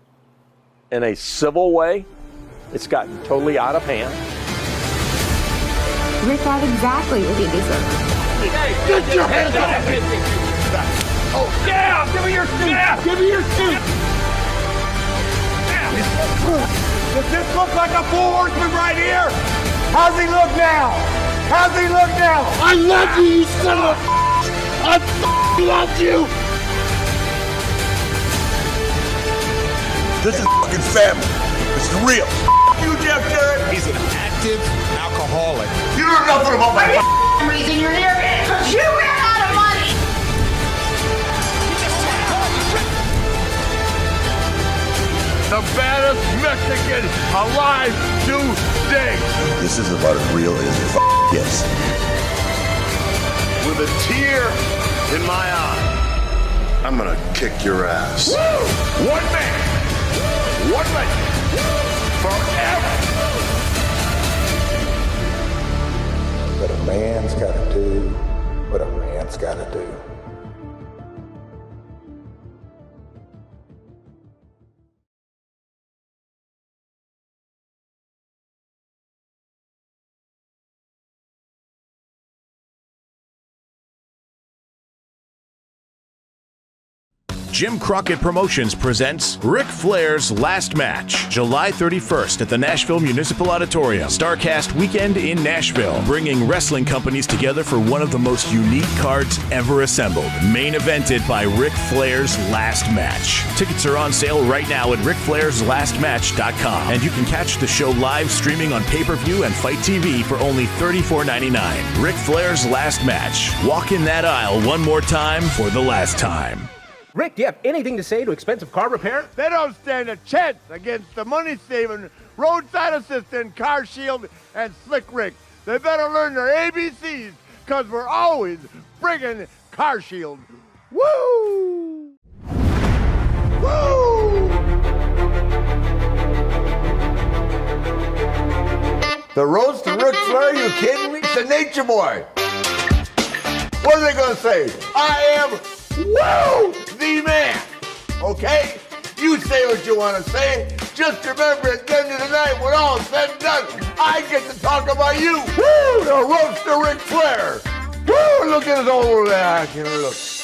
in a civil way. It's gotten totally out of hand. Rick got exactly what he deserved. Hey, get your hands off it! Oh, yeah! Give me your suit! Yeah. Give me your suit! Does this look like a four horseman right here? How's he look now? How's he look now? I love you, you son of a I love you! This is fucking family. This is real. You, Jeff Jarrett. He's an active alcoholic. You know nothing about my The reason you're here because you ran out of money. The baddest Mexican alive today. This is about as real as it gets. With a tear in my eye, I'm gonna kick your ass. Woo! One man. One legend. Forever. But a man's got to do what a man's got to do. Jim Crockett Promotions presents Ric Flair's Last Match, July 31st at the Nashville Municipal Auditorium. StarCast Weekend in Nashville, bringing wrestling companies together for one of the most unique cards ever assembled. Main evented by Ric Flair's Last Match. Tickets are on sale right now at RicFlairsLastMatch.com, and you can catch the show live streaming on pay-per-view and Fight TV for only $34.99. Ric Flair's Last Match. Walk in that aisle one more time for the last time. Rick, do you have anything to say to expensive car repair? They don't stand a chance against the money-saving roadside assistant, car shield, and slick Rick. They better learn their ABCs, because we're always bringing car shield. Woo! Woo! The roast to Ric Flair, you kidding me? It's the Nature Boy. What are they gonna say? I am woo the man. Okay? You say what you want to say. Just remember at the end of the night, when all is said and done, I get to talk about you. Woo! The roast to Ric Flair. Woo! Look at his old ass. Look.